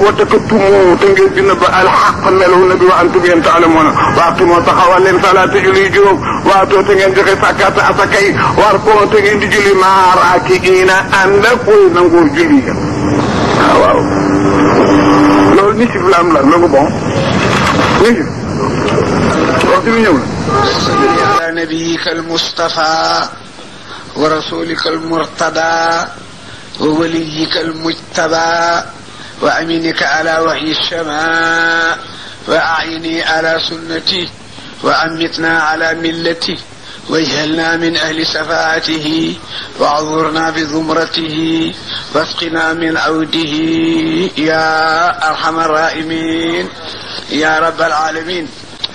wata ko tumu te ngeen dina ba al xaq melaw nabi wa antum yéen taalamoona waatu moo taxawal leen salaata julli juróom waatoo te ngeen joxe sàkkaata asakay war koo te ngeen di julli maaraaki ina ànd ak koy nangoo julli waaw loolu nisif la am la loolu bon nisif waxtu bi ñëw na salli ala nabiyika almustafa wa rasulika almurtada wa waliyika almujtaba wa aminika ala wahyi alsama wa a'ini ala sunnati wa amitna ala millati واجعلنا من أهل شفاعته واعذرنا بزمرته واسقنا من عوده يا أرحم الراحمين يا رب العالمين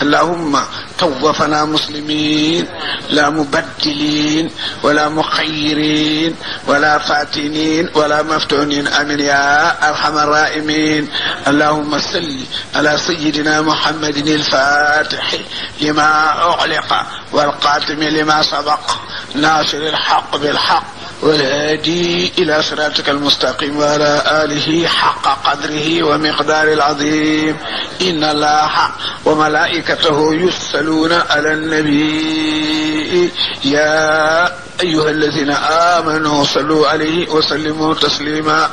اللهم توفنا مسلمين لا مبدلين ولا مخيرين ولا فاتنين ولا مفتونين امين يا ارحم الراحمين اللهم صل على سيدنا محمد الفاتح لما اغلق والقاتم لما سبق ناصر الحق بالحق والهادي إلى صراطك المستقيم وعلى آله حق قدره ومقدار العظيم إن الله وملائكته يصلون على النبي يا أيها الذين آمنوا صلوا عليه وسلموا تسليما